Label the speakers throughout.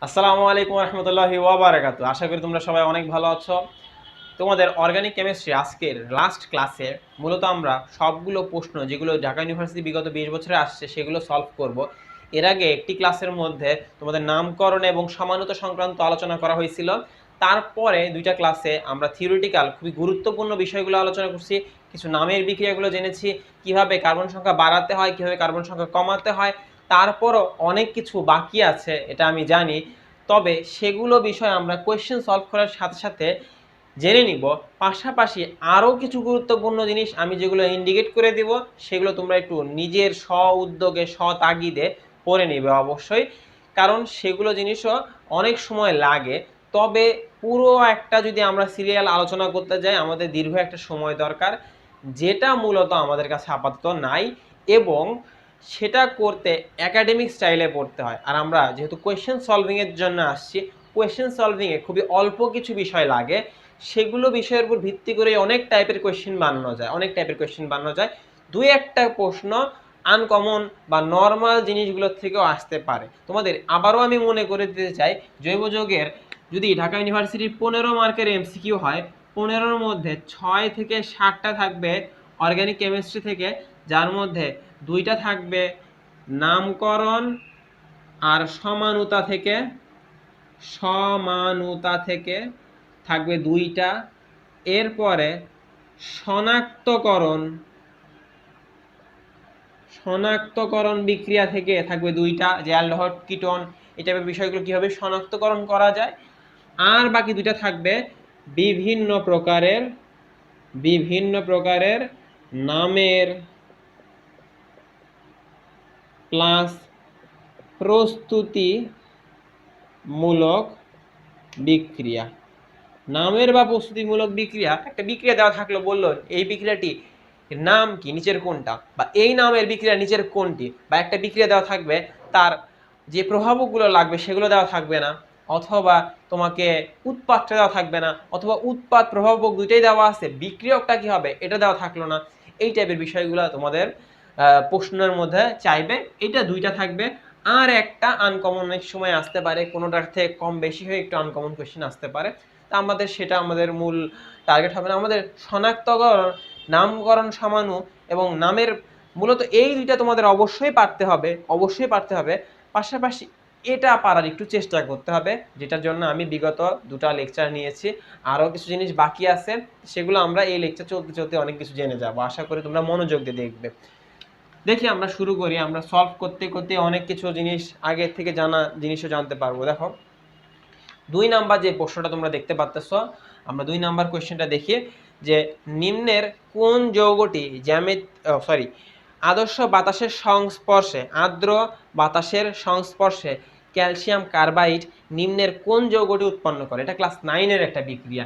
Speaker 1: আসসালামু আলাইকুম রহমতুল্লাহি ওয়া বারাকাতুহু। আশা করি তোমরা সবাই অনেক ভালো আছো। তোমাদের অর্গানিক কেমিস্ট্রি আজকের লাস্ট ক্লাসে মূলত আমরা সবগুলো প্রশ্ন যেগুলো ঢাকা ইউনিভার্সিটি বিগত 20 বছরে আসছে সেগুলো সলভ করব। এর আগে একটি ক্লাসের মধ্যে তোমাদের নামকরণ এবং সমানতা সংক্রান্ত আলোচনা করা হয়েছিল। তারপরে দুইটা ক্লাসে আমরা থিওরিটিক্যাল খুবই গুরুত্বপূর্ণ বিষয়গুলো আলোচনা করছি। কিছু নামের বিক্রিয়াগুলো জেনেছি, কিভাবে কার্বন সংখ্যা বাড়াতে হয়, কিভাবে কার্বন সংখ্যা কমাতে হয়। তারপরও অনেক কিছু বাকি আছে, এটা আমি জানি। তবে সেগুলো বিষয়ে আমরা কোয়েশ্চেন সলভ করার সাথে সাথে জেনে নিব। পাশাপাশি আরও কিছু গুরুত্বপূর্ণ জিনিস আমি যেগুলো ইন্ডিকেট করে দিব সেগুলো তোমরা একটু নিজের স্ব উদ্যোগে তাগিদে পড়ে নিবে অবশ্যই, কারণ সেগুলো জিনিসও অনেক সময় লাগে। তবে পুরো একটা যদি আমরা সিরিয়াল আলোচনা করতে যাই আমাদের দীর্ঘ একটা সময় দরকার, যেটা মূলত আমাদের কাছে আপাতত নাই, এবং সেটা করতে একাডেমিক স্টাইলে পড়তে হয়। আর আমরা যেহেতু কোয়েশ্চেন সলভিংয়ের জন্য আসছি, কোয়েশ্চেন সলভিংয়ে খুবই অল্প কিছু বিষয় লাগে, সেগুলো বিষয়ের উপর ভিত্তি করে অনেক টাইপের কোয়েশ্চেন বানানো যায়। দুই একটা প্রশ্ন আনকমন বা নর্মাল জিনিসগুলোর থেকেও আসতে পারে। তোমাদের আবারও আমি মনে করে দিতে চাই, জৈব যৌগের যদি ঢাকা ইউনিভার্সিটির 15 মার্কের এমসিকিউ হয়, 15-র মধ্যে 6 থেকে 7টা থাকবে অর্গানিক কেমিস্ট্রি থেকে, যার মধ্যে 2টা থাকবে নামকরণ আর সমানুতা থেকে থাকবে 2টা। এরপরে শনাক্তকরণ বিক্রিয়া থেকে থাকবে 2টা, যে অ্যালডিহাইড কিটোন এই টাইপের বিষয়গুলো কিভাবে শনাক্তকরণ করা যায়। আর বাকি 2টা থাকবে বিভিন্ন প্রকারের নামের প্লাস প্রস্তুতিমূলক বিক্রিয়া। নামের বা প্রস্তুতিমূলক বিক্রিয়া, একটা বিক্রিয়া দেওয়া থাকলো, বললো এই বিক্রিয়াটি নাম কি, নিচের কোনটা, বা এই নামের বিক্রিয়া নিচের কোনটি, বা একটা বিক্রিয়া দেওয়া থাকবে তার যে প্রভাবকগুলো লাগবে সেগুলো দেওয়া থাকবে না, অথবা তোমাকে উৎপাদটা দেওয়া থাকবে না, অথবা উৎপাদ প্রভাবক দুইটাই দেওয়া আছে, বিক্রিয়কটা কি হবে এটা দেওয়া থাকলো না। এই টাইপের বিষয়গুলো তোমাদের প্রশ্নের মধ্যে চাইবে। এটা 2টা থাকবে। আর একটা আনকমন অনেক সময় আসতে পারে, কোনোটার থেকে কম বেশি হয়ে একটু আনকমন কোয়েশ্চেন আসতে পারে। তা সেটা আমাদের মূল টার্গেট হবে না। আমাদের শনাক্তকরণ, নামকরণ সমানু এবং নামের মূলত এই 2টা তোমাদের অবশ্যই পারতে হবে। পাশাপাশি এটা পারার একটু চেষ্টা করতে হবে, যেটার জন্য আমি বিগত 2টা লেকচার নিয়েছি। আরও কিছু জিনিস বাকি আছে, সেগুলো আমরা এই লেকচার চলতে চলতে অনেক কিছু জেনে যাব। আশা করি তোমরা মনোযোগ দিয়ে দেখবে। দেখি আমরা শুরু করি। আমরা সলভ করতে করতে অনেক কিছু জিনিস আগের থেকে জানা জিনিসও জানতে পারবো। দেখো 2 নাম্বার যে প্রশ্নটা তোমরা দেখতে পাচ্ছ, আমরা 2 নাম্বার কোয়েশ্চেনটা দেখি যে নিম্নের কোন যৌগটি আদর্শ বাতাসের সংস্পর্শে, আর্দ্র বাতাসের সংস্পর্শে ক্যালসিয়াম কার্বাইড নিম্নের কোন যৌগটি উৎপন্ন করে। এটা ক্লাস 9-এর একটা বিক্রিয়া।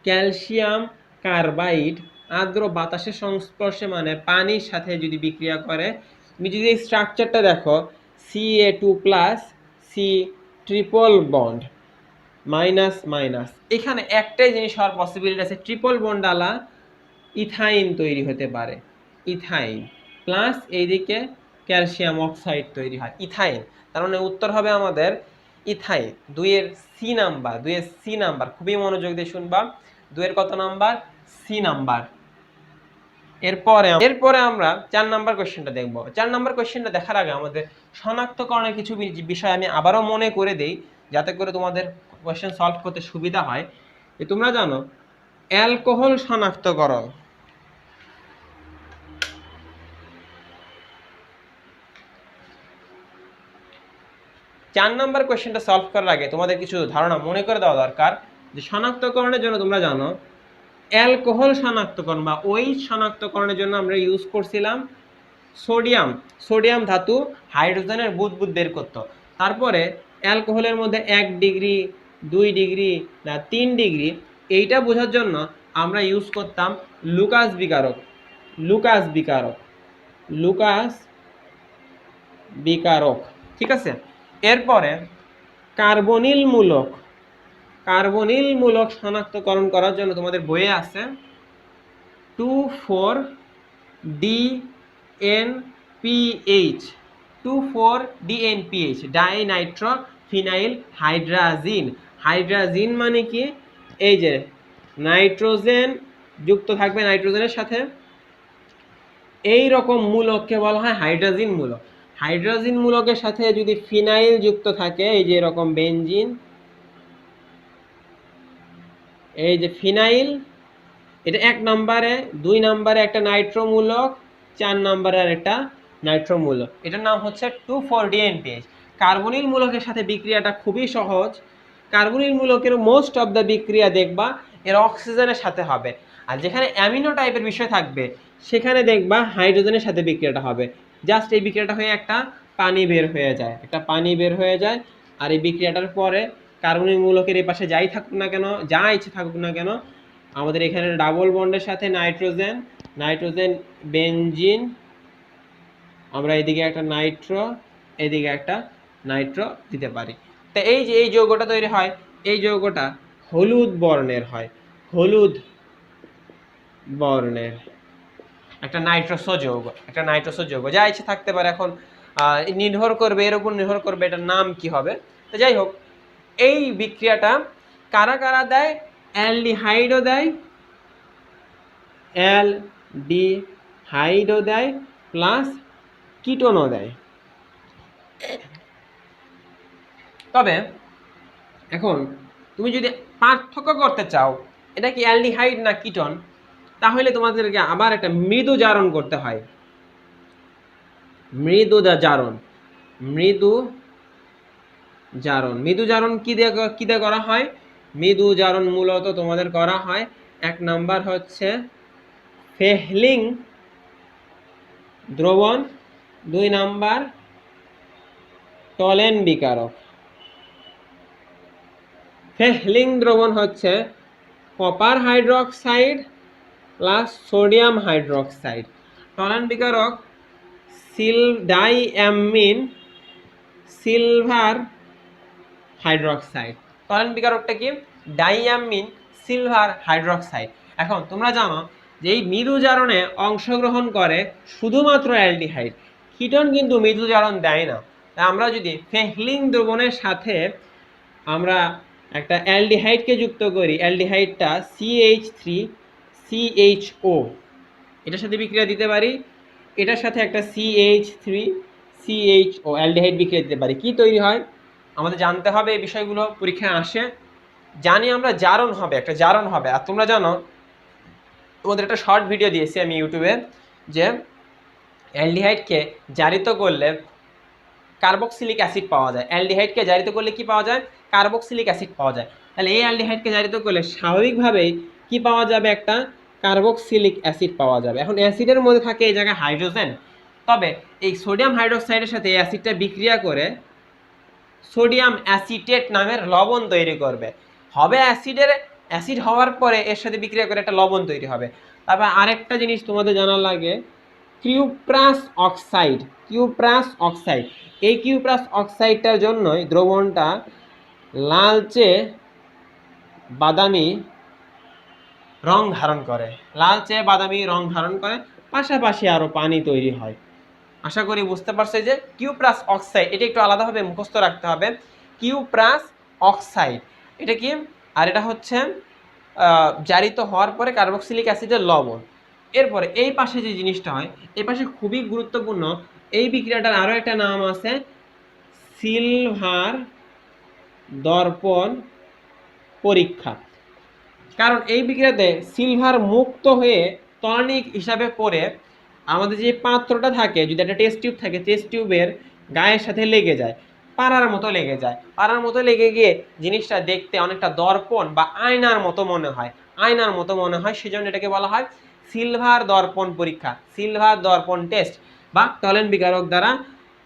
Speaker 1: ক্যালসিয়াম কার্বাইড আর্দ্র বাতাসের সংস্পর্শে মানে পানির সাথে যদি বিক্রিয়া করে, তুমি যদি এই স্ট্রাকচারটা দেখো, Ca2+ C triple bond minus minus, এখানে একটাই জিনিস হওয়ার পসিবিলিটি আছে, ট্রিপল বন্ডালা ইথাইন তৈরি হতে পারে। ইথাইন প্লাস এইদিকে ক্যালসিয়াম অক্সাইড তৈরি হয়, ইথাইন। তার মানে উত্তর হবে আমাদের ইথাইন। 2-এর সি নাম্বার খুবই মনোযোগ দিয়ে শুনবা। 2-এর কত নাম্বার? C number. এরপরে আমরা 4 নাম্বার কোয়েশ্চেনটা দেখব। 4 নাম্বার কোয়েশ্চেনটা দেখার আগে আমাদের শনাক্তকরণের কিছু বিষয় আমি আবারও মনে করে দেই, যাতে করে তোমাদের কোয়েশ্চেন সলভ করতে সুবিধা হয়। যে তোমরা জানো অ্যালকোহল শনাক্তকরণ, চার নাম্বার কোয়েশ্চেনটা সলভ করার আগে তোমাদের কিছু ধারণা মনে করে দেওয়া দরকার, যে শনাক্তকরণের জন্য তোমরা জানো অ্যালকোহল শনাক্তকরণ বা OH শনাক্তকরণের জন্য আমরা ইউজ করছিলাম সোডিয়াম ধাতু হাইড্রোজেনের বুদবুদ বের করতো। তারপরে অ্যালকোহলের মধ্যে 1 ডিগ্রি 2 ডিগ্রি না 3 ডিগ্রি, এইটা বোঝার জন্য আমরা ইউজ করতাম লুকাস বিকারক। ঠিক আছে। এরপরে কার্বনিল মূলক শনাক্তকরণ করার জন্য তোমাদের বইয়ে আছে 24DNPH ডাইনাইট্রো ফিনাইল হাইড্রাজিন। হাইড্রাজিন মানে কি, এই যে নাইট্রোজেন যুক্ত থাকবে নাইট্রোজেনের সাথে, এই রকম মূলককে বলা হয় হাইড্রাজিন মূলক। হাইড্রাজিন মূলকের সাথে যদি ফিনাইল যুক্ত থাকে, এই যে এরকম বেনজিন, এই যে ফিনাইল, এটা 1 নম্বরে, 2 নম্বরে একটা নাইট্রোমূলক, 4 নম্বরে আর একটা নাইট্রোমূলক, এটার নাম হচ্ছে 2,4-DNPH। কার্বনিল মূলকের সাথে বিক্রিয়াটা খুবই সহজ। কার্বনিল মূলকের মোস্ট অফ দ্য বিক্রিয়া দেখবা এর অক্সিজেনের সাথে হবে, আর যেখানে অ্যামিনো টাইপের বিষয় থাকবে সেখানে দেখবা হাইড্রোজেনের সাথে বিক্রিয়াটা হবে। জাস্ট এই বিক্রিয়াটা হয়ে একটা পানি বের হয়ে যায়, একটা পানি বের হয়ে যায়। আর এই বিক্রিয়াটার পরে কার্বনিল মূলকের এই পাশে যাই থাকুক না কেন, যা ইচ্ছে থাকুক না কেন, আমাদের এখানে ডাবল বন্ডের সাথে নাইট্রোজেন, নাইট্রোজেন বেনজিন, আমরা এদিকে একটা নাইট্রো, এদিকে একটা নাইট্রো দিতে পারি। তো এই যে এই যৌগটা তৈরি হয়, এই যৌগটা হলুদ বর্ণের হয়, হলুদ বর্ণের একটা নাইট্রোসো যৌগ, একটা নাইট্রোসো যৌগ, যা ইচ্ছে থাকতে পারে। এখন নির্ভর করবে, এর উপর নির্ভর করবে এটার নাম কি হবে। তো যাই হোক, এই বিক্রিয়াটা কারা কারা দেয়, অ্যালডিহাইডও দেয়, অ্যালডিহাইডও দেয়, প্লাস কিটোনও দেয়। তবে এখন তুমি যদি পার্থক্য করতে চাও এটা কি অ্যালডিহাইড না কিটোন, তাহলে তোমাদেরকে আবার একটা মৃদু জারণ করতে হয়। মৃদু জারণ, মৃদু জারণ, মৃদু জারণ কি দিয়ে করা হয়? মৃদু জারণ মূলত তোমাদের করা হয়, 1 নাম্বার হচ্ছে ফেহলিং দ্রবণ, 2 নাম্বার টলেন বিকারক। ফেহলিং দ্রবণ হচ্ছে copper hydroxide plus sodium hydroxide. Tollens বিকারক ডাইঅ্যামিন সিলভার হাইড্রোক্সাইড। টলেন বিকারকটা কি? Diamine silver hydroxide. এখন তোমরা জানো যে এই মৃদু জারণে অংশগ্রহণ করে শুধুমাত্র অ্যালডিহাইড, কিটোন কিন্তু মৃদু জারণ দেয় না। তাই আমরা যদি ফেহলিং দ্রবণের সাথে আমরা একটা অ্যালডিহাইডকে যুক্ত করি, অ্যালডিহাইডটা CH3CHO, এটার সাথে বিক্রিয়া দিতে পারি, এটার সাথে একটা CH3CHO অ্যালডিহাইড বিক্রিয়া দিতে পারি, কি তৈরি হয় আমাদের জানতে হবে। এই বিষয়গুলো পরীক্ষায় আসে। জানি আমরা জারণ হবে, একটা জারণ হবে। আর তোমরা জানো, তোমাদের একটা শর্ট ভিডিও দিয়েছি আমি ইউটিউবে, যে অ্যালডিহাইডকে জারিত করলে কার্বক্সিলিক অ্যাসিড পাওয়া যায়। অ্যালডিহাইডকে জারিত করলে কি পাওয়া যায়? কার্বক্সিলিক অ্যাসিড পাওয়া যায়। তাহলে এই অ্যালডিহাইডকে জারিত করলে স্বাভাবিকভাবেই কি পাওয়া যাবে? একটা কার্বক্সিলিক অ্যাসিড পাওয়া যাবে। এখন অ্যাসিডের মধ্যে থাকে এই জায়গায় হাইড্রোজেন, তবে এই সোডিয়াম হাইড্রোক্সাইডের সাথে এই অ্যাসিডটা বিক্রিয়া করে সোডিয়াম অ্যাসিটেট নামের লবণ তৈরি করবে। হবে অ্যাসিড হওয়ার পরে এর সাথে বিক্রিয়া করে একটা লবণ তৈরি হবে। তারপর আরেকটা জিনিস তোমাদের জানার লাগে, কিউপ্রাস অক্সাইড। কিউপ্রাস অক্সাইড, এই কিউপ্রাস অক্সাইডটার জন্যই দ্রবণটা লালচে বাদামি রং ধারণ করে, লালচে বাদামি রং ধারণ করে, পাশাপাশি আরও পানি তৈরি হয়। আশা করি বুঝতে পারছো যে কিউপ্রাস অক্সাইড, এটা একটু আলাদাভাবে মুখস্থ রাখতে হবে। কিউপ্রাস অক্সাইড এটা কি? আর এটা হচ্ছে জারিত হওয়ার পরে কার্বক্সিলিক অ্যাসিডের লবণ। এরপরে এই পাশে যে জিনিসটা হয়, এই পাশে খুবই গুরুত্বপূর্ণ, এই বিক্রিয়াটার আরও একটা নাম আছে সিলভার দর্পণ পরীক্ষা। কারণ এই বিক্রিয়াতে সিলভার মুক্ত হয়ে টনিক হিসাবে পড়ে আমাদের যে পাত্রটা থাকে, যদি একটা টেস্ট টিউব থাকে, টেস্ট টিউবের গায়ের সাথে লেগে যায়, পাড়ার মতো লেগে যায়। পাড়ার মতো লেগে গিয়ে জিনিসটা দেখতে অনেকটা দর্পণ বা আয়নার মতো মনে হয়, আয়নার মতো মনে হয়। সেজন্য এটাকে বলা হয় সিলভার দর্পণ পরীক্ষা, সিলভার দর্পণ টেস্ট বা টলেন বিকারক দ্বারা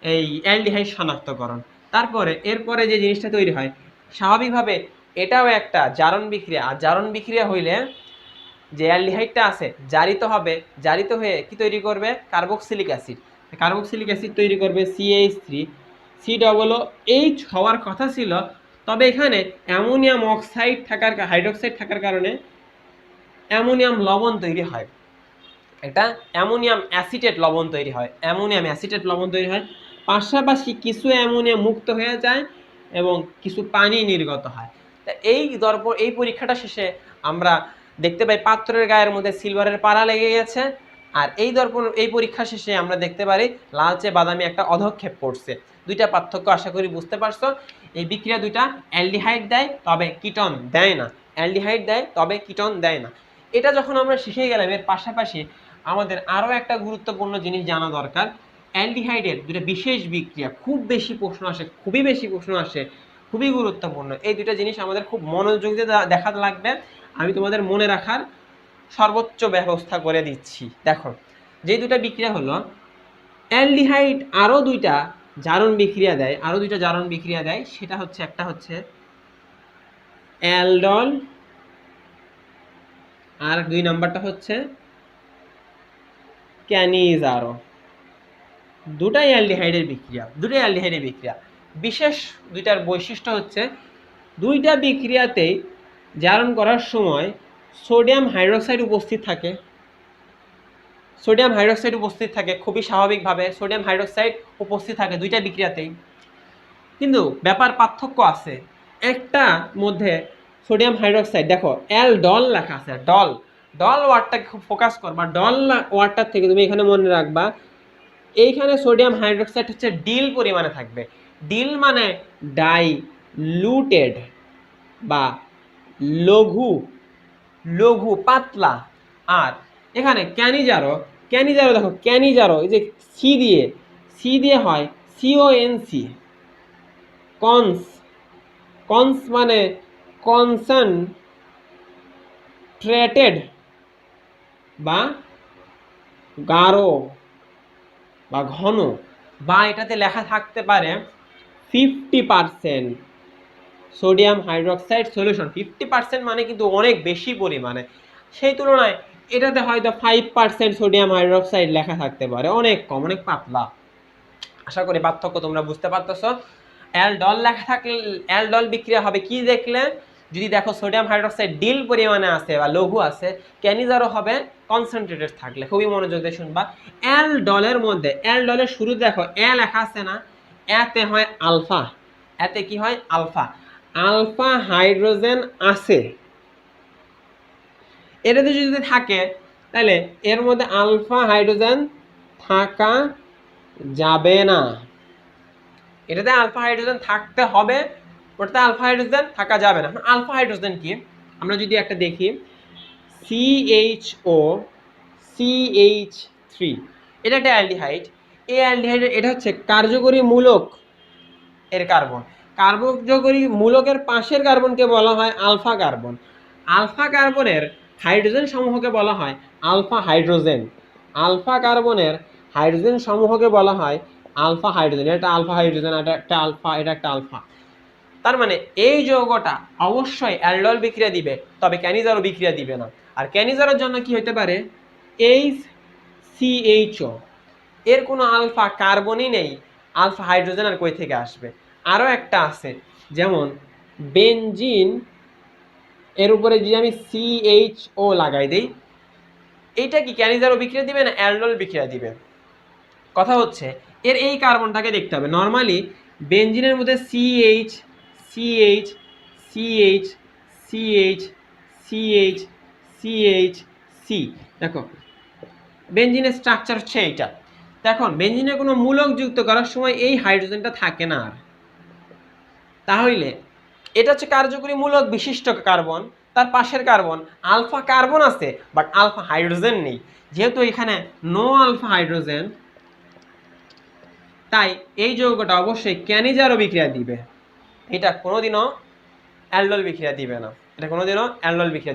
Speaker 1: এই অ্যালডিহাইড শনাক্তকরণ। তারপরে এরপরে যে জিনিসটা তৈরি হয়, স্বাভাবিকভাবে এটাও একটা জারণ বিক্রিয়া। আর জারণ বিক্রিয়া হইলে যে অ্যালডিহাইডটা আছে জারিত হবে, জারিত হয়ে কি তৈরি করবে? Carboxylic acid. কার্বক্সিলিক অ্যাসিড তৈরি করবে CH3, COOH হওয়ার কথা ছিল, তবে এখানে অ্যামোনিয়াম অক্সাইড থাকার, হাইড্রোক্সাইড থাকার কারণে অ্যামোনিয়াম লবণ তৈরি হয়, এটা অ্যামোনিয়াম অ্যাসিটেট লবণ তৈরি হয়, অ্যামোনিয়াম অ্যাসিটেট লবণ তৈরি হয়। পাশাপাশি কিছু অ্যামোনিয়া মুক্ত হয়ে যায়, এবং কিছু পানি নির্গত হয়। তা এই পরীক্ষাটা শেষে আমরা দেখতে পাই পাত্রের গায়ের মধ্যে সিলভারের পাড়া লেগে গেছে, আর এই পরীক্ষা শেষে আমরা দেখতে পারি লালচে বাদামি একটা অধক্ষেপ পড়ছে। দুইটা পার্থক্য আশা করি বুঝতে পারছো। এই বিক্রিয়া দুইটা অ্যালডিহাইড দেয় তবে কিটন দেয় না, অ্যালডিহাইড দেয় তবে কিটন দেয় না। এটা যখন আমরা শিখে গেলাম, এর পাশাপাশি আমাদের আরও একটা গুরুত্বপূর্ণ জিনিস জানা দরকার। অ্যালডিহাইডের দুটো বিশেষ বিক্রিয়া খুব বেশি প্রশ্ন আসে, খুবই বেশি প্রশ্ন আসে, খুবই গুরুত্বপূর্ণ। এই দুটো জিনিস আমাদের খুব মনোযোগ দিয়ে দেখাতে লাগবে। আমি তোমাদের মনে রাখার সর্বোচ্চ ব্যবস্থা করে দিচ্ছি। দেখো, যে দুটো বিক্রিয়া হলো অ্যালডিহাইড আরও দুইটা জারণ বিক্রিয়া দেয়, সেটা হচ্ছে একটা হচ্ছে অ্যালডল, আর 2 নাম্বারটা হচ্ছে ক্যানিজারো। দুটাই অ্যালডিহাইডের বিক্রিয়া। বিশেষ দুইটার বৈশিষ্ট্য হচ্ছে দুইটা বিক্রিয়াতেই জারণ করার সময় সোডিয়াম হাইড্রোক্সাইড উপস্থিত থাকে, খুবই স্বাভাবিকভাবে সোডিয়াম হাইড্রোক্সাইড উপস্থিত থাকে দুইটা বিক্রিয়াতেই। কিন্তু পার্থক্য আছে, একটা মধ্যে সোডিয়াম হাইড্রোক্সাইড, দেখো অ্যালডল লেখা আছে, ডল ওয়ার্ডটাকে খুব ফোকাস করবা। ডল ওয়ার্ডটার থেকে তুমি এখানে মনে রাখবা এইখানে সোডিয়াম হাইড্রোক্সাইড হচ্ছে ডিল পরিমাণে থাকবে। ডিল মানে ডাইলুটেড বা লঘু পাতলা। আর এখানে ক্যানিজারো দেখো, ক্যানিজারো এই যে সি দিয়ে হয় CONC, কনস মানে কনসেন্ট্রেটেড বা গাঢ় বা ঘন, বা এটাতে লেখা থাকতে পারে 50% সোডিয়াম হাইড্রোক্সাইড সলিউশন। 50% মানে কিন্তু অনেক বেশি পরিমাণে, সেই তুলনায় এটাতে হয়তো 5% সোডিয়াম হাইড্রোক্সাইড লেখা থাকতে পারে, অনেক কম, অনেক পাতলা। আশা করি পার্থক্য তোমরা বুঝতে পারতেছো। অ্যালডল লেখা থাকলে অ্যালডল বিক্রিয়া হবে কি দেখলে, যদি দেখো সোডিয়াম হাইড্রোক্সাইড ডিল পরিমাণে আছে বা লঘু আছে। ক্যানিজারো হবে কনসেন্ট্রেটেড থাকলে। খুবই মনোযোগ দিয়ে শুনবা। অ্যালডলের মধ্যে, অ্যালডলের শুরুতে দেখো লেখা আছে না, এতে হয় আলফা, এতে কি হয় আলফা হাইড্রোজেন আছে। এটাতে যদি থাকে তাহলে এর মধ্যে আলফা হাইড্রোজেন থাকা যাবে না, এটাতে আলফা হাইড্রোজেন থাকতে হবে, ওটাতে আলফা হাইড্রোজেন থাকা যাবে না। আলফা হাইড্রোজেন কি আমরা যদি একটা দেখি, CH3, এটা একটা অ্যালডিহাইড। এই অ্যালডিহাইডের এটা হচ্ছে কার্যকরী মূলক এর কার্বন। কার্যকরী মূলকের পাশের কার্বনকে বলা হয় আলফা কার্বন। আলফা কার্বনের হাইড্রোজেন সমূহকে বলা হয় আলফা হাইড্রোজেন। আলফা কার্বনের হাইড্রোজেন সমূহকে বলা হয় আলফা হাইড্রোজেন। এটা আলফা হাইড্রোজেন, এটা একটা আলফা, এটা একটা আলফা। তার মানে এই যৌগটা অবশ্যই অ্যালডল বিক্রিয়া দিবে, তবে ক্যানিজারো বিক্রিয়া দিবে না। আর ক্যানিজারোর জন্য কি হতে পারে, HCHO, এর কোনো আলফা কার্বনই নেই, আলফা হাইড্রোজেন আর কই থেকে আসবে। আরও একটা আছে, যেমন বেনজিন, এর উপরে যদি আমি CHO লাগাই দিই, এইটা কি ক্যানিজারো বিক্রিয়া দিবে না অ্যালডল বিক্রিয়া দিবে? কথা হচ্ছে এর এই কার্বনটাকে দেখতে হবে। নর্মালি বেনজিনের মধ্যে CH CH CH CH CH CH C, দেখো বেনজিনের স্ট্রাকচার হচ্ছে এইটা। এখন বেনজিনের কোনো মূলক যুক্ত করার সময় এই হাইড্রোজেনটা থাকে না আর, তাহলে এটা হচ্ছে কার্যকরী মূলক বিশিষ্ট কার্বন। তার পাশের কার্বন আলফা কার্বন আছে, বাট আলফা হাইড্রোজেন নেই। যেহেতু এখানে নো আলফা হাইড্রোজেন, তাই এই যৌগটা অবশ্যই ক্যানিজারো বিক্রিয়া দিবে, এটা কোনোদিনও অ্যালডল বিক্রিয়া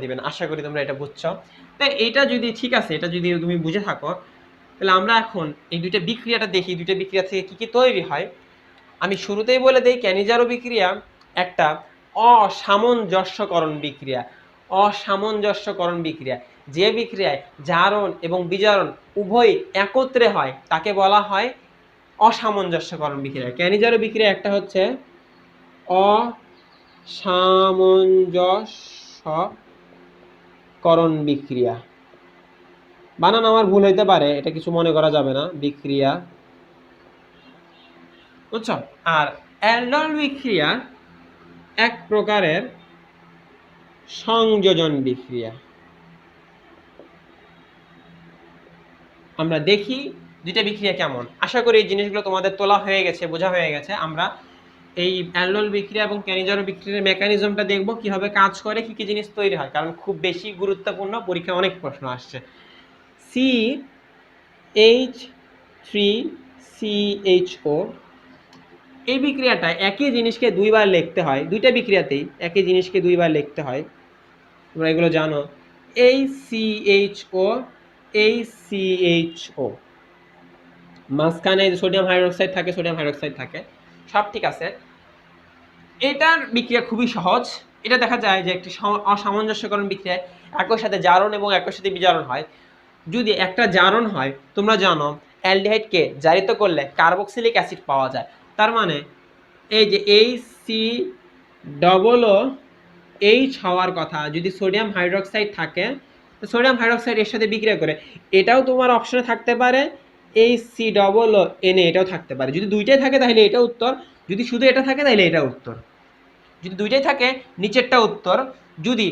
Speaker 1: দিবে না, আশা করি তোমরা এটা বুঝছো। তাই এটা যদি ঠিক আছে, এটা যদি তুমি বুঝে থাকো, তাহলে আমরা এখন এই দুইটা বিক্রিয়াটা দেখি, দুইটা বিক্রিয়া থেকে কি কি তৈরি হয়। আমি শুরুতেই বলে দেই, ক্যানিজারো বিক্রিয়া একটা অসামঞ্জস্যকরণ বিক্রিয়া। যে বিক্রিয়ায় জারণ এবং বিজারণ উভয় একত্রে হয় তাকে বলা হয় অসামঞ্জস্যকরণ বিক্রিয়া। ক্যানিজারো বিক্রিয়া একটা হচ্ছে অসামঞ্জস্যকরণ বিক্রিয়া। বানান আমার ভুল হইতে পারে, এটা কিছু মনে করা যাবে না, বিক্রিয়া, বুঝছো। আর অ্যালডল বিক্রিয়া এক প্রকারের সংযোজন বিক্রিয়া। আমরা দেখি দুইটা বিক্রিয়া কেমন। আশা করি এই জিনিসগুলো তোমাদের তোলা হয়ে গেছে, বোঝা হয়ে গেছে। আমরা এই অ্যালডল বিক্রিয়া এবং ক্যানিজারো বিক্রিয়ার মেকানিজমটা দেখব, কিভাবে কাজ করে, কি কি জিনিস তৈরি হয়, কারণ খুব বেশি গুরুত্বপূর্ণ, পরীক্ষায় অনেক প্রশ্ন আসছে। CH3CHO এই বিক্রিয়াটা একই জিনিসকে দুইবার লিখতে হয়, দুইটা বিক্রিয়াতেই একই জিনিসকে দুইবার লিখতে হয়, তোমরা এগুলো জানো। HCHO HCHO, মাঝখানে সোডিয়াম হাইড্রোক্সাইড থাকে, সোডিয়াম হাইড্রোক্সাইড থাকে, সব ঠিক আছে। এটার বিক্রিয়া খুবই সহজ। এটা দেখা যায় যে একটি অসামঞ্জস্যকরণ বিক্রিয়ায় একই সাথে জারণ এবং একই সাথে বিজারণ হয়। যদি একটা জারণ হয়, তোমরা জানো অ্যালডিহাইডকে জারিত করলে কার্বক্সিলিক অ্যাসিড পাওয়া যায়। তার মানে এই যে HCOOH হওয়ার কথা, যদি সোডিয়াম হাইড্রোক্সাইড থাকে তো সোডিয়াম হাইড্রোক্সাইড এর সাথে বিক্রিয়া করে, এটাও তোমার অপশনে থাকতে পারে, HCOONA এটাও থাকতে পারে। যদি দুইটাই থাকে তাহলে এটা উত্তর, যদি শুধু এটা থাকে তাহলে এটা উত্তর। যদি দুইটাই থাকে নিচেরটা উত্তর, যদি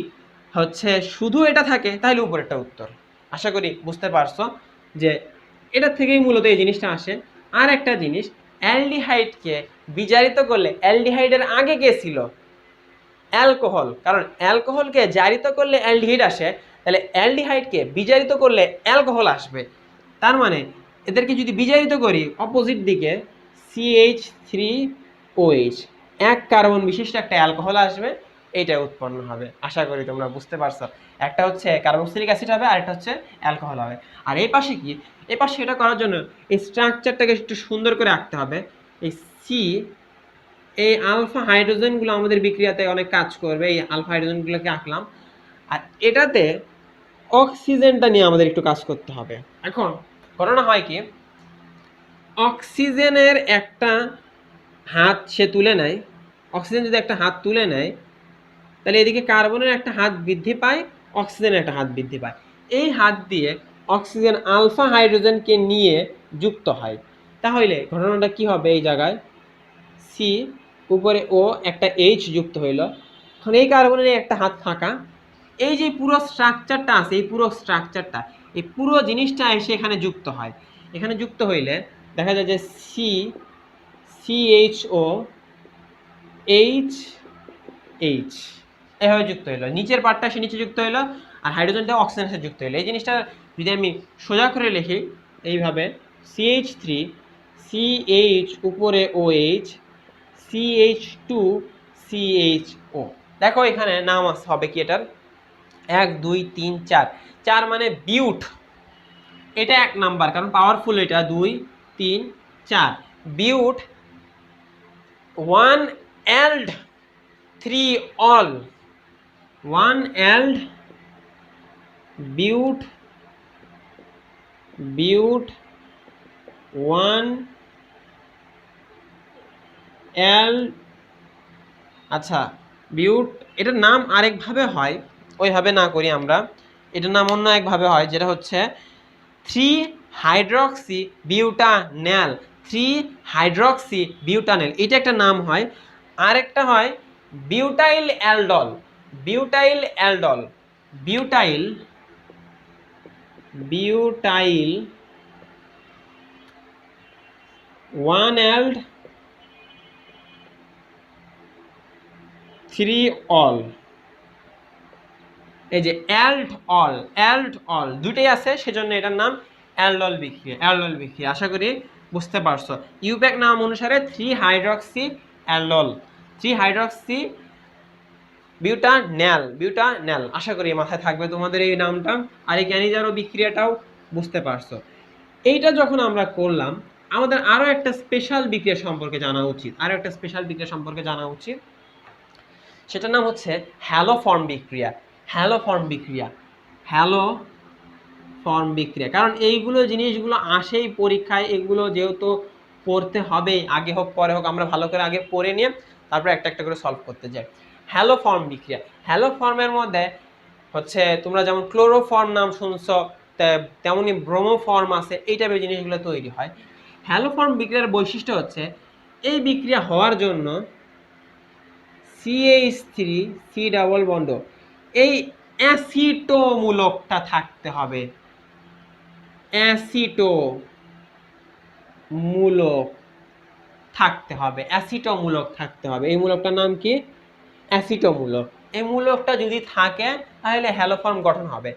Speaker 1: হচ্ছে শুধু এটা থাকে তাহলে উপরেরটা উত্তর। আশা করি বুঝতে পারছো যে এটা থেকেই মূলত এই জিনিসটা আসে। আর একটা জিনিস, অ্যালডিহাইডকে বিজারিত করলে, অ্যালডিহাইডের আগে কে ছিল? অ্যালকোহল। কারণ অ্যালকোহলকে জারিত করলে অ্যালডিহাইড আসে, তাহলে অ্যালডিহাইডকে বিজারিত করলে অ্যালকোহল আসবে। তার মানে এদেরকে যদি বিজারিত করি অপোজিট দিকে, CH3OH, এক কার্বন বিশিষ্ট একটা অ্যালকোহল আসবে, এইটা উৎপন্ন হবে। আশা করি তোমরা বুঝতে পারছো। একটা হচ্ছে কার্বক্সিলিক অ্যাসিড হবে, আর একটা হচ্ছে অ্যালকোহল হবে। আর এই পাশে কি, এই পাশে এটা করার জন্য এই স্ট্রাকচারটাকে একটু সুন্দর করে আঁকতে হবে। এই এই আলফা হাইড্রোজেনগুলো আমাদের বিক্রিয়াতে অনেক কাজ করবে, এই আলফা হাইড্রোজেনগুলোকে আঁকলাম। আর এটাতে অক্সিজেনটা নিয়ে আমাদের একটু কাজ করতে হবে। এখন ঘটনা হয় কি, অক্সিজেনের একটা হাত সে তুলে নেয়, অক্সিজেন যদি একটা হাত তুলে নেয় তাহলে এদিকে কার্বনের একটা হাত বৃদ্ধি পায়, অক্সিজেনের একটা হাত বৃদ্ধি পায়। এই হাত দিয়ে অক্সিজেন আলফা হাইড্রোজেনকে নিয়ে যুক্ত হয়। তাহলে ঘটনাটা কি হবে, এই জায়গায় সি উপরে ও একটা এইচ যুক্ত হইল, এখন এই কার্বনের একটা হাত ফাঁকা। এই যে পুরো স্ট্রাকচারটা আছে, এই পুরো স্ট্রাকচারটা, এই পুরো জিনিসটা এসে এখানে যুক্ত হয়। এখানে যুক্ত হইলে দেখা যায় যে CHO H এভাবে যুক্ত হইলো, নিচের পার্টটা সে নিচে যুক্ত হইলো, আর হাইড্রোজেনটা অক্সিজেনের সাথে যুক্ত হইলো। এই জিনিসটা যদি আমি সোজা করে লিখি এইভাবে, CH3 CH উপরে OH CH2 CHO, দেখো এখানে নাম হবে কি এটার, 1 2 3 4, 4 মানে বিউট, এটা এক নাম্বার কারণ পাওয়ারফুল, এটা 2 3 4 বিউট, 1 অ্যাল্ড 3 অল, 1 অ্যাল্ড বিউট 1 অ্যাল, আচ্ছা বিউট, এটার নাম আরেকভাবে হয়, ওইভাবে না করি আমরা, এটার নাম অন্য একভাবে হয়, যেটা হচ্ছে 3 হাইড্রক্সি বিউটানেল, 3 হাইড্রক্সি বিউটানেল, এটা একটা নাম হয়। আরেকটা হয় butyl aldol, butyl aldol, butyl 1 অ্যাল্ড 3 all, এই যে অ্যাল্ড অল দুটোই আছে, সেজন্য এটার নাম অ্যালডল বিক্রিয়া, অ্যালডল বিক্রিয়া। আশা করি বুঝতে পারছো। ইউপ্যাক নাম অনুসারে 3 হাইড্রক্সি অ্যালডল, 3 হাইড্রক্সি বিউটানেল। আশা করি মাথায় থাকবে তোমাদের এই নামটা। আর এই ক্যানিজারো বিক্রিয়াটাও বুঝতে পারছো। এইটা যখন আমরা করলাম, আমাদের আরো একটা স্পেশাল বিক্রিয়া সম্পর্কে জানা উচিত, সেটার নাম হচ্ছে হ্যালোফর্ম বিক্রিয়া। কারণ এইগুলো জিনিসগুলো আসেই পরীক্ষায়, এগুলো যেহেতু পড়তে হবে, আগে হোক পরে হোক, আমরা ভালো করে আগে পড়ে নিয়ে তারপর একটা একটা করে সলভ করতে যাই। হ্যালোফর্ম বিক্রিয়া, হ্যালোফর্মের মধ্যে হচ্ছে তোমরা যেমন ক্লোরোফর্ম নাম শুনছো, তেমনি ব্রোমোফর্ম আছে, এই টাইপের জিনিসগুলো তৈরি হয়। হ্যালোফর্ম বিক্রিয়ার বৈশিষ্ট্য হচ্ছে এই বিক্রিয়া হওয়ার জন্য CH3 C ডাবল বন্ড এই অ্যাসিটোমূলকটা থাকতে হবে, অ্যাসিটোমূলক থাকতে হবে, অ্যাসিটোমূলক থাকতে হবে। এই মূলকটার নাম কি? অ্যাসিটোমূলক। এই মূলকটা যদি থাকে তাহলে হ্যালোফর্ম গঠন হবে।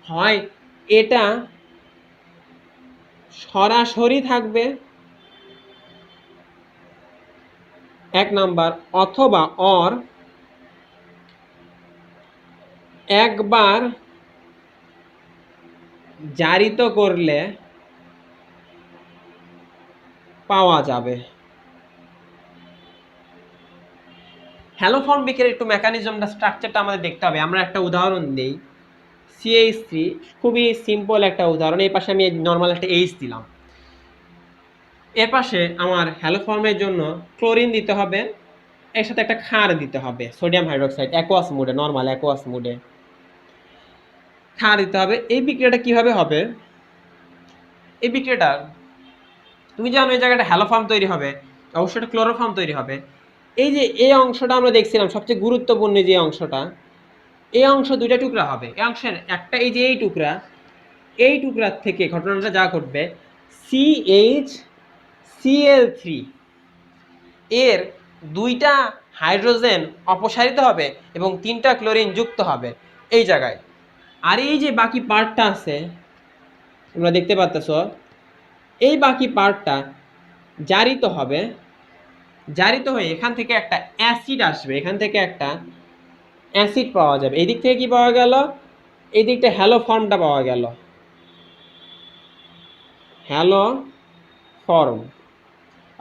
Speaker 1: হয় এটা সরাসরি থাকবে এক নাম্বার, অথবা অর একবার জারিত করলে পাওয়া যাবে। হ্যালোফর্ম বিক্রিয়ার একটু মেকানিজমটা, স্ট্রাকচারটা আমাদের দেখতে হবে। আমরা একটা উদাহরণ দিই, CH3, খুবই সিম্পল একটা উদাহরণ। এই পাশে আমি নর্মাল একটা H দিলাম, এর পাশে আমার হ্যালোফর্মের জন্য ক্লোরিন দিতে হবে, এর সাথে একটা ক্ষার দিতে হবে, সোডিয়াম হাইড্রোক্সাইড, অ্যাকোয়াস মুডে, নর্মাল অ্যাকোয়াস মুডে ক্ষার দিতে হবে। এই বিক্রিয়াটা কিভাবে হবে? এই বিক্রিয়াটা তুমি জানো এই জায়গাটা হ্যালোফর্ম তৈরি হবে, অবশ্যই একটা ক্লোরোফর্ম তৈরি হবে। এই যে এই অংশটা আমরা দেখছিলাম সবচেয়ে গুরুত্বপূর্ণ যে অংশটা, এই অংশ দুইটা টুকরা হবে। এই অংশের একটা এই যে এই টুকরা, এই টুকরার থেকে ঘটনাটা যা ঘটবে, CH Cl3 এর দুইটা হাইড্রোজেন অপসারিত হবে এবং তিনটা ক্লোরিন যুক্ত হবে এই জায়গায়। আর এই যে বাকি পার্টটা আছে তোমরা দেখতে পাচ্ছ, এই বাকি পার্টটা জারিত হবে, জারিত হয়ে এখান থেকে একটা অ্যাসিড আসবে, এখান থেকে একটা অ্যাসিড পাওয়া যাবে। এই দিক থেকে কি পাওয়া গেল? এই দিকটা হ্যালো ফর্মটা পাওয়া গেল, হ্যালো ফর্ম।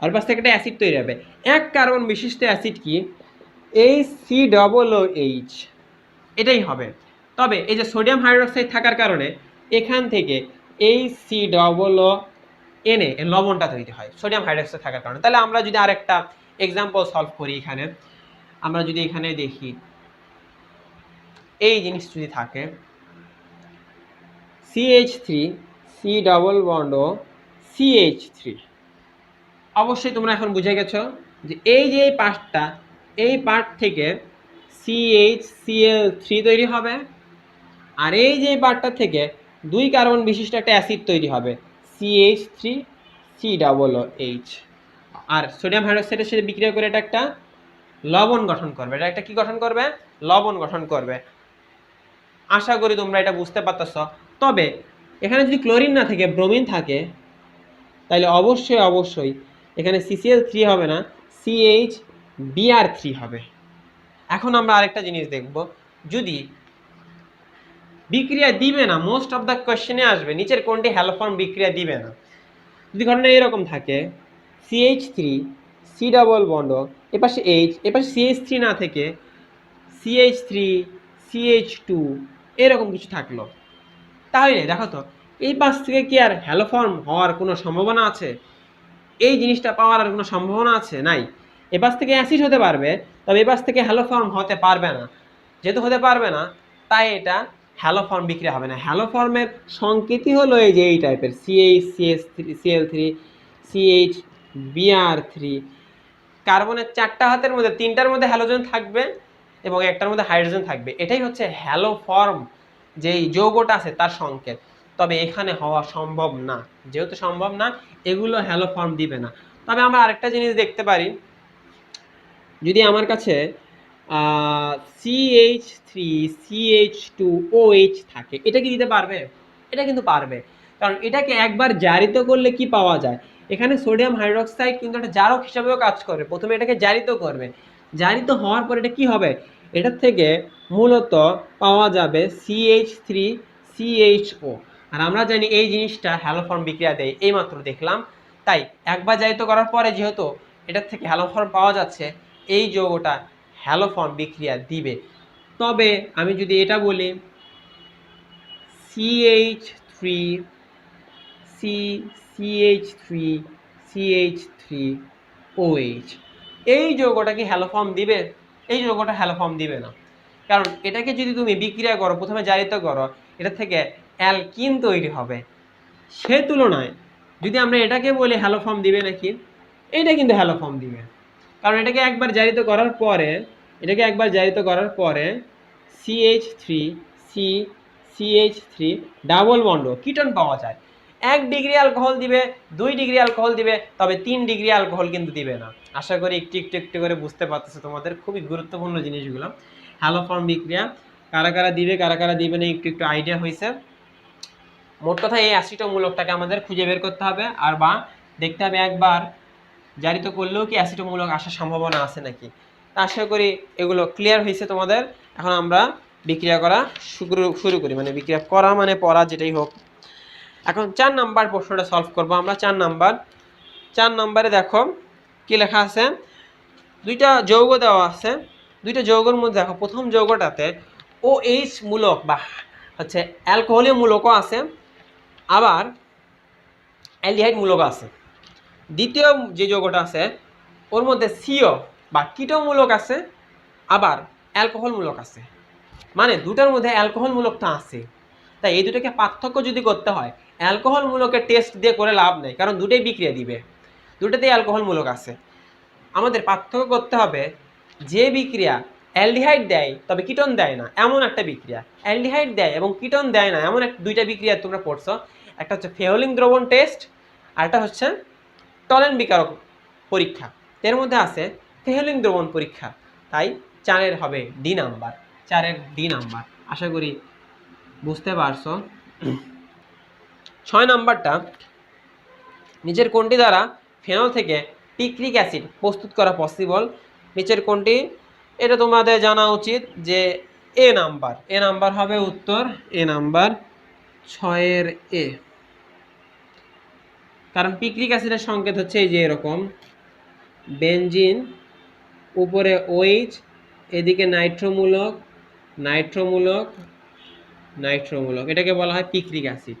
Speaker 1: আর পাশ থেকে একটা অ্যাসিড তৈরি হবে, এক কার্বন বিশিষ্ট অ্যাসিড কি? HCOOH, এটাই হবে। তবে এই যে সোডিয়াম হাইড্রোক্সাইড থাকার কারণে এখান থেকে HCOONA এর লবণটা তৈরি হয় সোডিয়াম হাইড্রোক্সাইড থাকার কারণে। তাহলে আমরা যদি আরেকটা এক্সাম্পল সলভ করি, এখানে আমরা যদি এখানে দেখি এই জিনিস যদি থাকে CH3 C double bond CH3, অবশ্যই তোমরা এখন বুঝে গেছো যে এই যে এই পার্টটা, এই পার্ট থেকে CHCl3 তৈরি হবে, আর এই যে পার্টটা থেকে দুই কার্বন বিশিষ্ট একটা অ্যাসিড তৈরি হবে CH3COOH, আর সোডিয়াম হাইড্রোক্সাইডের সাথে বিক্রিয়া করে এটা একটা লবণ গঠন করবে। এটা একটা কি গঠন করবে? লবণ গঠন করবে। আশা করি তোমরা এটা বুঝতে পারতেছ। তবে এখানে যদি ক্লোরিন না থাকে, ব্রোমিন থাকে, তাহলে অবশ্যই অবশ্যই এখানে CCl3 হবে না, CHBr3 হবে। এখন আমরা আরেকটা জিনিস দেখব, যদি বিক্রিয়া দিবে না, মোস্ট অফ দ্য কোয়েশ্চেনে আসবে নিচের কোনটি হ্যালোফর্ম বিক্রিয়া দিবে না। যদি ঘটনা এরকম থাকে, CH3 C ডাবল বন্ড, এপাশে H, এপাশে CH3 না থেকে CH3 CH2 এরকম কিছু থাকলো, তাহলে দেখো তো এই পাশ থেকে কি আর হ্যালোফর্ম হওয়ার কোনো সম্ভাবনা আছে? এই জিনিসটা পাওয়ার আর কোনো সম্ভাবনা আছে? নাই। এপাশ থেকে অ্যাসিড হতে পারবে, তবে এপাশ থেকে হ্যালোফর্ম হতে পারবে না। যেহেতু হতে পারবে না, তাই এটা হ্যালোফর্ম বিক্রিয়া হবে না। হ্যালোফর্মের সংকেতই হলো এই যে এই টাইপের CH3CL3 CHBr3। কার্বনের চারটা হাতের মধ্যে তিনটার মধ্যে হ্যালোজেন থাকবে এবং একটার মধ্যে হাইড্রোজেন থাকবে, এটাই হচ্ছে হ্যালোফর্ম যেই যৌগটা আছে তার সংকেত। তবে এখানে হওয়া সম্ভব না, যেহেতু সম্ভব না, এগুলো হ্যালোফর্ম দিবে না। তবে আমরা আরেকটা জিনিস দেখতে পারি, যদি আমার কাছে CH3CH2OH থাকে, এটা কি দিতে পারবে? এটা কিন্তু পারবে, কারণ এটাকে একবার জারিত করলে কি পাওয়া যায়? এখানে সোডিয়াম হাইড্রোক্সাইড কিন্তু একটা জারক হিসাবেও কাজ করে। প্রথমে এটাকে জারিত করবে, জারিত হওয়ার পর এটা কি হবে? এটার থেকে মূলত পাওয়া যাবে CH3CHO। আর আমরা জানি এই জিনিসটা হ্যালোফর্ম বিক্রিয়া দেয়, এইমাত্র দেখলাম। তাই একবার জারিত করার পরে যেহেতু এটার থেকে হ্যালোফর্ম পাওয়া যাচ্ছে, এই যৌগটা হ্যালোফর্ম বিক্রিয়া দিবে। তবে আমি যদি এটা বলি CH3CH3OH, এই যৌগটা কি হ্যালোফর্ম দিবে? এই যৌগটা হ্যালোফর্ম দিবে না, কারণ এটাকে যদি তুমি বিক্রিয়া করো, প্রথমে জারিত করো, এটা থেকে অ্যালকিন তৈরি হবে। সে তুলনায় যদি আমরা এটাকে বলি হ্যালোফর্ম দিবে নাকি, এইটা কিন্তু হ্যালো ফর্ম দিবে, কারণ এটাকে একবার জারিত করার পরে CH3 C CH3 double bond ketone পাওয়া যায়। 1 ডিগ্রি অ্যালকোহল দিবে, 2 ডিগ্রি অ্যালকোহল দিবে, তবে 3 ডিগ্রি অ্যালকোহল কিন্তু দিবে না। আশা করি একটু করে বুঝতে পারতেছো, তোমাদের খুবই গুরুত্বপূর্ণ জিনিসগুলো। হ্যালো ফর্ম বিক্রিয়া কারা কারা দিবে কারা কারা দিবে না একটু আইডিয়া হয়েছে। মোট কথা এই অ্যাসিটোমূলকটাকে আমাদের খুঁজে বের করতে হবে, আর বা দেখতে হবে একবার জারিত করলেও কি অ্যাসিটোমূলক আসার সম্ভাবনা আছে নাকি। আশা করি এগুলো ক্লিয়ার হয়েছে তোমাদের। এখন আমরা বিক্রিয়া করা শুরু করি, মানে বিক্রিয়া করা মানে পড়া যেটাই হোক। এখন 4 নাম্বার প্রশ্নটা সলভ করবো আমরা। 4 নাম্বারে দেখো কি লেখা আছে, দুইটা যৌগ দেওয়া আছে। দুইটা যৌগের মধ্যে দেখো প্রথম যৌগটাতে OH মূলক বা হচ্ছে অ্যালকোহলীয় মূলকও আছে, আবার অ্যালডিহাইড মূলক আছে। দ্বিতীয় যে যৌগটা আছে ওর মধ্যে CO বা কীটমূলক আছে, আবার অ্যালকোহল মূলক আছে। মানে দুটার মধ্যে অ্যালকোহল মূলকটা আছে। তাই এই দুটোকে পার্থক্য যদি করতে হয়, অ্যালকোহল মূলকের টেস্ট দিয়ে করে লাভ নেই, কারণ দুটোই বিক্রিয়া দিবে, দুটোতেই অ্যালকোহল মূলক আছে। আমাদের পার্থক্য করতে হবে যে বিক্রিয়া অ্যালডিহাইড দেয় তবে কিটন দেয় না এমন একটা বিক্রিয়া, অ্যালডিহাইড দেয় এবং কিটন দেয় না এমন দুইটা বিক্রিয়া তোমরা পড়ছো। একটা হচ্ছে ফেওলিং দ্রবণ টেস্ট, আর একটা হচ্ছে টলেন বিকারক পরীক্ষা। এর মধ্যে আছে ফেওলিং দ্রবণ পরীক্ষা। তাই 4-এর হবে ডি নাম্বার, 4-এর ডি নাম্বার। আশা করি বুঝতে পারছো। 6 নাম্বারটা, নিচের কোনটি দ্বারা ফেনল থেকে পিক্রিক অ্যাসিড প্রস্তুত করা পসিবল? নিচের কোনটি? এটা তোমাদের জানা উচিত যে এ নাম্বার হবে উত্তর। এ নাম্বার 6-এর এ, কারণ পিক্রিক অ্যাসিডের সংকেত হচ্ছে এই যে এরকম, বেনজিন, উপরে OH, এদিকে নাইট্রোমূলক, এটাকে বলা হয় পিক্রিক অ্যাসিড।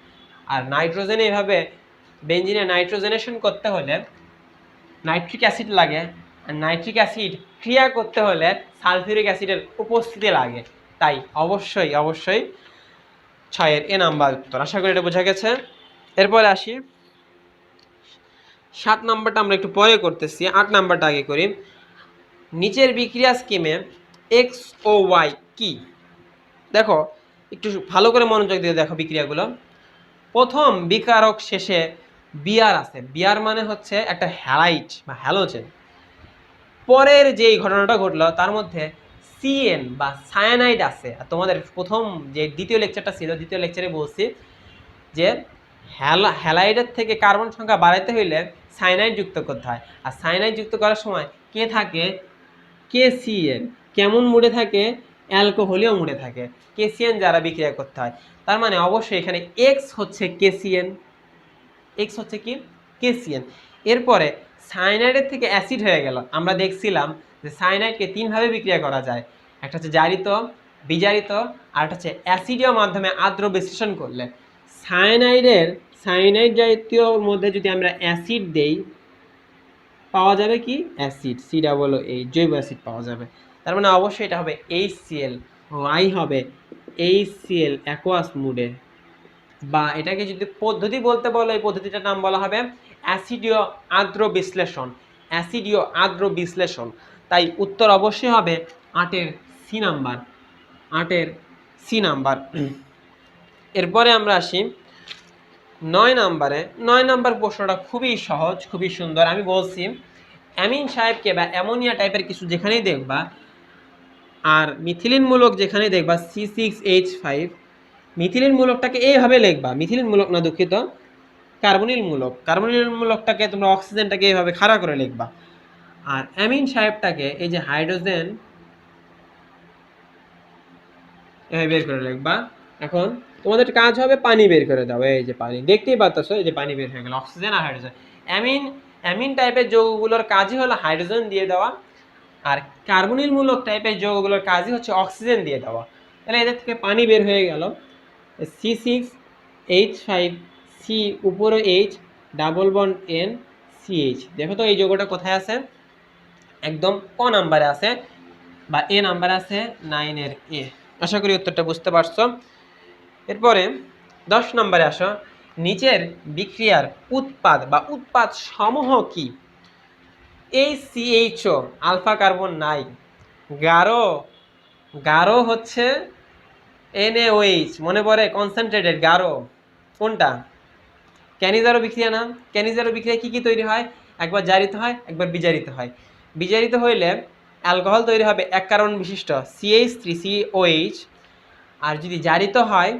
Speaker 1: আর নাইট্রোজেন এইভাবে বেনজিনে নাইট্রোজেনেশন করতে হলে নাইট্রিক অ্যাসিড লাগে, আর নাইট্রিক অ্যাসিড ক্রিয়া করতে হলে সালফিউরিক অ্যাসিডের উপস্থিতি লাগে। তাই অবশ্যই 6-এর এ নাম্বার উত্তর। আশা করি এটা বোঝা গেছে। এরপরে আসি 7 নাম্বারটা আমরা একটু পরে করতেছি, 8 নাম্বারটা আগে করি। নিচের বিক্রিয়া স্কিমে X ও Y কি? দেখো একটু ভালো করে মনোযোগ দিয়ে দেখো বিক্রিয়াগুলো। প্রথম বিকারক শেষে বিআর আছে, বিআর মানে হচ্ছে একটা হ্যালাইট বা হ্যালোজেন। পরের যেই ঘটনাটা ঘটলো তার মধ্যে CN বা সায়ানাইড আছে। আর তোমাদের প্রথম যে দ্বিতীয় লেকচারটা ছিল, দ্বিতীয় লেকচারে বলছি যে হ্যালাইডের থেকে কার্বন সংখ্যা বাড়াইতে হইলে সায়ানাইড যুক্ত করতে হয়। আর সায়ানাইড যুক্ত করার সময় কে থাকে? KCN। কেমন মুডে থাকে? অ্যালকোহলীয় মুডে থাকে। KCN যারা বিক্রিয়া করতে হয়, তার মানে অবশ্যই এখানে X হচ্ছে KCN, X হচ্ছে কি KCN। এরপরে সায়ানাইডের থেকে অ্যাসিড হয়ে গেল। আমরা দেখছিলাম যে সায়ানাইডকে 3 ভাবে বিক্রিয়া করা যায়, একটা হচ্ছে জারিত, বিজারিত, আর একটা হচ্ছে অ্যাসিডীয় মাধ্যমে আর্দ্র বিশ্লেষণ করলে। সায়ানাইড জাতীয়র মধ্যে যদি আমরা অ্যাসিড দেই পাওয়া যাবে কি? অ্যাসিড, COOH, জৈব অ্যাসিড পাওয়া যাবে। তার মানে অবশ্যই এটা হবে HCl, Y হবে HCl অ্যাকোয়াস মুডে। বা এটাকে যদি পদ্ধতি বলতে বলো, এই পদ্ধতিটার নাম বলা হবে অ্যাসিডীয় আর্দ্র বিশ্লেষণ। তাই উত্তর অবশ্যই হবে 8-এর সি নাম্বার। এরপরে আমরা আসি 9 নাম্বারে। 9 নাম্বার প্রশ্নটা খুবই সহজ, খুবই সুন্দর। আমি বলছি অ্যামিন সাহেবকে বা অ্যামোনিয়া টাইপের কিছু যেখানেই দেখবা, আর মিথিলিন মূলক যেখানেই দেখবা C6H5, মিথিলিন মূলকটাকে এইভাবে লিখবা, মিথিলিন মূলক না, দুঃখিত, কার্বনিল মূলকটাকে তোমরা অক্সিজেনটাকে এইভাবে খাড়া করে লিখবা। আর অ্যামিন সাহেবটাকে এই যে হাইড্রোজেন এভাবে বের করে লিখবা। এখন তোমাদের কাজ হবে পানি বের করে দাও। এই যে পানি দেখতেই পাচ্ছ, এই যে পানি বের হয়ে গেল, অক্সিজেন আর হাইড্রোজেন। অ্যামিন টাইপের যৌগগুলোর কাজই হলো হাইড্রোজেন দিয়ে দেওয়া, আর কার্বনিল মূলক টাইপের যৌগগুলোর কাজই হচ্ছে অক্সিজেন দিয়ে দেওয়া। তাহলে এদের থেকে পানি বের হয়ে গেল। C6H5, সি উপরে H, double bond N, CH। দেখো তো এই যৌগটা কোথায় আছে? একদম ক নাম্বারে আছে বা এ নাম্বারে আছে, 9-এর এ। আশা করি উত্তরটা বুঝতে পারছো। এরপরে 10 নম্বরে আসো। নিচের বিক্রিয়ার উৎপাদ বা উৎপাদ সমূহ কি? এই CHO আলফা কার্বন নাই, গাঢ় গাঢ় হচ্ছে NaOH, মনে পড়ে কনসেন্ট্রেটেড গাঢ় কোনটা? ক্যানিজারো বিক্রিয়া না? ক্যানিজারো বিক্রিয়া কি কি তৈরি হয়? একবার জারিত হয়, একবার বিজারিত হয়। বিজারিত হইলে অ্যালকোহল তৈরি হবে এক কার্বন বিশিষ্ট CH3COH, আর যদি জারিত হয়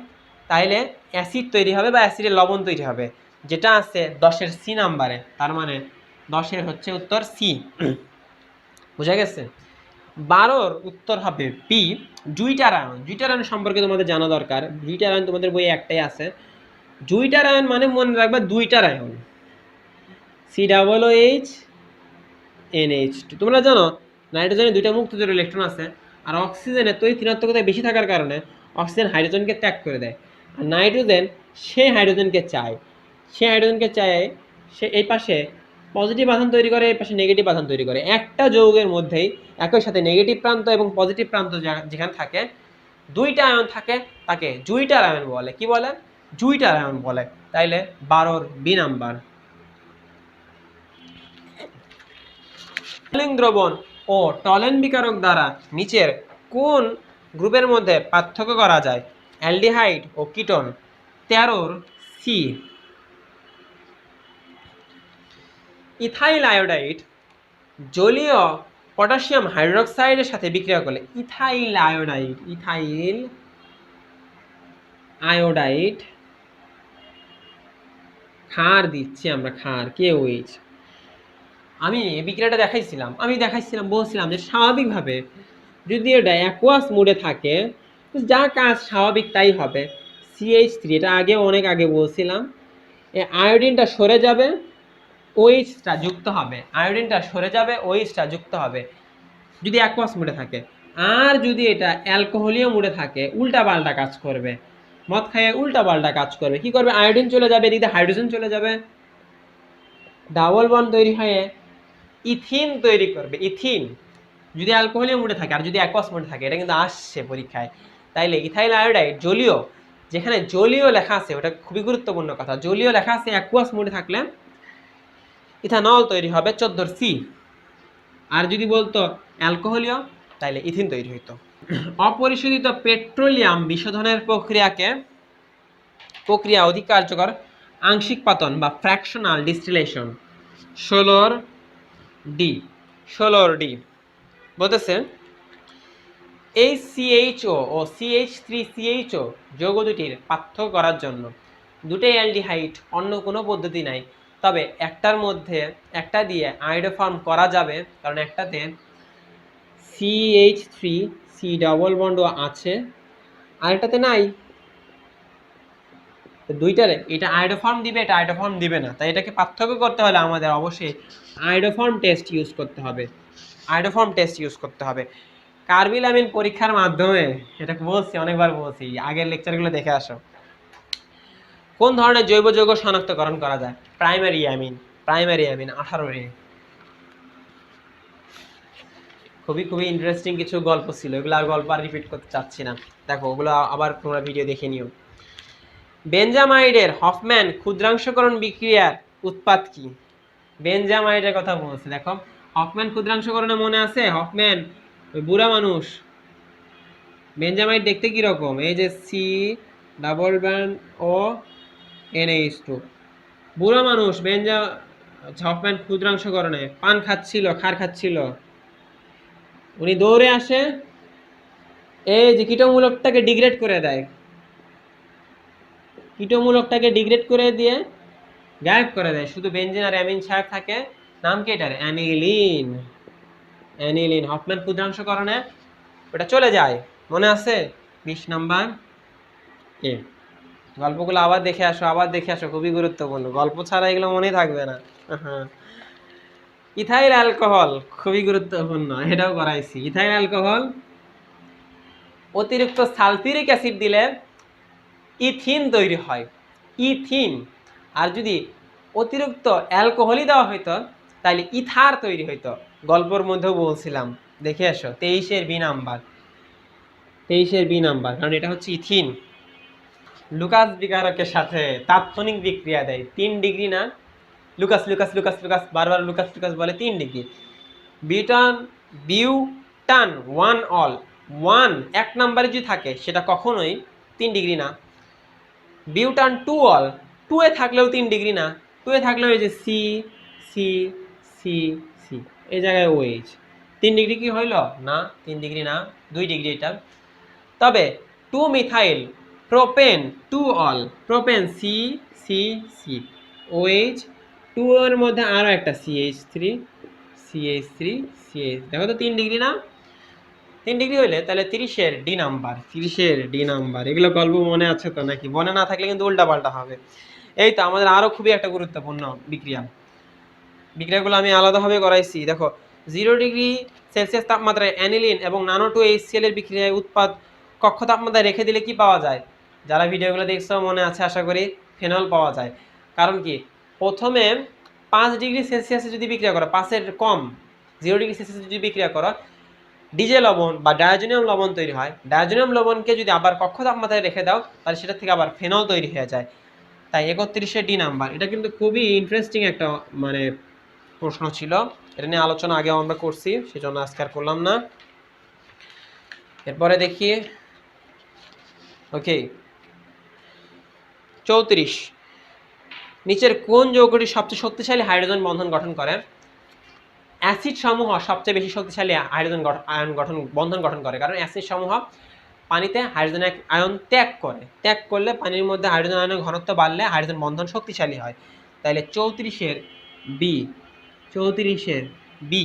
Speaker 1: তাহলে অ্যাসিড তৈরি হবে বা অ্যাসিডের লবণ তৈরি হবে, যেটা আছে 10-এর C নাম্বারে, তার মানে 10-এর হচ্ছে উত্তর সি। বুঝা গেছে? 12-র উত্তর হবে B, zwitterion. Zwitterion সম্পর্কে তোমাদের জানা দরকার। জুইটার আয়ন তোমাদের বইয়ে একটাই আছে। জুইটার আয়ন মানে মনে রাখবা দুইটার আয়ন, COOH NH2। তোমরা জানো নাইট্রোজেনে দুইটা মুক্ত জোড় ইলেকট্রন আছে, আর অক্সিজেনের তড়িৎ ঋণাত্মকতা বেশি থাকার কারণে অক্সিজেন হাইড্রোজেনকে ত্যাগ করে দেয়, আর নাইট্রোজেন সেই হাইড্রোজেনকে চায়, সে এই পাশে পজিটিভ আধান তৈরি করে, এই পাশে নেগেটিভ আধান তৈরি করে। একটা যৌগের মধ্যেই একই সাথে নেগেটিভ প্রান্ত এবং পজিটিভ প্রান্ত যেখানে থাকে, দুইটা আয়ন থাকে, তাকে জুইটার আয়ন বলে। কি বলে? জুইটার আয়ন বলে। তাইলে 12-র বি নাম্বার। টলিং দ্রবণ ও টলেন বিকারক দ্বারা নিচের কোন গ্রুপের মধ্যে পার্থক্য করা যায়? অ্যালডিহাইড ও কিটোন। 13-র সি। ইথাইল আয়োডাইড জলীয় পটাশিয়াম হাইড্রোক্সাইডের সাথে বিক্রিয়া করলে ইথাইল আয়োডাইড ক্ষার দিচ্ছি আমরা, ক্ষার KOH। আমি বিক্রিয়াটা দেখাইছিলাম বলছিলাম যে স্বাভাবিকভাবে যদি এটা অ্যাকুয়াস মোডে থাকে, যা কাজ স্বাভাবিক তাই হবে। CH3, এটা অনেক আগে বলছিলাম, এই আয়োডিনটা সরে যাবে, OH-টা যুক্ত হবে, আয়োডিনটা সরে যাবে, OH-টা যুক্ত হবে যদি অ্যাকুয়াস মোডে থাকে। আর যদি এটা অ্যালকোহলীয় মোডে থাকে, উল্টা পাল্টা কাজ করবে, মদ খাইয়ে উল্টা পাল্টা কাজ করবে। কি করবে? আয়োডিন চলে যাবে, এদিকে হাইড্রোজেন চলে যাবে, ডাবল বন্ড তৈরি হয়ে ইথিন তৈরি করবে। ইথিন যদি অ্যালকোহলীয় মোডে থাকে, আর যদি অ্যাকুয়াস মোডে থাকে, এটা কিন্তু আসছে পরীক্ষায়। তাইলে ইথাইল আয়োডাইড জলীয়, যেখানে জলীয় লেখা আছে ওটা খুবই গুরুত্বপূর্ণ কথা, জলীয় লেখা আছে অ্যাকুয়াস মোডে থাকলে ইথানল তৈরি হবে 14-র সি। আর যদি বলতো অ্যালকোহলীয়, তাইলে ইথিন তৈরি হইতো। অপরিশোধিত পেট্রোলিয়াম বিশোধনের প্রক্রিয়া অধিক কার্যকর আংশিক পাতন বা ফ্র্যাকশনাল ডিস্টিলেশন। 16-র ডি বলতেছে এই CHO ও CH3CHO যৌগ দুটির পার্থক্য করার জন্য দুটোই অ্যালডিহাইড, অন্য কোনো পদ্ধতি নাই। তবে একটা দিয়ে আয়োডো ফর্ম করা যাবে, কারণ একটাতে CH3C ডাবল বন্ড আছে, আরেকটাতে নাই। দুইটারে এটা আয়োডোফর্ম দিবে, এটা আয়োডোফর্ম দিবে না। তাই এটাকে পার্থক্য করতে হলে আমাদের অবশ্যই আয়োডোফর্ম টেস্ট ইউজ করতে হবে। কার্বিলামিন পরীক্ষার মাধ্যমে, এটা অনেকবার বলছি, আগের লেকচারগুলো দেখে আসো। কোন ধরনের জৈব যৌগ শনাক্তকরণ করা যায়? প্রাইমারি অ্যামিন 18-রে। খুবই ইন্টারেস্টিং কিছু গল্প ছিল, এগুলো গল্প আর রিপিট করতে চাচ্ছি না। দেখো ওগুলো আবার তোমরা ভিডিও দেখে নিও। বেনজামাইডের হফম্যান ক্ষুদ্রাংশকরণ বিক্রিয়ার উৎপাদ কি? বেনজামাইডের কথা বলছে। দেখো হফম্যান ক্ষুদ্রাংশকরণে মনে আছে? হফম্যান ওই বুড়া মানুষ। বেনজামাইড দেখতে কিরকম? এই যে C double bond O NH2, বুড়া মানুষ। হফম্যান ক্ষুদ্রাংশকরণে খার খাচ্ছিল, উনি দৌড়ে আসে, এই যে কীটমূলকটাকে ডিগ্রেড করে দেয়, ডিগ্রেড করে দিয়ে গায়েব করে দেয়, শুধু বেনজিন আর অ্যামিন ছাড়া থাকে। নাম কি এটার? অ্যানিলিন। হফম্যান ক্ষুদ্রাংশকরণে ওটা চলে যায়, মনে আছে? 20 নাম্বার এ। গল্পগুলো আবার দেখে আসো, খুবই গুরুত্বপূর্ণ। গল্প ছাড়া এগুলো মনে থাকবে না। ইথাইল অ্যালকোহল খুবই গুরুত্বপূর্ণ, এটাও করাইছি। ইথাইল অ্যালকোহল অতিরিক্ত সালফিউরিক অ্যাসিড দিলে ইথিন তৈরি হয়, ইথিন। আর যদি অতিরিক্ত অ্যালকোহলই দেওয়া হইতো তাহলে ইথার তৈরি হইতো। গল্পের মধ্যেও বলছিলাম, দেখে আসো। 23-এর বি নাম্বার, কারণ এটা হচ্ছে ইথিন। লুকাস বিকারকের সাথে তাৎক্ষণিক বিক্রিয়া দেয় 3 ডিগ্রি না? লুকাস বারবার লুকাস বলে 3 ডিগ্রি। বিউটান, বিউটান ওয়ান অল, ওয়ান এক নাম্বারে যদি থাকে সেটা কখনোই 3 ডিগ্রি না। বিউটান টু অল, টু এ থাকলেও 3 ডিগ্রি না, টু এ থাকলেও এই যে সি সি সি সি, এই জায়গায় ওএইচ, 3 ডিগ্রি কি হইল না, 3 ডিগ্রি না, 2 ডিগ্রি এটা। তবে two methyl propane two ol, propane C C C, OH, two এর মধ্যে আরও একটা CH3 CH3 CH, দেখো তো 3 ডিগ্রি না, 3 ডিগ্রি হইলে তাহলে 30-এর ডি নাম্বার, 30-এর ডি নাম্বার। এগুলো গল্প মনে আছে তো নাকি? মনে না থাকলে কিন্তু উল্টাপাল্টা হবে। এই তো আমাদের আরও খুবই একটা গুরুত্বপূর্ণ বিক্রিয়া, বিক্রিয়াগুলো আমি আলাদাভাবে করাইছি। দেখো 0 ডিগ্রি সেলসিয়াস তাপমাত্রায় অ্যানিলিন এবং নানো 2 HCl এর বিক্রিয়ায় উৎপাদ কক্ষ তাপমাত্রায় রেখে দিলে কি পাওয়া যায়? যারা ভিডিওগুলো দেখছো মনে আছে আশা করি, ফেনল পাওয়া যায়। কারণ কি, প্রথমে 5 ডিগ্রি সেলসিয়াসে যদি বিক্রিয়া করো, 5-এর কম, 0 ডিগ্রি সেলসিয়াসে যদি বিক্রিয়া করো, ডিজে লবণ বা ডায়োজোনিয়াম লবণ তৈরি হয়। ডায়োজোনিয়াম লবণকে যদি আবার কক্ষ তাপমাত্রায় রেখে দাও তাহলে সেটা থেকে আবার ফেনল তৈরি হয়ে যায়। তাই 31-এর ডি নাম্বার। এটা কিন্তু খুবই ইন্টারেস্টিং একটা মানে প্রশ্ন ছিল, এটা নিয়ে আলোচনা আগে আমরা করছি, সেজন্য আজকে আর করলাম না। এরপরে দেখি, ওকে 34, নিচের কোন যৌগটি সবচেয়ে শক্তিশালী হাইড্রোজেন বন্ধন গঠন করে? অ্যাসিড সমূহ সবচেয়ে বেশি শক্তিশালী হাইড্রোজেন আয়ন বন্ধন গঠন করে, কারণ অ্যাসিড সমূহ পানিতে হাইড্রোজেন আয়ন ত্যাগ করে, ত্যাগ করলে পানির মধ্যে হাইড্রোজেন আয়নের ঘনত্ব বাড়লে হাইড্রোজেন বন্ধন শক্তিশালী হয়। তাহলে 34-এর বি, 34-এর বি।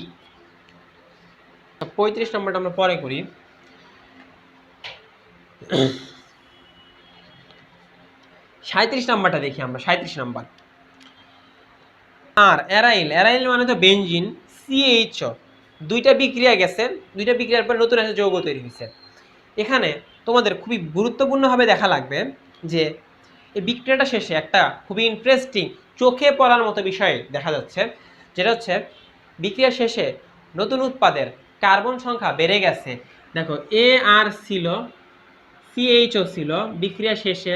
Speaker 1: 35 নম্বরটা আমরা পরে করি। 37 নাম্বারটা দেখি আমরা, 37 নাম্বার। আর অ্যারাইল, অ্যারাইল মানে তো বেনজিন, CHO, দুইটা বিক্রিয়া গেছে, দুইটা বিক্রিয়ার পর নতুন একটা যৌগ তৈরি হয়েছে। এখানে তোমাদের খুবই গুরুত্বপূর্ণভাবে দেখা লাগবে যে এই বিক্রিয়াটা শেষে একটা খুবই ইন্টারেস্টিং চোখে পড়ার মতো বিষয় দেখা যাচ্ছে, যেটা হচ্ছে বিক্রিয়া শেষে নতুন উৎপাদের কার্বন সংখ্যা বেড়ে গেছে। দেখো এ আর ছিল, CHO ছিল, বিক্রিয়া শেষে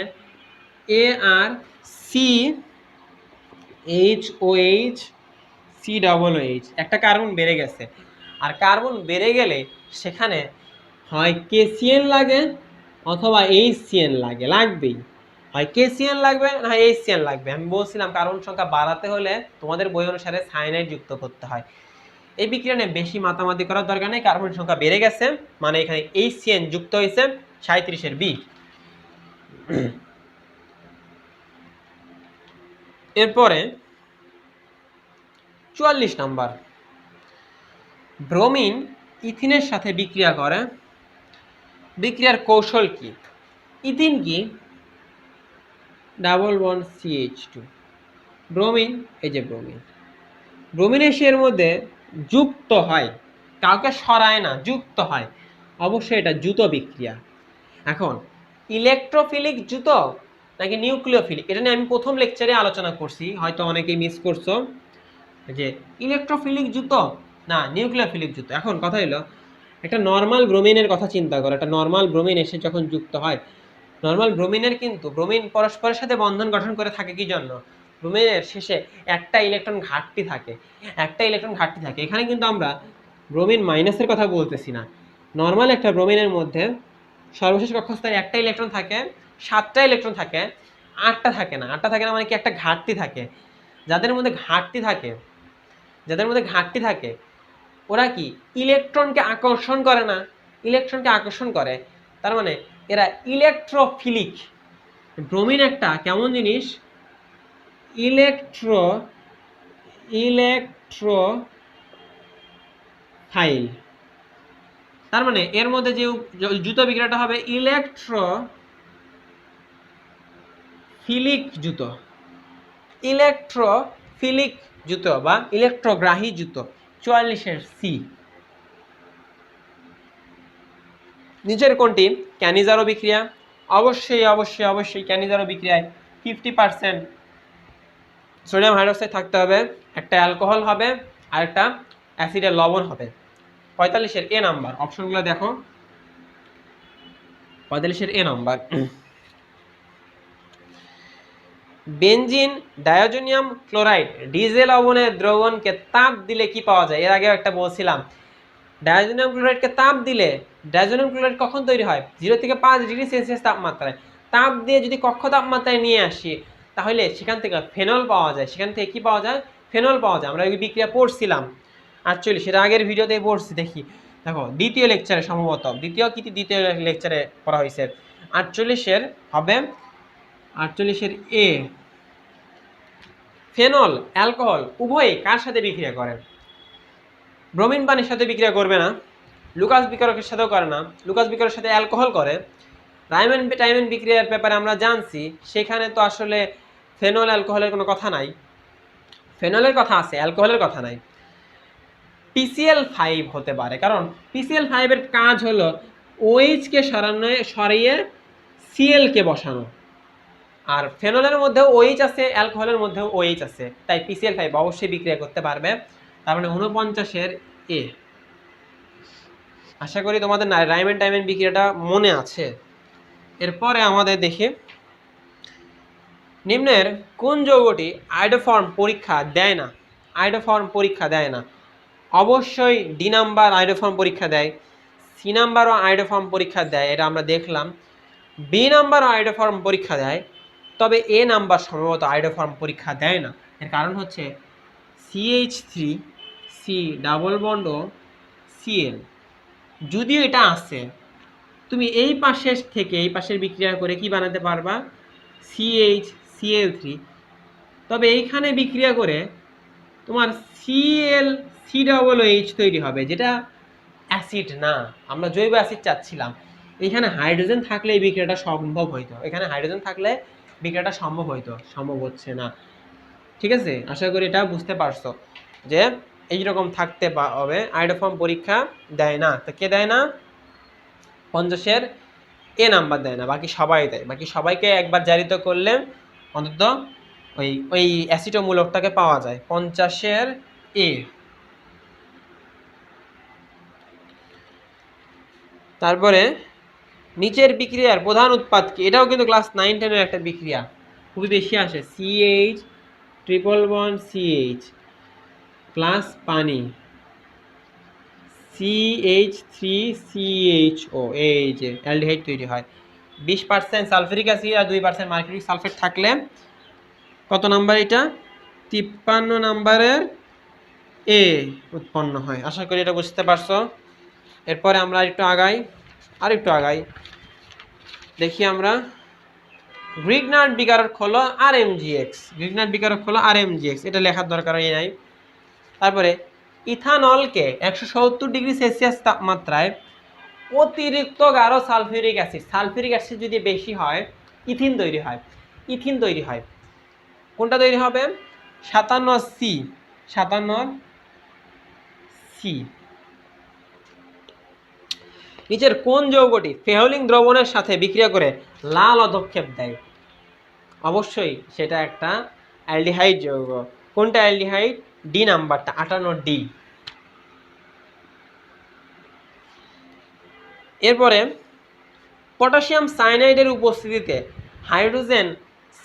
Speaker 1: এ আর সি HOH COOH, একটা কার্বন বেড়ে গেছে। আর কার্বন বেড়ে গেলে সেখানে হয় KCl লাগে অথবা HCl লাগে, লাগবেই, হয় KCl লাগবে না হয় HCl লাগবে। আমি বলছিলাম কার্বন সংখ্যা বাড়াতে হলে তোমাদের বই অনুসারে সায়ানাইড যুক্ত করতে হয়। এই বিক্রিয়া নিয়ে বেশি মাতামাতি করার দরকার নেই, কার্বন সংখ্যা বেড়ে গেছে মানে এখানে HCl যুক্ত হয়েছে। 37-এর বি। এরপরে 44 নাম্বার, ব্রোমিন ইথিনের সাথে বিক্রিয়া করে, বিক্রিয়ার কৌশল কি? ইথিন কি? ডাবল বন্ড CH2, ব্রোমিন, এই যে ব্রোমিন, ব্রোমিন এসে এর মধ্যে যুক্ত হয়, কাউকে সরায় না, যুক্ত হয়। অবশ্যই এটা দ্রুত বিক্রিয়া। এখন ইলেকট্রোফিলিক দ্রুত নাকি নিউক্লিওফিলিক, এটা নিয়ে আমি প্রথম লেকচারে আলোচনা করছি, হয়তো অনেকেই মিস করছো, যে ইলেকট্রোফিলিক দ্রুত না নিউক্লিওফিলিক দ্রুত। এখন কথা হলো একটা নর্মাল ব্রোমিনের কথা চিন্তা করো, একটা নর্মাল ব্রোমিন এসে যখন যুক্ত হয়, নর্মাল ব্রোমিনের কিন্তু ব্রোমিন পরস্পরের সাথে বন্ধন গঠন করে থাকে কি জন্য? ব্রোমিনের শেষে একটা ইলেকট্রন ঘাটতি থাকে, একটা ইলেকট্রন ঘাটতি থাকে। এখানে কিন্তু আমরা ব্রোমিন মাইনাসের কথা বলতেছি না। নর্মাল একটা ব্রোমিনের মধ্যে সর্বশেষ কক্ষস্থলে একটা ইলেকট্রন থাকে, 7টা ইলেকট্রন থাকে, 8টা থাকে না। 8টা থাকে না মানে কি, একটা ঘাটতি থাকে। যাদের মধ্যে ঘাটতি থাকে, যাদের মধ্যে ঘাটতি থাকে ওরা কি ইলেকট্রনকে আকর্ষণ করে না, ইলেকট্রনকে আকর্ষণ করে, তার মানে এরা ইলেকট্রোফিলিক। ব্রোমিন একটা কেমন জিনিস? ইলেকট্রোফাইল। তার মানে এর মধ্যে যে জুতো বিক্রিয়াটা হবে ইলেকট্রোফিলিক জুতো, ইলেকট্রোফিলিক জুতো বা ইলেকট্রোগ্রাহী জুতো। 44-এর সি। নিচের কোনটি ক্যানিজারো বিক্রিয়া? অবশ্যই অবশ্যই অবশ্যই ক্যানিজারো বিক্রিয়ায় 50% সোডিয়াম হাইড্রোক্সাইড থাকতে হবে, একটা অ্যালকোহল হবে আর একটা অ্যাসিডের লবণ হবে। 45-এর এ নাম্বার, অপশনগুলো দেখো। 45-এর A number, benzene diazonium chloride ডিজেল লবণের দ্রবণকে তাপ দিলে কি পাওয়া যায়? এর আগেও একটা বলছিলাম, ডায়োজোনিয়াম ক্লোরাইডকে তাপ দিলে, ডায়োজোনিয়াম ক্লোরাইড কখন তৈরি হয়? 0 থেকে 5 ডিগ্রি সেলসিয়াস তাপমাত্রায়। তাপ দিয়ে যদি কক্ষ তাপমাত্রায় নিয়ে আসি, তাহলে সেখান থেকে ফেনল পাওয়া যায়। সেখান থেকে কি পাওয়া যায়? ফেনল পাওয়া যায়। আমরা ওই বিক্রিয়া পড়ছিলাম অ্যাকচুয়ালি, সেটা আগের ভিডিওতেই পড়ছি। দেখি, দেখো দ্বিতীয় লেকচারে সম্ভবত, দ্বিতীয় লেকচারে পড়া হয়েছে। 48-এর হবে, 48-এর এ, ফেনল অ্যালকোহল উভয়ই কার সাথে বিক্রিয়া করে? ব্রোমিন পানির সাথে বিক্রিয়া করবে না, লুকাস বিকারকের সাথেও করে না। লুকাস বিকারকের সাথে অ্যালকোহল করে। রাইমেন টাইমেন বিক্রিয়ার ব্যাপারে আমরা জানছি, সেখানে তো আসলে ফেনল অ্যালকোহলের কোনো কথা নাই। ফেনলের কথা আছে, অ্যালকোহলের কথা নাই। PCl5 হতে পারে, কারণ PCl5 এর কাজ হলো OH কে সরিয়ে Cl কে বসানো। আর ফেনলের মধ্যেও OH আছে, অ্যালকোহলের মধ্যেও OH আছে, তাই PCl5 অবশ্যই বিক্রিয়া করতে পারবে। তার মানে 49-এর এ। আশা করি তোমাদের রাইমেন টাইমেন বিক্রিয়াটা মনে আছে। এরপরে আমাদের দেখি, নিম্নের কোন যৌগটি আয়োডোফর্ম পরীক্ষা দেয় না? আয়োডোফর্ম পরীক্ষা দেয় না। অবশ্যই ডি নাম্বার আয়োডোফর্ম পরীক্ষা দেয়, সি নাম্বারও আয়োডোফর্ম পরীক্ষা দেয়, এটা আমরা দেখলাম। বি নাম্বারও আয়োডোফর্ম পরীক্ষা দেয়, তবে এ নাম্বার সম্ভবত আয়োডোফর্ম পরীক্ষা দেয় না। এর কারণ হচ্ছে CH3 সি ডাবল বন্ড ও Cl, যদিও এটা আছে, তুমি এই পাশের থেকে এই পাশের বিক্রিয়া করে কি বানাতে পারবা? CH তবে এইখানে বিক্রিয়া করে তোমার ClCOOH তৈরি হবে, যেটা অ্যাসিড না। আমরা জৈব অ্যাসিড চাচ্ছিলাম। এখানে হাইড্রোজেন থাকলে এই বিক্রিয়াটা সম্ভব হইতো, এখানে হাইড্রোজেন থাকলে বিক্রিয়াটা সম্ভব হইতো, সম্ভব হচ্ছে না। ঠিক আছে, আশা করি এটা বুঝতে পারছো যে এইরকম থাকতে হবে। আয়োডোফর্ম পরীক্ষা দেয় না, তো কে দেয় না? 50-এর এ নাম্বার দেয় না, বাকি সবাই দেয়। বাকি সবাইকে একবার জারিত করলে অন্তত ওই অ্যাসিটোমূলকটাকে পাওয়া যায়। 50-এর এ। তারপরে নিচের বিক্রিয়ার প্রধান উৎপাদ কি? এটাও কিন্তু ক্লাস 9-10-এর একটা বিক্রিয়া, খুবই বেশি আসে। CH triple bond CH plus পানি, CH3CHO, এই যে অ্যালডিহাইড তৈরি হয়। 20% সালফিউরিক অ্যাসিড আর 2% মার্কিউরিক সালফেট থাকলে কত নাম্বার? এটা 53 নাম্বারের এ উৎপন্ন হয়। আশা করি এটা বুঝতে পারছো। এরপরে আমরা আরেকটু আগাই, দেখি আমরা গ্রিগনার্ড বিকারক হলো RMGX। গ্রিগনার্ড বিকারক হলো RMGX, এটা লেখার দরকার নাই। তারপরে ইথানলকে 170 ডিগ্রি সেলসিয়াস তাপমাত্রায় অতিরিক্ত গাঢ় সালফিউরিক অ্যাসিড যদি বেশি হয়, ইথিন তৈরি হয়। কোনটা তৈরি হবে? 57C। নিচের কোন যৌগটি ফেহলিং দ্রবণের সাথে বিক্রিয়া করে লাল অধক্ষেপ দেয়? অবশ্যই সেটা একটা অ্যালডিহাইড যৌগ। কোনটা অ্যালডিহাইড? ডি নাম্বারটা, 58D। এরপরে পটাশিয়াম সায়ানাইডের উপস্থিতিতে হাইড্রোজেন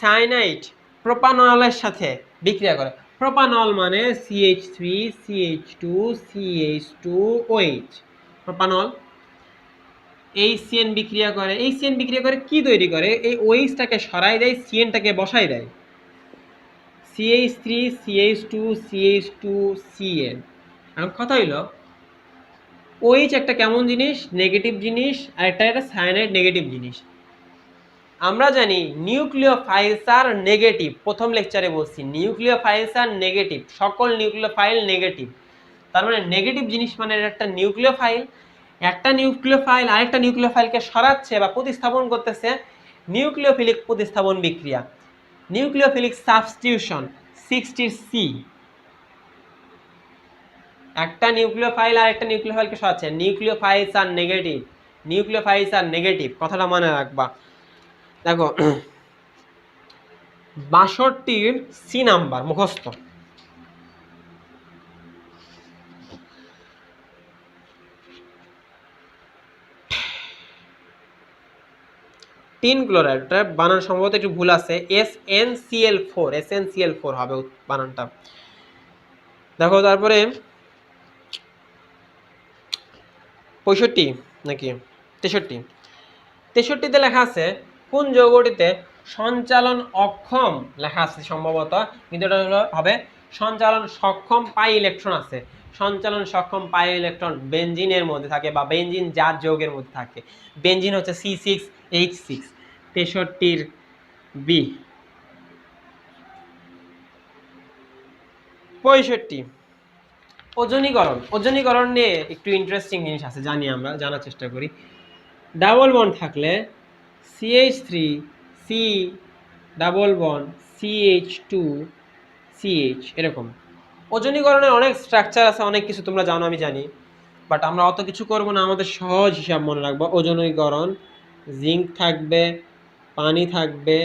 Speaker 1: সায়ানাইড প্রোপানলের সাথে বিক্রিয়া করে। প্রোপানল মানে CH3CH2CH2OH, প্রোপানল। এই সিএন বিক্রিয়া করে কি তৈরি করে? এই OH-টাকে সরাই দেয়, CN-টাকে বসাই দেয়। CH3CH2CH2CN। এখন কথা হইল, OH একটা কেমন জিনিস? নেগেটিভ জিনিস, আর একটা সায়ানাইড নেগেটিভ জিনিস। আমরা জানি নিউক্লিওফাইলস আর নেগেটিভ, প্রথম লেকচারে বলছি নিউক্লিওফাইলস আর নেগেটিভ, সকল নিউক্লিওফাইল নেগেটিভ। তার মানে নেগেটিভ জিনিস মানে একটা নিউক্লিওফাইল, একটা নিউক্লিওফাইল আরেকটা নিউক্লিওফাইলকে সরাচ্ছে বা প্রতিস্থাপন করতেছে, নিউক্লিওফিলিক প্রতিস্থাপন বিক্রিয়া, নিউক্লিওফিলিক সাবস্টিটিউশন, 60C। একটা নিউক্লিওফাইল আরেকটা নিউক্লিওফাইলকে সরাচ্ছে, নিউক্লিওফাইলস আর নেগেটিভ, কথাটা মনে রাখবা। দেখো 62-র সি নাম্বার মুখস্থ। টিন ক্লোরাইড, ওটা বানান সম্ভবত একটু ভুল আছে, SnCl4 হবে বানানটা। দেখো তারপরে 65 নাকি 63তে লেখা আছে কোন যৌগটিতে সঞ্চালন অক্ষম লেখা আছে সম্ভবত, কিন্তু এটা হবে সঞ্চালন সক্ষম পাই ইলেকট্রন আছে। সঞ্চালন সক্ষম পাই ইলেকট্রন বেনজিনের মধ্যে থাকে বা বেনজিন জাত যৌগের মধ্যে থাকে। বেনজিন হচ্ছে C6H6। 63 বি। 65 ওজনীকরণ নিয়ে একটু ইন্টারেস্টিং জিনিস আছে, জানি আমরা, জানার চেষ্টা করি। ডাবল বন্ড থাকলে CH3 C double bond CH2 CH এরকম। ওজনীকরণের অনেক স্ট্রাকচার আছে, অনেক কিছু তোমরা জানো, আমি জানি, বাট আমরা অত কিছু করব না, আমাদের সহজ হিসাব মনে রাখবো। ওজনীকরণ জিঙ্ক থাকবে, পানি থাকবে,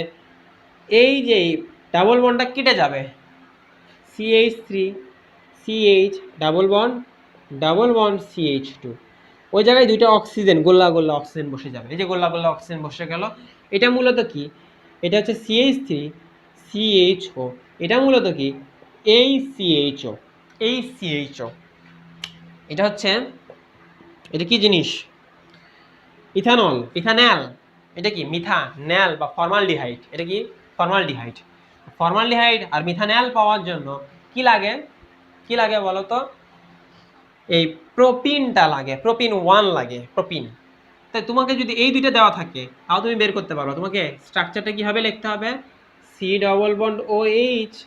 Speaker 1: এই যে ডাবল বন্ডটা কেটে যাবে, CH3 CH double bond CH2, ওই জায়গায় দুইটা অক্সিজেন গোল্লা অক্সিজেন বসে যাবে। এই যে গোল্লা অক্সিজেন বসে গেল, এটা মূলত কি, এটা হচ্ছে CH3 CHO, এটা মূলত কি এই CHO। এটা হচ্ছে, এটা কি জিনিস, ইথানল, ইথানল। এটা কি মিথানল বা ফর্মালডিহাইড। এটা কি ফর্মালডিহাইড আর মিথানল পাওয়ার জন্য কি লাগে বলো তো, এই প্রোপিনটা লাগে, প্রোপিন 1 লাগে, প্রোপিন। তাই তোমাকে যদি এই দুইটা দেওয়া থাকে তাও তুমি বের করতে পারো। তোমাকে স্ট্রাকচারটা কি হবে লিখতে হবে, C ডবল বন্ড OH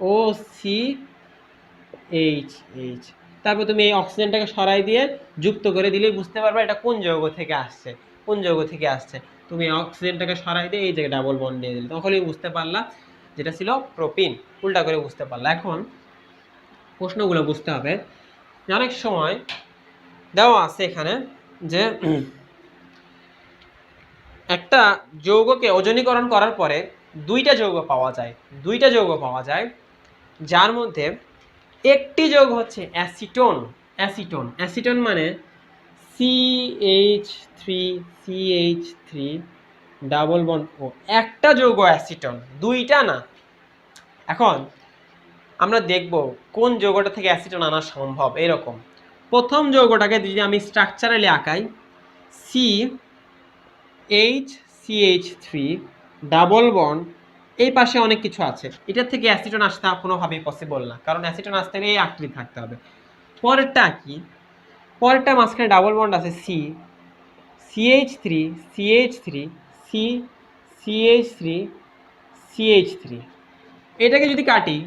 Speaker 1: ও CH। তারপর তুমি এই অক্সিজেনটাকে সরাই দিয়ে যুক্ত করে দিলেই বুঝতে পারবে এটা কোন যৌগ থেকে আসছে। তুমি অক্সিজেনটাকে সরাই দিয়ে এই জায়গায় ডাবল বন্ড দিয়ে দিলে, তখনই বুঝতে পারলা যেটা ছিল প্রোপিন, উল্টা করে বুঝতে পারলা। এখন প্রশ্নগুলো বুঝতে হবে, অনেক সময় দেওয়া আছে এখানে যে একটা যৌগকে ওজনীকরণ করার পরে দুইটা যৌগ পাওয়া যায়, যার মধ্যে একটি যৌগ হচ্ছে অ্যাসিটোন মানে CH3 ডাবল বন্ড ও, একটা যৌগ অ্যাসিটোন, দুইটা না। এখন আমরা দেখব কোন যৌগটা থেকে অ্যাসিটোন আনা সম্ভব। এরকম প্রথম যৌগটাকে যদি আমি স্ট্রাকচারালি আঁকাই, CH3 ডাবল বন্ড, এই পাশে অনেক কিছু আছে, এটার থেকে অ্যাসিটোন আসতে কোনোভাবেই পসিবল না, কারণ অ্যাসিটোন আসতে গেলে এই আকৃতি থাকতে হবে। পরেরটা কি, পরেরটা মাঝখানে ডাবল বন্ড আছে CH3 এটাকে যদি কাটি,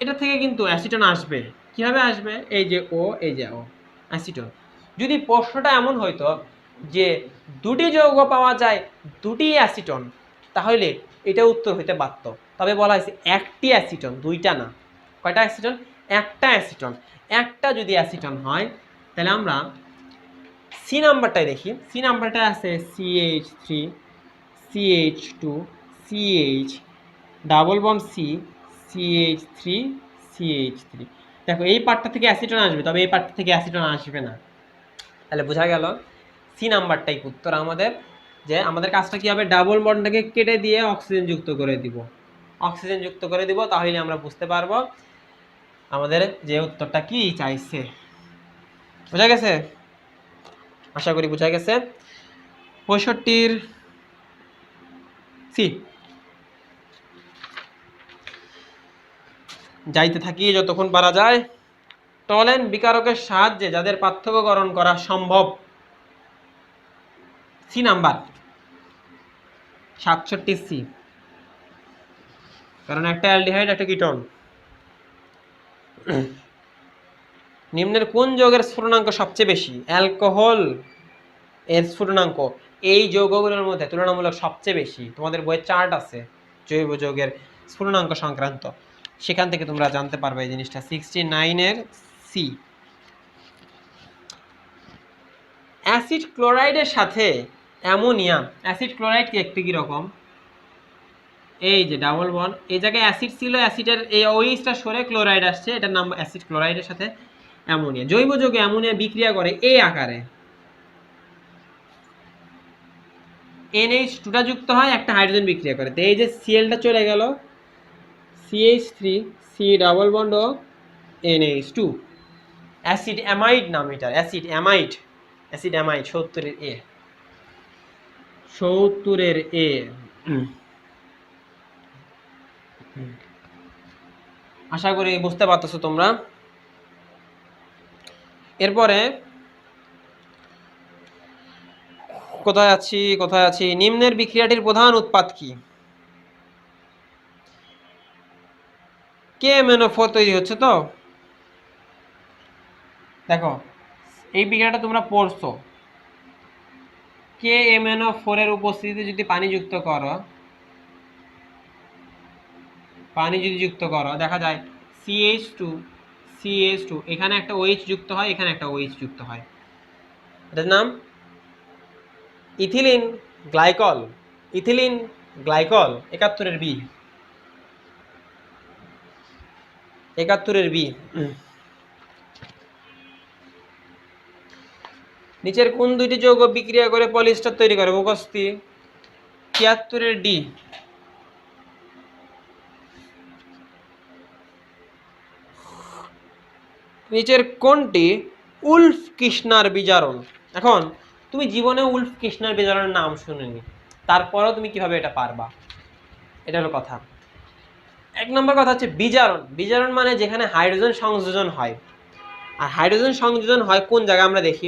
Speaker 1: এটা থেকে কিন্তু অ্যাসিটোন আসবে। কিভাবে আসবে, এই যে ও অ্যাসিটোন। যদি প্রশ্নটা এমন হইতো যে দুটি যৌগ পাওয়া যায়, দুটি অ্যাসিটোন, তাহলে এটা উত্তর হইতে পারত। তবে বলা হয়েছে একটি অ্যাসিটোন, দুইটা না। কয়টা অ্যাসিটোন, একটা অ্যাসিটোন। একটা যদি অ্যাসিটোন হয় তাহলে আমরা সি নাম্বারটাই দেখি। সি নাম্বারটা আছে CH3 CH2 CH double bond CH3 দেখো এই পার্টটা থেকে অ্যাসিটোন আসবে, তবে এই পার্টটা থেকে অ্যাসিটোন আসবে না। তাহলে বোঝা গেল সি নাম্বারটাই উত্তর আমাদের। যে আমাদের কাজটা কি হবে, ডাবল বন্ডটাকে কেটে দিয়ে অক্সিজেন যুক্ত করে দিব, তাহলে আমরা বুঝতে পারবো আমাদের যে উত্তরটা কি চাইছে। বোঝা গেছে? আশা করি বোঝা গেছে। 65 সি। যাইতে থাকি যতক্ষণ পারা যায়। টলেন বিকারকের সাহায্যে যাদের পার্থক্যকরণ করা সম্ভব, সি নাম্বার 67 সি, কারণ একটা অ্যালডিহাইড একটা কিটোন। নিম্নের কোন যৌগের স্ফুটনাঙ্ক সবচেয়ে বেশি? অ্যালকোহল এর স্ফুটনাঙ্ক এই যৌগগুলোর মধ্যে তুলনামূলক সবচেয়ে বেশি। তোমাদের বইয়ে চার্ট আছে জৈব যৌগের স্ফুটনাঙ্ক সংক্রান্ত, সেখান থেকে তোমরা জানতে পারবে এই জিনিসটা। 69 এর সি। অ্যাসিড ক্লোরাইডের সাথে অ্যামোনিয়া, অ্যাসিড ক্লোরাইড দেখতে কি রকম, এই যে ডাবল বন্ড, এই জায়গায় অ্যাসিড ছিল, অ্যাসিডের এই ওইচটা সরে ক্লোরাইড আসছে, এটার নাম অ্যাসিড ক্লোরাইডের সাথে অ্যামোনিয়া। জৈব যৌগে অ্যামোনিয়া বিক্রিয়া করে এই আকারে, NH2টা যুক্ত হয়, একটা হাইড্রোজেন বিক্রিয়া করে। তো এই যে Clটা চলে গেল, CH3 C double bond O NH2, acid amide নাম এটা, অ্যাসিড অ্যামাইড, অ্যাসিড অ্যামাইড 70-এর A, 70-এর A। আশা করি বুঝতে পারতেছো তোমরা। এরপরে কোথায় আছি, নিম্নের বিক্রিয়াটির প্রধান উৎপাদ কি? KMnO4 তৈরি হচ্ছে। তো দেখো এই বিক্রিয়াটা তোমরা পড়ছো, KMnO4 এর উপস্থিতিতে যদি পানি যদি যুক্ত করো দেখা যায় CH2 এখানে একটা OH যুক্ত হয়, এখানে একটা OH যুক্ত হয়, এটার নাম ইথিলিন গ্লাইকল। 71-এর B, 71-এর B। নিচের কোন দুইটি যৌগ বিক্রিয়া করে পলিস্টার তৈরি করে? মুখস্থি 73-এর D। নিচের কোনটি উলফ কৃষ্ণার বিজারণ? এখন তুমি জীবনে উলফ কৃষ্ণার বিজারণের নাম শুনিনি, তারপরেও তুমি কিভাবে এটা পারবা? এটা হলো কথা। 1 নম্বর কথা হচ্ছে বিজারণ। বিজারণ মানে যেখানে হাইড্রোজেন সংযোজন হয়। আর হাইড্রোজেন সংযোজন হয় কোন জায়গায় আমরা দেখি?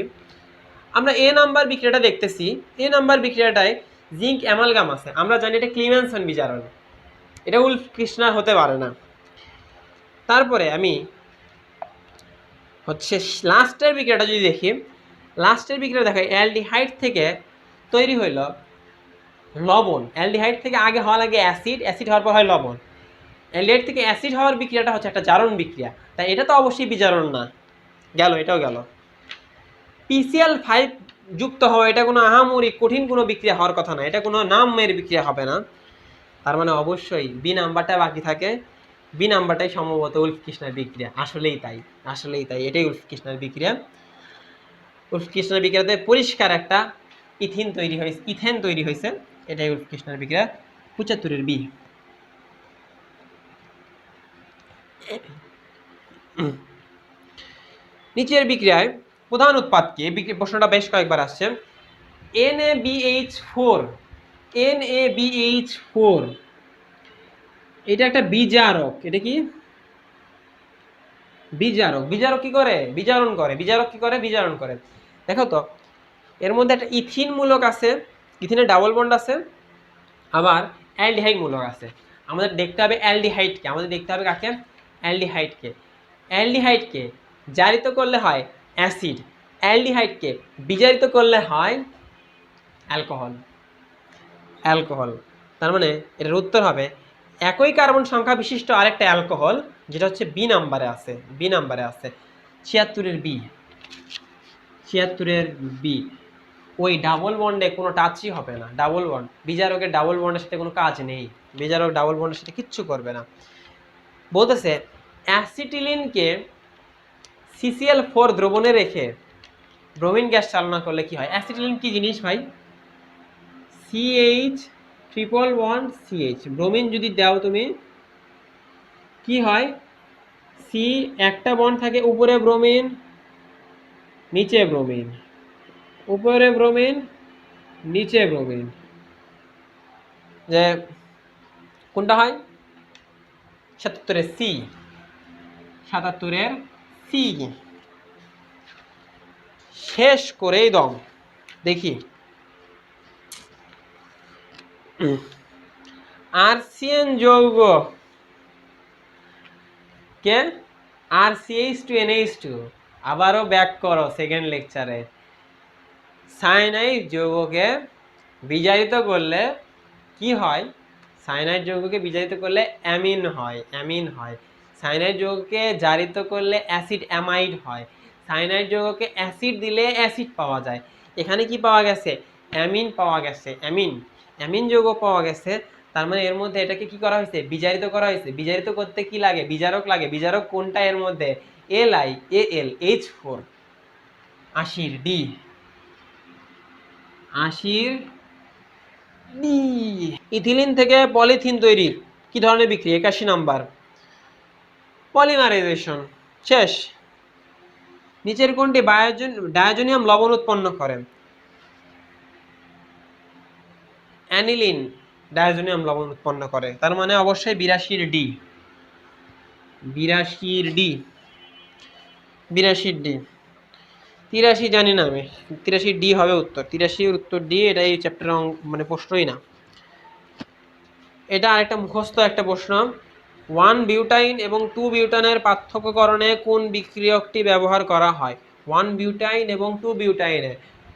Speaker 1: আমরা A নাম্বার বিক্রিয়াটা দেখতেছি, A নাম্বার বিক্রিয়াটায় জিঙ্ক অ্যামালগাম আছে, আমরা জানি এটা ক্লিমেনসন বিজারণ, এটা উলফ কৃষ্ণার হতে পারে না। তারপরে আমি হচ্ছে লাস্টের বিক্রিয়াটা যদি দেখি, লাস্টের বিক্রিয়া দেখো অ্যালডিহাইড থেকে তৈরি হইল লবণ। অ্যালডিহাইড থেকে আগে হওয়া লাগে অ্যাসিড, অ্যাসিড হওয়ার পর হয় লবণ। অ্যালডিহাইড থেকে অ্যাসিড হওয়ার বিক্রিয়াটা হচ্ছে একটা জারণ বিক্রিয়া, তাই এটা তো অবশ্যই বিজারণ না। গেল, এটাও গেল। PCl5 যুক্ত হওয়া, এটা কোনো আহামরি কঠিন কোনো বিক্রিয়া হওয়ার কথা না, এটা কোনো নামের বিক্রিয়া হবে না। তার মানে অবশ্যই B নাম্বারটা বাকি থাকে। B নাম্বারটাই সম্ভবত উলফ কৃষ্ণার বিক্রিয়া। আসলেই তাই, এটাই উলফ কৃষ্ণার বিক্রিয়া। উলফ কৃষ্ণার বিক্রিয়াতে পরিষ্কার একটা ইথেন তৈরি হয়েছে, এটাই উলফ কৃষ্ণার বিক্রিয়া। 75-এর B। নিচের বিক্রিয়ায় প্রধান উৎপাদ কি? এই প্রশ্নটা বেশ কয়েকবার আসছে। NaBH4 এটা একটা বিজারক। এটা কি বিজারক কি করে? বিজারণ করে। দেখো তো এর মধ্যে একটা ইথিন মূলক আছে, ইথিনের ডাবল বন্ড আছে, আবার অ্যালডিহাইড মূলক আছে। আমাদের দেখতে হবে অ্যালডিহাইডকে, কাকে? অ্যালডিহাইডকে জারিত করলে হয় অ্যাসিড, অ্যালডিহাইডকে বিজারিত করলে হয় অ্যালকোহল। তার মানে এটার উত্তর হবে একই কার্বন সংখ্যা বিশিষ্ট আরেকটা অ্যালকোহল, যেটা হচ্ছে B নাম্বারে আছে। 76-এর B। ওই ডাবল বন্ডে কোনো টাচই হবে না, ডাবল বন্ড। বিজারকের ডাবল বন্ডের সাথে কোনো কাজ নেই, বিজারক ডাবল বন্ডের সাথে কিচ্ছু করবে না। বলতেছে অ্যাসিটিলিনকে CCl4 দ্রবণে রেখে ব্রোমিন গ্যাস চালনা করলে কি হয়? অ্যাসিটিলিন কি জিনিস ভাই? CH111CH, ব্রোমিন যদি দাও তুমি কি হয়? C একটা বন্ড থাকে, উপরে ব্রোমিন নিচে ব্রোমিন, উপরে ব্রোমিন নিচে ব্রোমিন, যে কোনটা হয়? 77-এর C। 77-এর C। শেষ করেই দম দেখি। আরসিএন যৌগ কে RCH2NH2, আবারও ব্যাক করো সেকেন্ড লেকচারে। সায়ানাইড যৌগকে বিজারিত করলে কি হয়? সায়ানাইড যৌগকে বিজারিত করলে অ্যামিন হয়। সায়ানাইড যৌগকে জারিত করলে অ্যাসিড অ্যামাইড হয়। সায়ানাইড যৌগকে অ্যাসিড দিলে অ্যাসিড পাওয়া যায়। এখানে কি পাওয়া গেছে? অ্যামিন পাওয়া গেছে, অ্যামিন যৌগ পাওয়া গেছে। তার মানে এর মধ্যে এটাকে কি করা হয়েছে? বিজারিত করা হয়েছে। বিজারিত করতে কি লাগে? বিজারক লাগে। বিজারক কোনটা এর মধ্যে? LiAlH4, 80-এর D। 80-এর ডি। ইথিলিন থেকে পলিথিন তৈরির কি ধরনের বিক্রিয়া? 81 নাম্বার, পলিমারাইজেশন। শেষ। নিচের কোনটি ডায়োজোনিয়াম লবণ উৎপন্ন করে? অ্যানিলিন ডায়োজোনিয়াম লবণ উৎপন্ন করে, তার মানে অবশ্যই 82 ডি। 82 D, 82 D. 83 জানি না আমি, 83 ডি হবে উত্তর। 83 উত্তর ডি, এটা এই চ্যাপ্টার মানে প্রশ্নই না। এটা আরেকটা মুখস্থ একটা প্রশ্ন। 1 বিউটাইন এবং 2 বিউটানের পার্থক্যকরণে কোন বিক্রিয়কটি ব্যবহার করা হয়? 1 বিউটাইন এবং 2 বিউটাইনে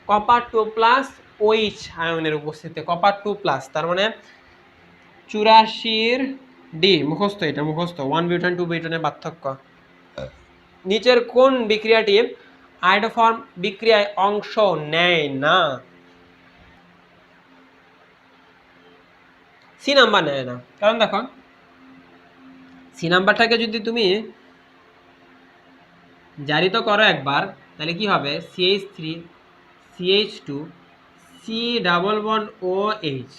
Speaker 1: কপার 2+ OH আয়নের উপস্থিতিতে, কপার 2+, তার মানে 84 ডি। মুখস্থ, এটা মুখস্থ। 1 বিউটাইন 2 বিউটানের পার্থক্য। নিচের কোন বিক্রিয়াটি আয়োডোফর্ম বিক্রিয়ায় অংশ নেয় না? সি নাম্বার নেয় না, কারণ দেখো সি নাম্বারটাকে যদি তুমি জারিত করো একবার, তাহলে কি হবে? CH3 CH2 C double bond OH,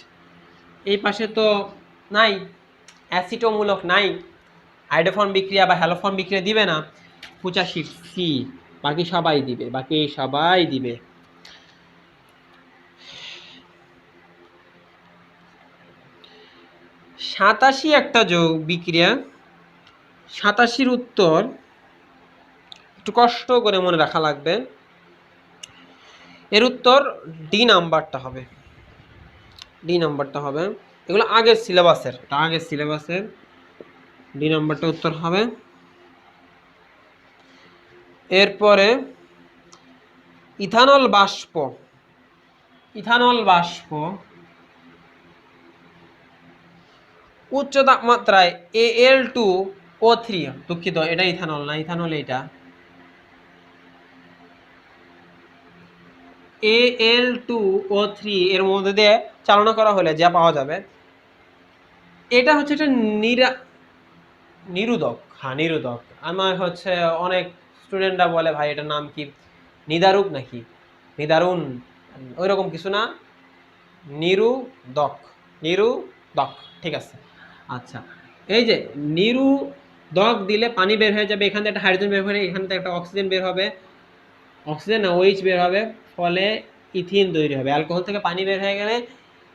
Speaker 1: এই পাশে তো নাই, অ্যাসিটোমূলক নাই, আয়োডোফর্ম বিক্রিয়া বা হ্যালোফর্ম বিক্রিয়া দিবে না। 85 সি, বাকি সবাই দিবে, বাকি সবাই দিবে। সাতাশি একটা যোগ বিক্রিয়া, 87 উত্তর একটু কষ্ট করে মনে রাখা লাগবে। এর উত্তর ডি নাম্বারটা হবে, ডি নাম্বারটা হবে। এগুলো আগের সিলেবাসের, এটা আগের সিলেবাসের, ডি নাম্বারটা উত্তর হবে। এরপরে ইথানল বাষ্প, ইথানল বাষ্প উচ্চ তাপমাত্রায় Al2O3, দুঃখিত এটা ইথানল না, ইথানল এটা Al2O3 এর মধ্যে দিয়ে চালনা করা হলে যা পাওয়া যাবে, এটা হচ্ছে একটা নিরোধক। হ্যাঁ, নিরোধক। আমার হচ্ছে অনেক স্টুডেন্টরা বলে ভাই এটার নাম কি, নিদারুক নাকি নিদারুন, ওই রকম কিছু না, নিরোধক, নিরোধক, ঠিক আছে। আচ্ছা, এই যে নিরোধক দিলে পানি বের হয়ে যাবে, এখান থেকে একটা হাইড্রোজেন বের হবে, এখান থেকে একটা অক্সিজেন বের হবে, অক্সিজেন না OH বের হবে, ফলে ইথিন তৈরি হবে। অ্যালকোহল থেকে পানি বের হয়ে গেলে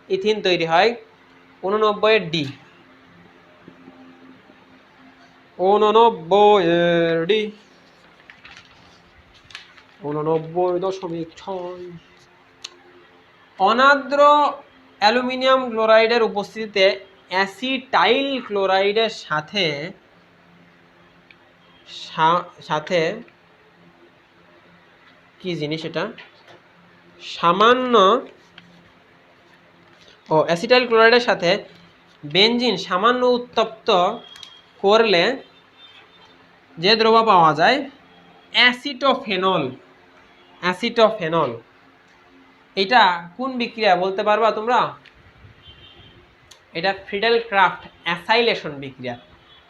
Speaker 1: ইথিন তৈরি হয়। 89 ডি, 89 ডি, 89.6। অনার্দ্র অ্যালুমিনিয়াম ক্লোরাইডের উপস্থিতিতে অ্যাসিটাইল ক্লোরাইডের সাথে সাথে কি জিনিস এটা, সামান্য অ্যাসিটাইল ক্লোরাইডের সাথে বেনজিন সামান্য উত্তপ্ত করলে যে দ্রব্য পাওয়া যায় অ্যাসিটোফেনল, অ্যাসিটোফেনল। এটা কোন বিক্রিয়া বলতে পারবা তোমরা? এটা ফ্রিডেল ক্রাফট অ্যাসাইলেশন বিক্রিয়া,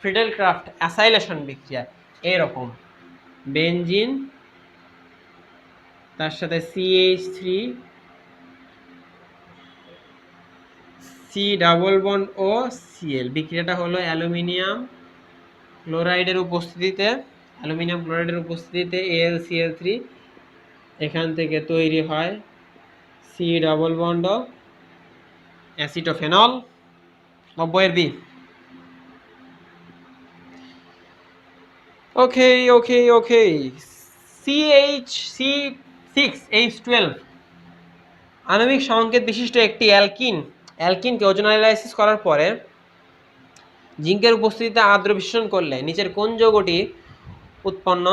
Speaker 1: ফ্রিডেল ক্রাফট অ্যাসাইলেশন বিক্রিয়া। এরকম বেনজিন, তার সাথে CH3 C ডাবল বন্ড ও Cl, বিক্রিয়াটা হলো অ্যালুমিনিয়াম ক্লোরাইডের উপস্থিতিতে, অ্যালুমিনিয়াম ক্লোরাইডের উপস্থিতিতে AlCl3, এখান থেকে তৈরি হয় C ডাবল বন্ড ও অ্যাসিটোফেনল। 90 বি। ওকে ওকে ওকে। CH6H12 আণবিক সংকেত বিশিষ্ট একটি অ্যালকিন, অ্যালকিনকে ওজোনালাইসিস করার পরে জিঙ্কের উপস্থিতিতে আর্দ্র বিশ্লেষণ করলে নিচের কোন যৌগটি উৎপন্ন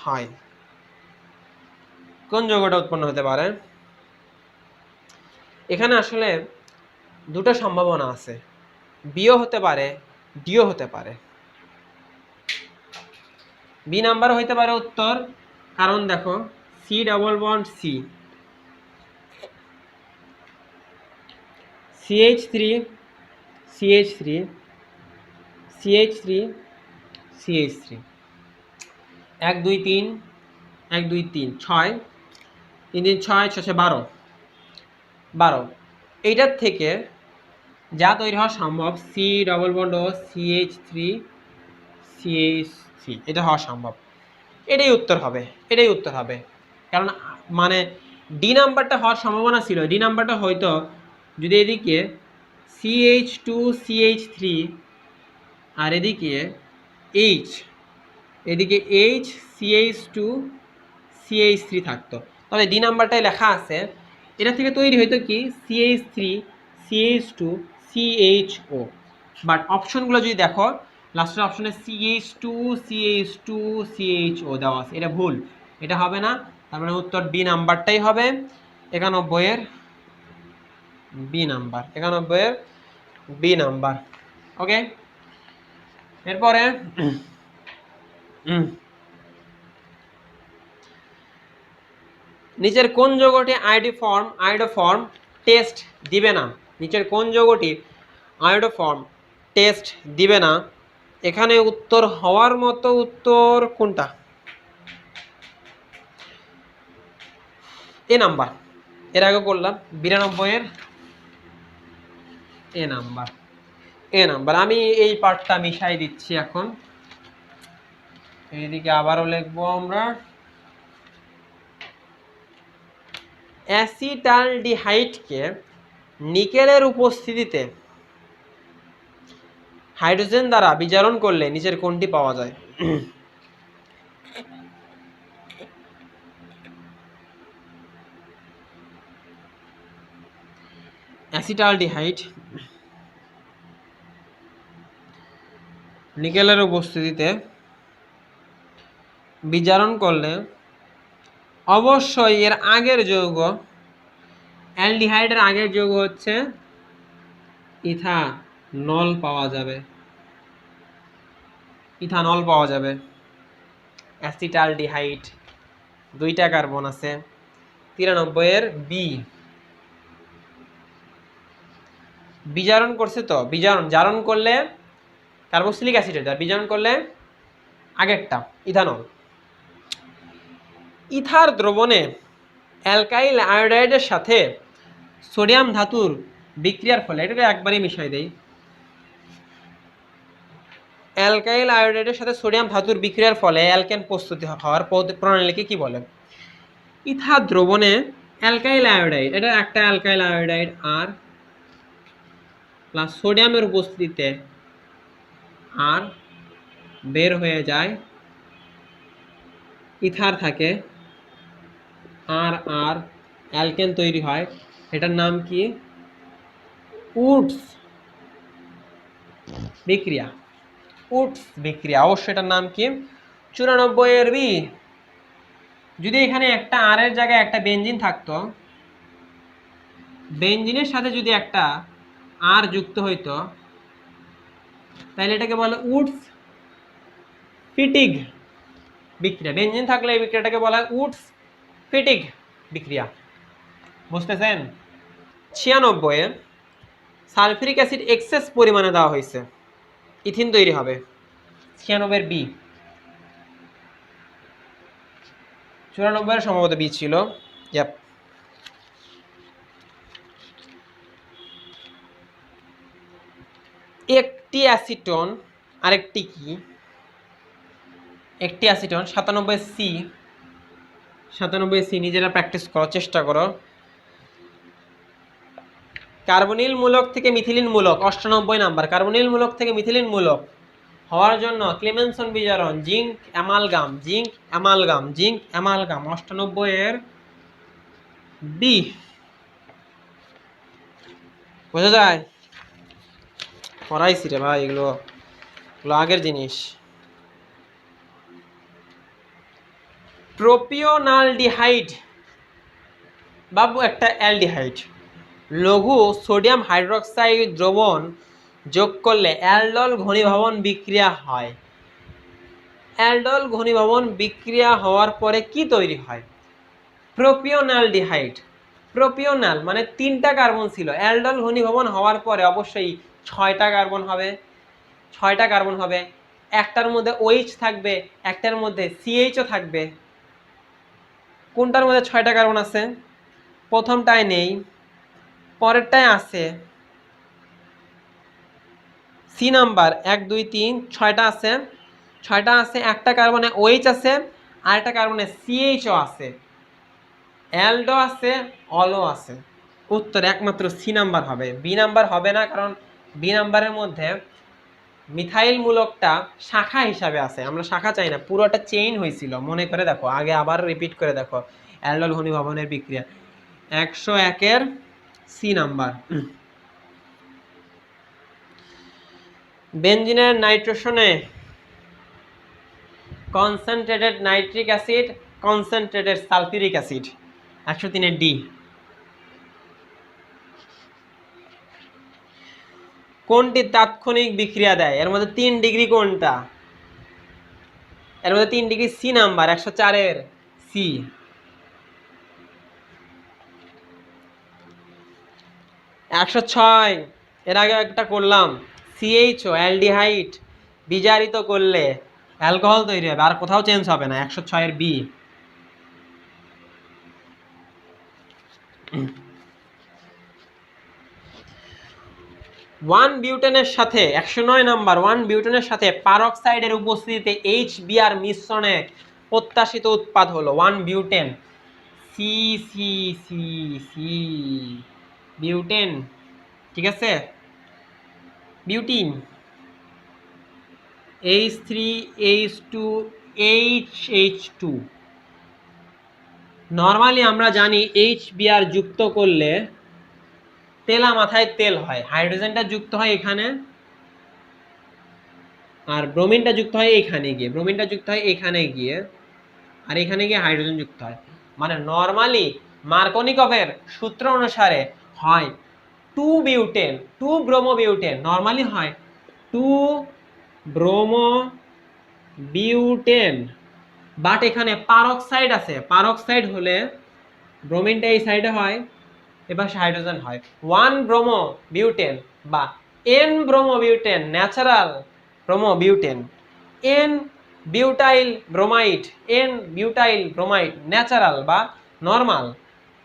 Speaker 1: হয়? কোন যৌগটা উৎপন্ন হতে পারে? এখানে আসলে দুটো সম্ভাবনা আছে, বিও হতে পারে, ডিও হতে পারে। বি নাম্বার হইতে পারে উত্তর, কারণ দেখো C double bond C, CH3 CH3 CH3 CH3, 1 2 3 1 2 3 6, 3 3 6 6 12 12, এইটার থেকে যা তৈরি হওয়া সম্ভব সি ডবল বন্ড ও CH3 CH3 এটা হওয়া সম্ভব। এটাই উত্তর হবে, এটাই উত্তর হবে। কারণ মানে ডি নাম্বারটা হওয়ার সম্ভাবনা ছিল, ডি নাম্বারটা হয়তো যদি এদিকে CH2CH3 আর এদিকে H, এদিকে HCH2CH3 থাকতো, তবে ডি নাম্বারটাই লেখা আছে। এটা থেকে তৈরি হইতো কি CH3CH2CHO, বাট অপশনগুলো যদি দেখো লাস্টের অপশনে CH2CH2CHO দেওয়া আছে, এটা ভুল, এটা হবে না। তার মানে উত্তর বি নাম্বারটাই হবে, 91-এর বি নাম্বার, 91-এর বি নাম্বার। ওকে, এরপরে নিচের কোন যৌগটি আয়োডোফর্ম টেস্ট দিবে না? নিচের কোন যৌগটি আয়োডোফর্ম টেস্ট দিবে না? এখানে উত্তর হওয়ার মতো উত্তর কোনটা? এ নাম্বার, এর আগে করলাম 92-এর এ নাম্বার, এ নাম্বার। আমি এই পার্টটা মিশাই দিচ্ছি এখন, এইদিকে আবারও লিখবো আমরা অ্যাসিটালডিহাইডকে নিকেলের উপস্থিতিতে হাইড্রোজেন দ্বারা বিজারণ করলে নিচের কোনটি পাওয়া যায়? অ্যাসিটালডিহাইড নিকেলের উপস্থিতিতে বিজারণ করলে অবশ্যই এর আগের যৌগ, অ্যালডিহাইডের আগের যৌগ হচ্ছে ইথানল পাওয়া যাবে, ইথানল পাওয়া যাবে। অ্যাসিটালডিহাইড 2টা কার্বন আছে, 93-এর বি। বিজারণ করছে তো, জারণ করলে কার্বক্সিলিক অ্যাসিড, বিজারণ করলে আগেরটা ইথানল। ইথার দ্রবণে অ্যালকাইল আয়োডাইডের সাথে সোডিয়াম ধাতুর বিক্রিয়ার ফলে, এটাকে একবারই মিশাই দেই, অ্যালকাইল আয়োডাইডের সাথে সোডিয়াম ধাতুর বিক্রিয়ার ফলে অ্যালকেন প্রস্তুতি হওয়ার প্রণালীকে কি বলে? ইথার দ্রবণে অ্যালকাইল আয়োডাইড, এটা একটা অ্যালকাইল আয়োডাইড আর প্লাস সোডিয়ামের উপস্থিতিতে আর বের হয়ে যায়, ইথার থাকে আর আর অ্যালকেন তৈরি হয়। এটার নাম কি? উডস বিক্রিয়া, উডস বিক্রিয়া। অবশ্যই এটার নাম কি? 94-এর বি। যদি এখানে একটা আর এর জায়গায় একটা বেনজিন থাকতো, বেনজিনের সাথে যদি একটা আর যুক্ত হইতো, তাহলে এটাকে বলে উডস ফিটিগ বিক্রিয়া। বেনজিন থাকলে এই বিক্রিয়াটাকে বলা হয় উডস ফিটিগ বিক্রিয়া। বুঝতেছেন? 96-এ সালফিউরিক অ্যাসিড এক্সেস পরিমাণে দেওয়া হয়েছে, ইথিন তৈরি হবে। 96-এর বি, 94-এর সম্ভবত বি ছিল। একটি অ্যাসিটন, আরেকটি কি? একটি অ্যাসিটন 97C, 97C নিজেরা প্র্যাকটিস করার চেষ্টা করো। কার্বনিল মূলক থেকে মিথিলিন মূলক 98 নাম্বার। কার্বনিল মূলক থেকে মিথিলিন মূলক হওয়ার জন্য ক্লেমেনসন বিজারণ, zinc amalgam, zinc amalgam, zinc amalgam. 98-এর বি। বোঝা যায়? পড়াইছি রে ভাই, এগুলো আগের জিনিস। প্রোপিওনালডিহাইড বাবু একটা অ্যালডিহাইড, লঘু সোডিয়াম হাইড্রোক্সাইড দ্রবণ যোগ করলে অ্যালডল ঘনীভবন বিক্রিয়া হয়। অ্যালডল ঘনীভবন বিক্রিয়া হওয়ার পরে কি তৈরি হয়? প্রোপিওনালডিহাইড। প্রোপিওনাল মানে 3টা কার্বন ছিল, অ্যালডল ঘনীভবন হওয়ার পরে অবশ্যই 6টা কার্বন হবে, 6টা কার্বন হবে। একটার মধ্যে OH থাকবে, একটার মধ্যে CHও থাকবে। কোনটার মধ্যে 6টা কার্বন আছে? প্রথমটায় নেই, পরেরটায় আছে সি নাম্বার 1 2 3 6টা আছে, 6টা আছে, একটা কার্বনে OH আছে আর একটা কার্বনে CHO আছে, অ্যালডো আছে, অলও আছে। উত্তর একমাত্র সি নাম্বার হবে, বি নাম্বার হবে না, কারণ বি নাম্বারের মধ্যে মিথাইল মূলকটা শাখা হিসাবে আছে, আমরা শাখা চাই না, পুরোটা চেইন হয়েছিল। মনে করে দেখো, আগে আবার রিপিট করে দেখো অ্যালডোল ঘনীভবনের বিক্রিয়া। 101-এর সি নাম্বার। বেনজিনের নাইট্রোশনে concentrated nitric acid, concentrated sulphuric acid. 103-এর ডি। কোনটি তাৎক্ষণিক বিক্রিয়া দেয়? এর মধ্যে 3 ডিগ্রি কোনটা? এর মধ্যে 3 ডিগ্রি সি নাম্বার, 104-এর সি। 106, এর আগে একটা করলাম, CHO অ্যালডিহাইড বিজারিত করলে অ্যালকোহল তৈরি হবে, আর কোথাও চেঞ্জ হবে না। 106-এর বি। 1 বিউটেনের সাথে 109 নাম্বার 1 বিউটেনের সাথে পারক্সাইডের উপস্থিতিতে HBr মিশ্রণে প্রত্যাশিত উৎপাদ হলো 1 butene. C C C C butene, ঠিক আছে। Butene H3H2HH2। নর্মালি আমরা জানি HBr যুক্ত করলে তেলা মাথায় তেল হয়, হাইড্রোজেনটা যুক্ত হয় এখানে আর ব্রোমিনটা যুক্ত হয় এইখানে গিয়ে, ব্রোমিনটা যুক্ত হয় এখানে গিয়ে আর এখানে গিয়ে হাইড্রোজেন যুক্ত হয়। মানে নর্মালি মার্কনিকভের সূত্র অনুসারে হয় 2 বিউটেন 2 ব্রোমো বিউটেন, নর্মালি হয় 2 ব্রোমো বিউটেন, বাট এখানে পারক্সাইড আছে, পারক্সাইড হলে ব্রোমিনটা এই সাইডে হয়, এবার হাইড্রোজেন হয় 1 ব্রোমো বিউটেন বা N bromo butane, natural bromo butane. N butyl bromide, N butyl bromide natural বা নরমাল,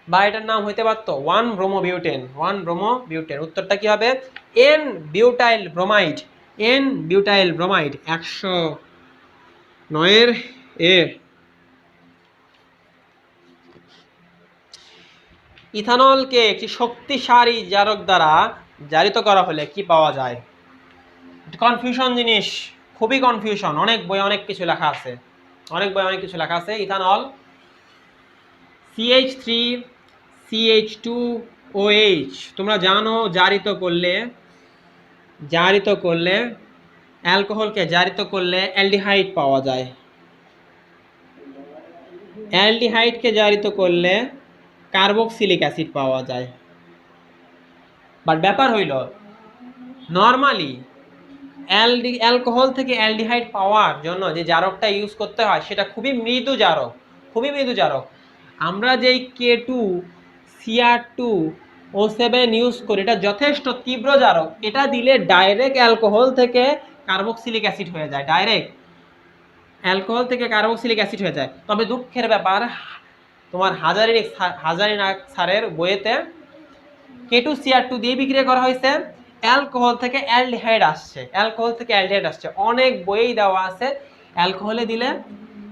Speaker 1: বা এটার নাম হইতে পারত 1 ব্রোমো বিউটেন, 1 ব্রোমো বিউটেন। উত্তরটা কি হবে? N butyl bromide, N butyl bromide. 109-এর এ। ইথানলকে একটি শক্তিশালী জারক দ্বারা জারিত করা হলে কি পাওয়া যায়? কনফিউশন জিনিস, খুবই কনফিউশন, অনেক বই অনেক কিছু লেখা আছে, অনেক বই অনেক কিছু লেখা আছে। ইথানল CH3CH2OH তোমরা জানো, জারিত করলে অ্যালকোহলকে জারিত করলে অ্যালডিহাইড পাওয়া যায়, অ্যালডিহাইডকে জারিত করলে কার্বক্সিলিক অ্যাসিড পাওয়া যায়। বাট ব্যাপার হইল নর্মালি অ্যালকোহল থেকে অ্যালডিহাইড পাওয়ার জন্য যে জারকটা ইউজ করতে হয় সেটা খুবই মৃদু জারক, খুবই মৃদু জারক। আমরা যেই K2Cr2O7 ইউজ করি এটা যথেষ্ট তীব্র জারক, এটা দিলে ডাইরেক্ট অ্যালকোহল থেকে কার্বক্সিলিক অ্যাসিড হয়ে যায়, ডাইরেক্ট অ্যালকোহল থেকে কার্বক্সিলিক অ্যাসিড হয়ে যায়। তবে দুঃখের ব্যাপার, তোমার হাজারিনাগ স্যারের বইয়েতে K2Cr2 দিয়ে বিক্রিয়া করা হয়েছে, অ্যালকোহল থেকে অ্যালডিহাইড আসছে, অ্যালকোহল থেকে অ্যালডিহাইড আসছে। অনেক বইয়েই দেওয়া আছে অ্যালকোহলে দিলে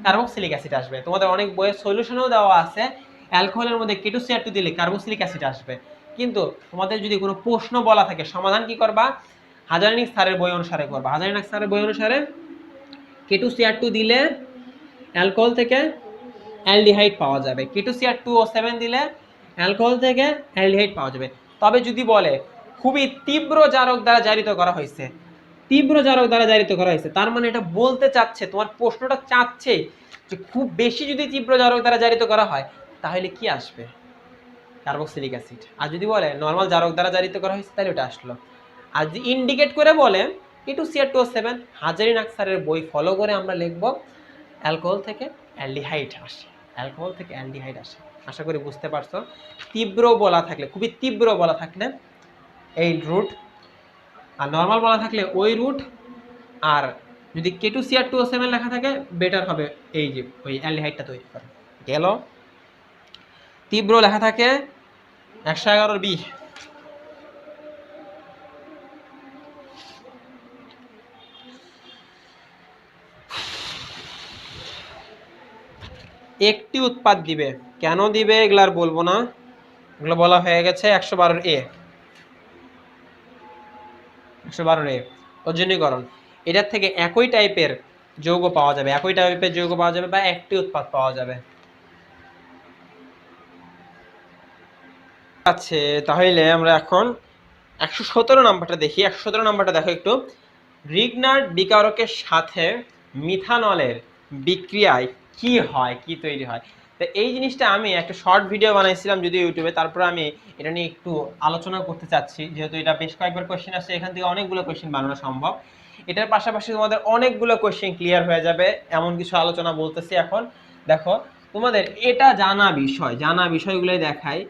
Speaker 1: কার্বক্সিলিক অ্যাসিড আসবে, তোমাদের অনেক বইয়ের সলিউশনেও দেওয়া আছে অ্যালকোহলের মধ্যে K2Cr2 দিলে কার্বক্সিলিক অ্যাসিড আসবে। কিন্তু তোমাদের যদি কোনো প্রশ্ন বলা থাকে সমাধান কি করবা? হাজারিনাগ স্যারের বই অনুসারে করবা। হাজারিনাগ স্যারের বই অনুসারে K2Cr2 দিলে অ্যালকোহল থেকে অ্যালডিহাইড পাওয়া যাবে, K2Cr2O7 দিলে অ্যালকোহল থেকে অ্যালডিহাইড পাওয়া যাবে। তবে যদি বলে খুবই তীব্র জারক দ্বারা জারিত করা হয়েছে, তীব্র জারক দ্বারা জারিত করা হয়েছে, তার মানে এটা বলতে চাচ্ছে, তোমার প্রশ্নটা চাচ্ছে যে খুব বেশি যদি তীব্র জারক দ্বারা জারিত করা হয় তাহলে কি আসবে? Carboxylic acid. আর যদি বলে নর্মাল জারক দ্বারা জারিত করা হয়েছে তাহলে ওটা আসলো। আর যদি ইন্ডিকেট করে বলে K2Cr2O7, হাজারিনাগ স্যারের বই ফলো করে আমরা লিখব অ্যালকোহল থেকে অ্যালডিহাইড আসে, অ্যালকোহল থেকে অ্যালডিহাইড আসে। আশা করি বুঝতে পারছো। তীব্র বলা থাকলে, খুবই তীব্র বলা থাকলে এই রুট, আর নর্মাল বলা থাকলে ওই রুট, আর যদি K2Cr2O7 লেখা থাকে বেটার হবে এই যে ওই অ্যালডিহাইডটা তৈরি করে। গেল তীব্র লেখা থাকে 111 বি। একটি উৎপাদ দিবে। কেন দিবে এগুলো আর বলবো না, এগুলো বলা হয়ে গেছে 112 ওজনীকরণ। এটার থেকে একই টাইপের যৌগ পাওয়া যাবে, একই টাইপের যৌগ পাওয়া যাবে বা একটি উৎপাদ পাওয়া যাবে। আচ্ছা, তাহলে আমরা এখন 117 নাম্বারটা দেখি। 117 নাম্বারটা দেখো একটু। রিগনার্ড বিকারকের সাথে মিথানলের বিক্রিয়ায় কি হয়, কি তৈরি হয়। তো এই জিনিসটা আমি একটা শর্ট ভিডিও বানাইছিলাম যদিও ইউটিউবে, তারপর আমি এটা নিয়ে একটু আলোচনা করতে চাচ্ছি, যেহেতু এটা বেশ কয়েকবার কোয়েশ্চেন আসছে, এখান থেকে অনেকগুলো কোয়েশ্চেন বানানো সম্ভব। এটার পাশাপাশি তোমাদের অনেকগুলো কোয়েশ্চেন ক্লিয়ার হয়ে যাবে এমন কিছু আলোচনা বলতেছি এখন। দেখো, তোমাদের এটা জানা বিষয়গুলোই দেখায়।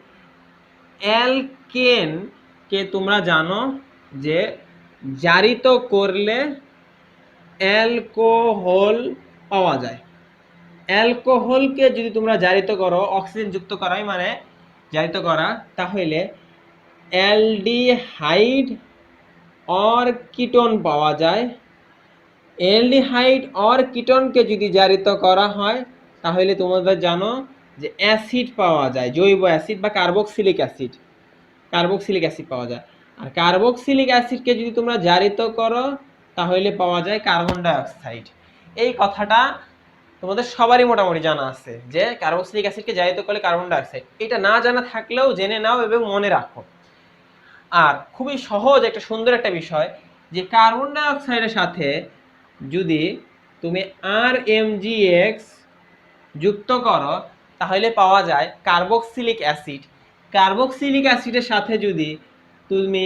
Speaker 1: অ্যালকেন কে তোমরা জানো যে জারিত করলে অ্যালকোহল পাওয়া যায়। অ্যালকোহলকে যদি তোমরা জারিত করো, অক্সিজেন যুক্ত করাই মানে জারিত করা, তাহলে অ্যালডিহাইড অর কিটোন পাওয়া যায়। অ্যালডিহাইড অর কিটোনকে যদি জারিত করা হয় তাহলে তোমরা জানো যে অ্যাসিড পাওয়া যায়, জৈব অ্যাসিড বা কার্বক্সিলিক অ্যাসিড পাওয়া যায়। আর কার্বক্সিলিক অ্যাসিডকে যদি তোমরা জারিত করো তাহলে পাওয়া যায় কার্বন ডাইঅক্সাইড। এই কথাটা তোমাদের সবারই মোটামুটি জানা আছে যে কার্বক্সিলিক অ্যাসিডকে জারিত করলে কার্বন ডাইঅক্সাইড। এটা না জানা থাকলেও জেনে নাও এবং মনে রাখো। আর খুবই সহজ একটা সুন্দর একটা বিষয় যে কার্বন ডাইঅক্সাইডের সাথে যদি তুমি RMgX যুক্ত করো তাহলে পাওয়া যায় কার্বক্সিলিক অ্যাসিড। কার্বক্সিলিক অ্যাসিডের সাথে যদি তুমি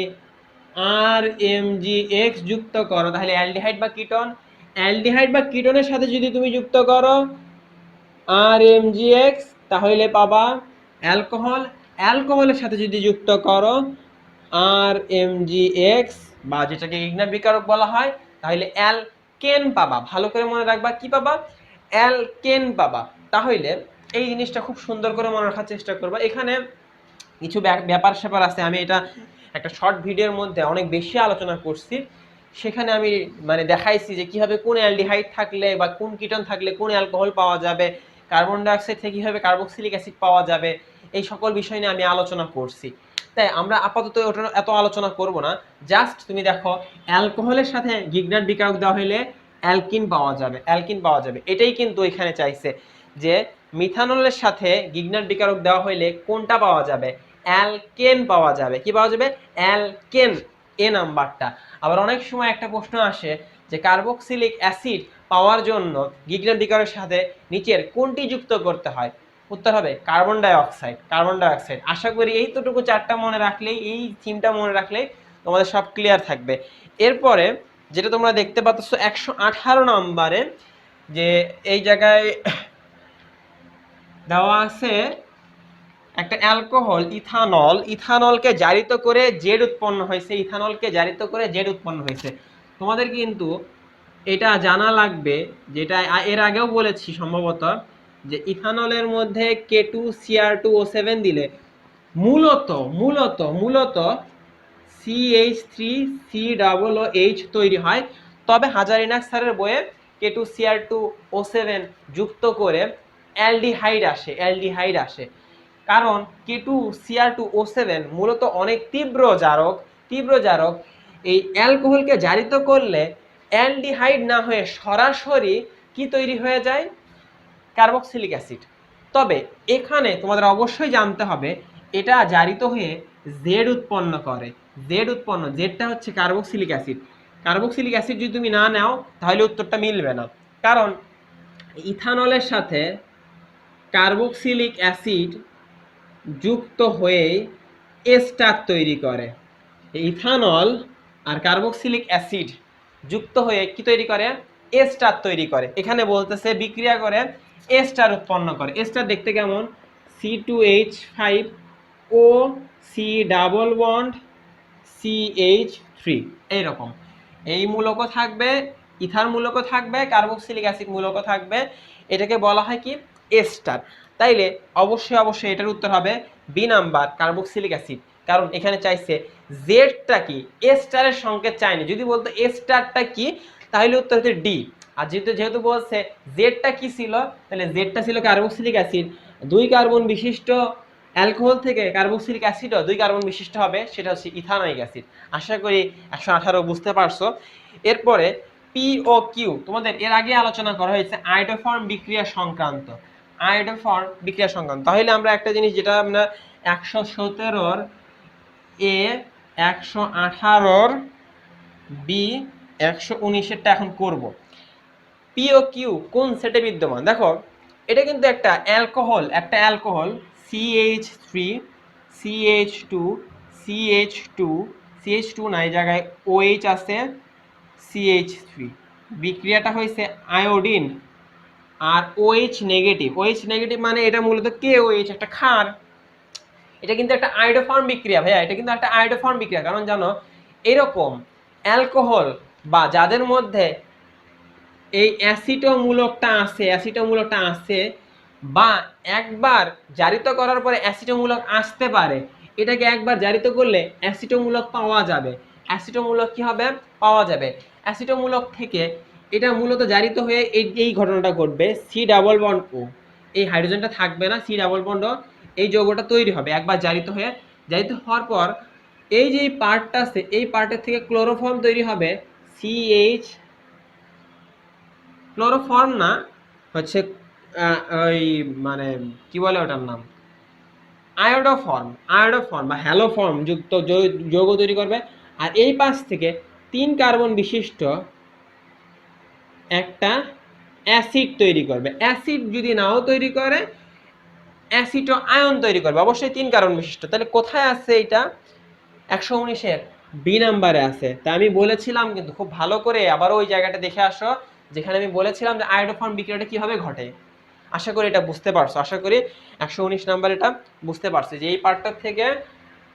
Speaker 1: RMgX যুক্ত করো তাহলে অ্যালডিহাইড বা কিটোন। অ্যালডিহাইড বা কিটোনের সাথে যদি তুমি যুক্ত করো RMgX তাহলে পাবা অ্যালকোহল। অ্যালকোহলের সাথে যদি যুক্ত করো RMgX বা যেটাকে ইগনার বিকারক বলা হয় তাহলে অ্যালকেন পাবা। ভালো করে মনে রাখবা, কি পাবা? অ্যালকেন পাবা। তাহলে এই জিনিসটা খুব সুন্দর করে মনে রাখার চেষ্টা করবা। এখানে কিছু ব্যাপার স্যাপার আছে, আমি এটা একটা শর্ট ভিডিওর মধ্যে অনেক বেশি আলোচনা করছি। সেখানে আমি মানে দেখাইছি যে কিভাবে কোন অ্যালডিহাইড থাকলে বা কোন কিটোন থাকলে কোন অ্যালকোহল পাওয়া যাবে, কার্বন ডাইঅক্সাইড থেকে কিভাবে কার্বক্সিলিক অ্যাসিড পাওয়া যাবে, এই সকল বিষয় নিয়ে আমি আলোচনা করছি। তাই আমরা আপাতত ওটা এত আলোচনা করব না। জাস্ট তুমি দেখো, অ্যালকোহলের সাথে গিগনার্ড বিকারক দেওয়া হলে অ্যালকিন পাওয়া যাবে। এটাই কিন্তু এখানে চাইছে যে মিথানলের সাথে গিগনার্ড বিকারক দেওয়া হলে কোনটা পাওয়া যাবে? অ্যালকেন পাওয়া যাবে। কি পাওয়া যাবে? অ্যালকেন, এ নাম্বারটা। আবার অনেক সময় একটা প্রশ্ন আসে যে কার্বক্সিলিক অ্যাসিড পাওয়ার জন্য গিগনার্ড বিকারকের সাথে নিচের কোনটি যুক্ত করতে হয়? উত্তর হবে কার্বন ডাইঅক্সাইড। আশা করি এইটুকু চারটা মনে রাখলেই, এই থিমটা মনে রাখলেই তোমাদের সব ক্লিয়ার থাকবে। এরপরে যেটা তোমরা দেখতে পাচ্ছ 118 নম্বরে, যে এই জায়গায় দেওয়া আছে একটা অ্যালকোহল ইথানলকে জারিত করে জেড উৎপন্ন হয়েছে। তোমাদের কিন্তু এটা জানা লাগবে, যেটা এর আগেও বলেছি সম্ভবত, যে ইথানলের মধ্যে K2Cr2O7 দিলে মূলত CH3COOH তৈরি হয়। তবে হাজারিনাক স্যারের বইয়ে K2Cr2O7 যুক্ত করে অ্যালডিহাইড আসে। কারণ K2Cr2O7 মূলত অনেক তীব্র জারক। এই অ্যালকোহলকে জারিত করলে অ্যালডিহাইড না হয়ে সরাসরি কি তৈরি হয়ে যায়? Carboxylic acid. তবে এখানে তোমাদের অবশ্যই জানতে হবে এটা জারিত হয়ে জেড উৎপন্ন করে। জেডটা হচ্ছে কার্বক্সিলিক অ্যাসিড যদি তুমি না নাও তাহলে উত্তরটা মিলবে না। কারণ ইথানলের সাথে কার্বক্সিলিক অ্যাসিড যুক্ত হয়ে এস্টার তৈরি করে। ইথানল আর কার্বক্সিলিক অ্যাসিড যুক্ত হয়ে কি তৈরি করে? এস্টার তৈরি করে। এখানে বলতেছে বিক্রিয়া করে এস্টার উৎপন্ন করে। এস্টার দেখতে কেমন? C2H5O, C double bond CH3, এইরকম। এই মূলকও থাকবে, ইথার মূলকও থাকবে, কার্বক্সিলিক অ্যাসিড মূলকও থাকবে। এটাকে বলা হয় কি? এস্টার। তাইলে অবশ্যই এটার উত্তর হবে বি নাম্বার, কার্বক্সিলিক অ্যাসিড। কারণ এখানে চাইছে জেডটা কি, এস্টারের সংকেত চায়নি। যদি বলতো এস্টারটা কি তাহলে উত্তর হচ্ছে ডি, আর যেহেতু যেহেতু বলছে জেডটা কি ছিল, তাহলে জেডটা ছিল কার্বক্সিলিক অ্যাসিড। 2 কার্বন বিশিষ্ট অ্যালকোহল থেকে কার্বক্সিলিক অ্যাসিডও 2 কার্বন বিশিষ্ট হবে, সেটা হচ্ছে ইথানোয়িক অ্যাসিড। আশা করি 118 বুঝতে পারছো। এরপরে পি ও কিউ তোমাদের এর আগে আলোচনা করা হয়েছে আয়োডোফর্ম বিক্রিয়া সংক্রান্ত। আয়োডোফর্ম বিক্রিয়া সংক্রান্ত, তাহলে আমরা একটা জিনিস যেটা আমরা 117 এ 118 বি 119 এখন করব। পি ও কিউ কোন সেটে বিদ্যমান? দেখো এটা কিন্তু একটা alcohol, CH3 CH2 CH2 CH2 না, এই জায়গায় OH আছে, CH3 বিক্রিয়াটা হয়েছে আয়োডিন আর OH নেগেটিভ। OH নেগেটিভ মানে এটা মূলত KOH, একটা ক্ষার। এটা কিন্তু একটা আয়োডোফর্ম বিক্রিয়া ভাইয়া, এটা কিন্তু একটা আয়োডোফর্ম বিক্রিয়া। কারণ জানো এরকম অ্যালকোহল বা যাদের মধ্যে এই অ্যাসিটোমূলকটা আছে বা একবার জারিত করার পরে অ্যাসিটোমূলক আসতে পারে, এটাকে একবার জারিত করলে অ্যাসিটোমূলক পাওয়া যাবে। অ্যাসিটোমূলক কি হবে? পাওয়া যাবে। অ্যাসিটোমূলক থেকে এটা মূলত জারিত হয়ে এই ঘটনাটা ঘটবে, সি ডাবল বন্ড ও, এই হাইড্রোজেনটা থাকবে না, সি ডাবল বন্ড ও, এই যৌগটা তৈরি হবে একবার জারিত হওয়ার পর এই যে পার্টটা আছে, এই পার্টের থেকে ক্লোরোফর্ম তৈরি হবে, CH, ক্লোরোফর্ম না, হচ্ছে ওই মানে কি বলে ওটার নাম, আয়োডোফর্ম বা হ্যালোফর্ম যুক্ত যৌগ তৈরি করবে। আর এই পাশ থেকে 3 কার্বন বিশিষ্ট একটা অ্যাসিড তৈরি করবে। অ্যাসিড যদি নাও তৈরি করে, অ্যাসিটো আয়ন তৈরি করবে, অবশ্যই 3 কার্বন বিশিষ্ট। তাহলে কোথায় আছে এটা? 119-এর বি নাম্বারে আছে। তা আমি বলেছিলাম কিন্তু খুব ভালো করে আবার ওই জায়গাটা দেখে আসো, যেখানে আমি বলেছিলাম যে আয়োডোফর্ম বিক্রিয়াটা কিভাবে ঘটে। আশা করি এটা বুঝতে পারছো, আশা করি 119 নাম্বার এটা বুঝতে পারছো যে এই পার্টটার থেকে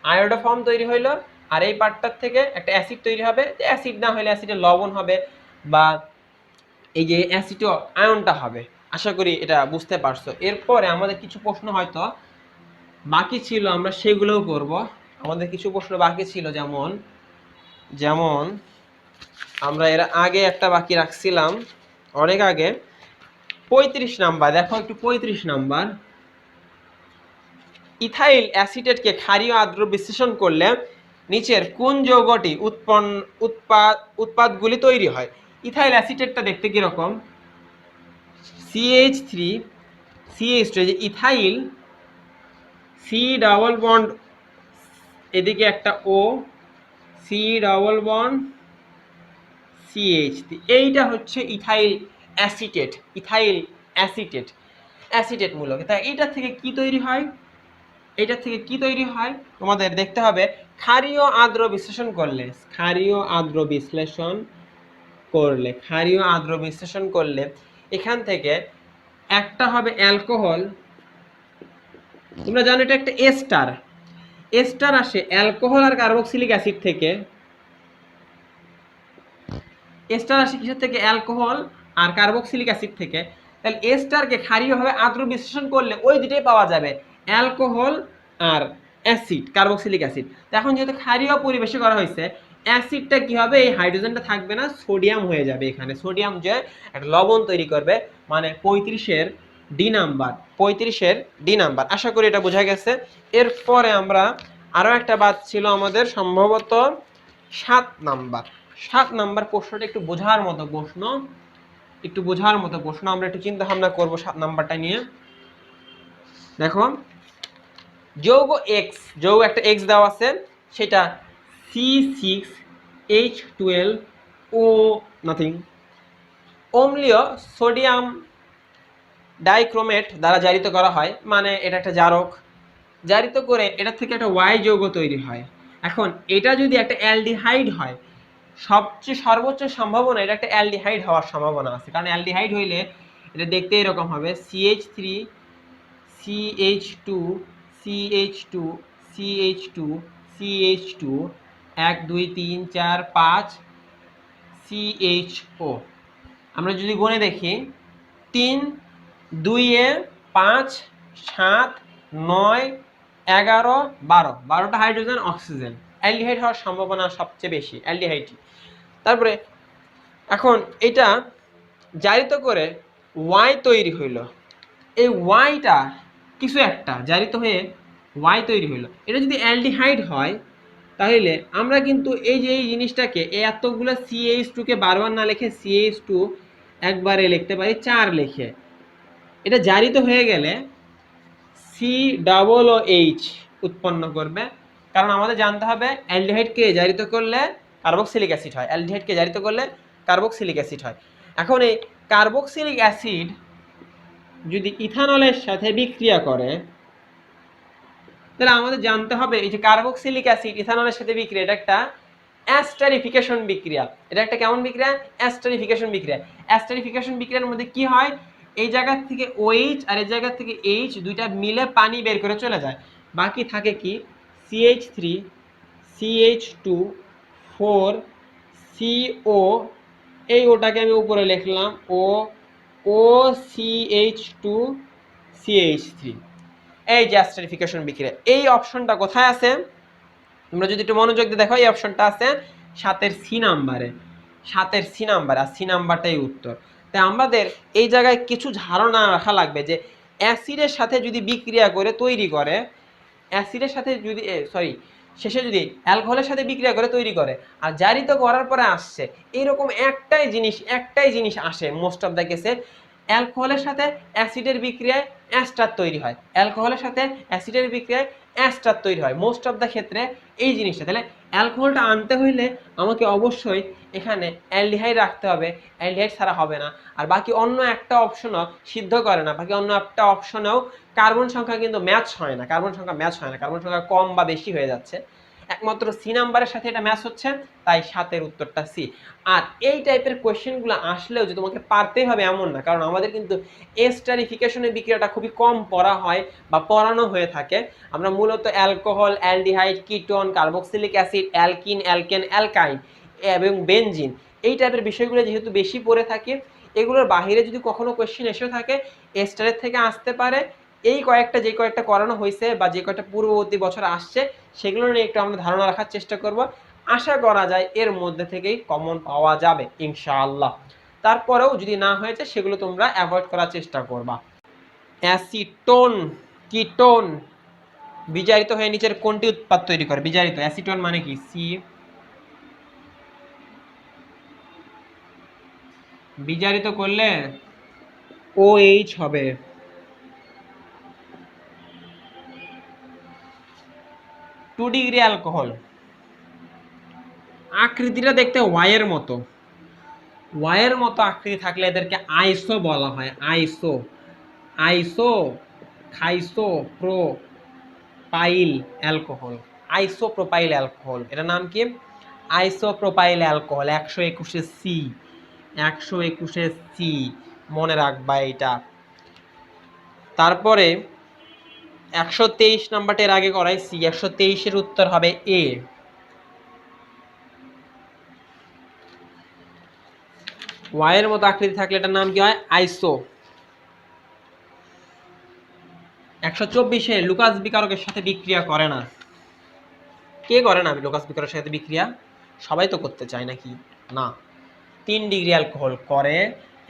Speaker 1: আয়োডোফর্ম তৈরি হইলো আর এই পার্টটার থেকে একটা অ্যাসিড তৈরি হবে। অ্যাসিড না হলে অ্যাসিডের লবণ হবে বা এই যে অ্যাসিটো আয়নটা হবে। আশা করি এটা বুঝতে পারছো। এরপরে আমাদের কিছু প্রশ্ন হয়তো বাকি ছিল, আমরা সেগুলোও করব। আমাদের কিছু প্রশ্ন বাকি ছিল, যেমন আমরা এর আগে একটা বাকি রাখছিলাম অনেক আগে, 35 নাম্বার। দেখো একটু 35 নাম্বার, ইথাইল অ্যাসিটেটকে ক্ষারীয় আর্দ্র বিশ্লেষণ করলে নিচের কোন যৌগটি উৎপাদগুলি তৈরি হয়? ইথাইল অ্যাসিটেটটা দেখতে কিরকম? CH3 CH2, যে ইথাইল, সি ডাবল বন্ড, এদিকে একটা ও, সি ডাবল বন্ড CH3, এইটা হচ্ছে ইথাইল অ্যাসিটেট। অ্যাসিটেট মূলক। তাই এইটা থেকে কি তৈরি হয়? তোমাদের দেখতে হবে ক্ষারীয় আর্দ্র বিশ্লেষণ করলে এখান থেকে একটা হবে অ্যালকোহল। তোমরা জানো এটা একটা এস্টার আসে অ্যালকোহল আর কার্বক্সিলিক অ্যাসিড থেকে। এস্টার আসে কিসের থেকে? অ্যালকোহল আর কার্বক্সিলিক অ্যাসিড থেকে। তাহলে এস্টারকে ক্ষারীয়ভাবে আর্দ্র বিশ্লেষণ করলে ওই দুটোই পাওয়া যাবে, অ্যালকোহল আর অ্যাসিড, কার্বক্সিলিক অ্যাসিড। এখন যেহেতু ক্ষারীয় পরিবেশে করা হয়েছে, অ্যাসিডটা কি হবে? এই হাইড্রোজেনটা থাকবে না, সোডিয়াম হয়ে যাবে। এখানে সোডিয়াম যে একটা লবণ তৈরি করবে, মানে 35-এর ডি নাম্বার। আশা করি এটা বোঝা গেছে। এরপরে আমরা আরো একটা বাদ ছিল আমাদের, সম্ভবত 7 নাম্বার প্রশ্নটা একটু বোঝার মতো প্রশ্ন, আমরা একটু চিন্তা ভাবনা করবো 7 নাম্বারটা নিয়ে। দেখো যৌগ একটা এক্স দেওয়া আছে, সেটা C6H12O নাথিং অম্লীয় সোডিয়াম ডাইক্রোমেট দ্বারা জারিত করা হয়, মানে এটা একটা জারক। জারিত করে এটা থেকে একটা Y যৌগ তৈরি হয়। এখন এটা যদি একটা অ্যালডিহাইড হয়, সর্বোচ্চ সম্ভাবনা এটা একটা অ্যালডিহাইড হওয়ার সম্ভাবনা আছে। কারণ অ্যালডিহাইড হইলে এটা দেখতে এরকম হবে, CH3 CH2 CH2 CH2 CH2 1 2 3 4 5 CHO। আমরা যদি গুণে দেখি 3 2 এ 5 7 9 11 12, 12টা হাইড্রোজেন অক্সিজেন, অ্যালডিহাইড হওয়ার সম্ভাবনা সবচেয়ে বেশি অ্যালডিহাইড। তারপরে এখন এটা জারিত করে ওয়াই তৈরি হইল। এই ওয়াইটা কিছু একটা জারিত হয়ে ওয়াই তৈরি হইলো। এটা যদি অ্যালডিহাইড হয় তাহলে আমরা কিন্তু এই যে এই জিনিসটাকে এতগুলো CH2 কে বারবার না লিখে CH2 একবারে লিখতে পারি 4 লিখে। এটা জারিত হয়ে গেলে COOH উৎপন্ন করবে, কারণ আমাদের জানতে হবে অ্যালডিহাইডকে জারিত করলে কার্বক্সিলিক অ্যাসিড হয়, অ্যালডিহাইডকে জারিত করলে কার্বক্সিলিক অ্যাসিড হয়। এখন এই কার্বক্সিলিক অ্যাসিড যদি ইথানলের সাথে বিক্রিয়া করে তাহলে আমাদের জানতে হবে এই যে কার্বক্সিলিক অ্যাসিড ইথানলের সাথে বিক্রিয়া, এটা একটা অ্যাস্টারিফিকেশন বিক্রিয়া। এটা একটা কেমন বিক্রিয়া? অ্যাস্টারিফিকেশন বিক্রিয়া। অ্যাস্টারিফিকেশন বিক্রিয়ার মধ্যে কি হয়, এই জায়গা থেকে OH আর এই জায়গা থেকে H দুইটা মিলে পানি বের করে চলে যায়, বাকি থাকে কি CH3 CH2 4 CO, এই ওটাকে আমি উপরে লিখলাম OCH2 CH3। এই যে অ্যাস্টারিফিকেশন বিক্রিয়া, এই অপশনটা কোথায় আছে তোমরা যদি একটু মনোযোগ দিয়ে দেখো, এই অপশনটা আছে 7-এর C নাম্বারে, 7-এর C নাম্বার, আর C নাম্বারটাই উত্তর। তাই আমাদের এই জায়গায় কিছু ধারণা রাখা লাগবে যে অ্যাসিডের সাথে যদি বিক্রিয়া করে তৈরি করে, অ্যাসিডের সাথে যদি শেষে যদি অ্যালকোহলের সাথে বিক্রিয়া করে তৈরি করে আর জারিত করার পরে আসছে, এইরকম একটাই জিনিস আসে মোস্ট অফ দ্য কেসে, অ্যালকোহলের সাথে অ্যাসিডের বিক্রিয়ায় অ্যাস্টার তৈরি হয়, অ্যালকোহলের সাথে অ্যাসিডের বিক্রিয়ায় অ্যাস্টার তৈরি হয় মোস্ট অফ দ্য ক্ষেত্রে এই জিনিসটা। তাহলে অ্যালকোহলটা আনতে হইলে আমাকে অবশ্যই এখানে অ্যালডিহাইড রাখতে হবে, অ্যালডিহাইড ছাড়া হবে না। আর বাকি অন্য একটা অপশনও সিদ্ধ করে না, বাকি অন্য একটা অপশনেও কার্বন সংখ্যা কিন্তু ম্যাচ হয় না, কার্বন সংখ্যা কম বা বেশি হয়ে যাচ্ছে, একমাত্র C নাম্বারের সাথে এটা ম্যাচ হচ্ছে, তাই 7-এর উত্তরটা C। আর এই টাইপের কোয়েশ্চেনগুলো আসলেও যে তোমাকে পারতেই হবে এমন না, কারণ আমাদের কিন্তু এস্টারিফিকেশনের বিক্রিয়াটা খুবই কম পড়া হয় বা পড়ানো হয়ে থাকে। আমরা মূলত alcohol, aldehyde, ketone, carboxylic acid, alkyne, alkane, অ্যালকাইন এবং বেনজিন, এই টাইপের বিষয়গুলো যেহেতু বেশি পড়ে থাকে, এগুলোর বাইরে যদি কখনো কোয়েশ্চেন এসে থাকে এস্টারের থেকে আসতে পারে, এই যে কয়েকটা করানো হয়েছে বা যে কয়েকটা পূর্ববর্তী বছর আসছে সেগুলো নিয়ে একটু আমরা ধারণা রাখার চেষ্টা করব। আশা করা যায় এর মধ্যে থেকেই কমন পাওয়া যাবে ইনশাআল্লাহ। তারপরেও যদি না হয়েছে সেগুলো তোমরা অ্যাভয়েড করার চেষ্টা করবা। অ্যাসিটোন, কিটোন বিজারিত হয়ে নিচের কোনটি উৎপাদ তৈরি করে? বিজারিত অ্যাসিটোন মানে কি? সি। বিজারিত করলে OH হবে। 2 ডিগ্রি অ্যালকোহল, আকৃতিটা দেখতে ওয়াইয়ের মতো, ওয়াইয়ের মতো আকৃতি থাকলে এদেরকে আইসো বলা হয়। আইসো খাইসো প্রোপাইল অ্যালকোহল, আইসোপ্রোপাইল অ্যালকোহল, এটার নাম কি? Isopropyl alcohol. 121-এ C, 121-এ C মনে রাখবা এটা। তারপরে 123 নাম্বারটার আগে করাই C, 123-এর উত্তর হবে A। ওয়াইয়ের মতো আকৃতি থাকলে এটার নাম কি হয়? আইসো। 124-এ লুকাস বিকারকের সাথে বিক্রিয়া করে না। কে করে না লুকাস বিকারকের সাথে বিক্রিয়া? সবাই তো করতে চায় নাকি? না। 3 ডিগ্রি অ্যালকোহল করে,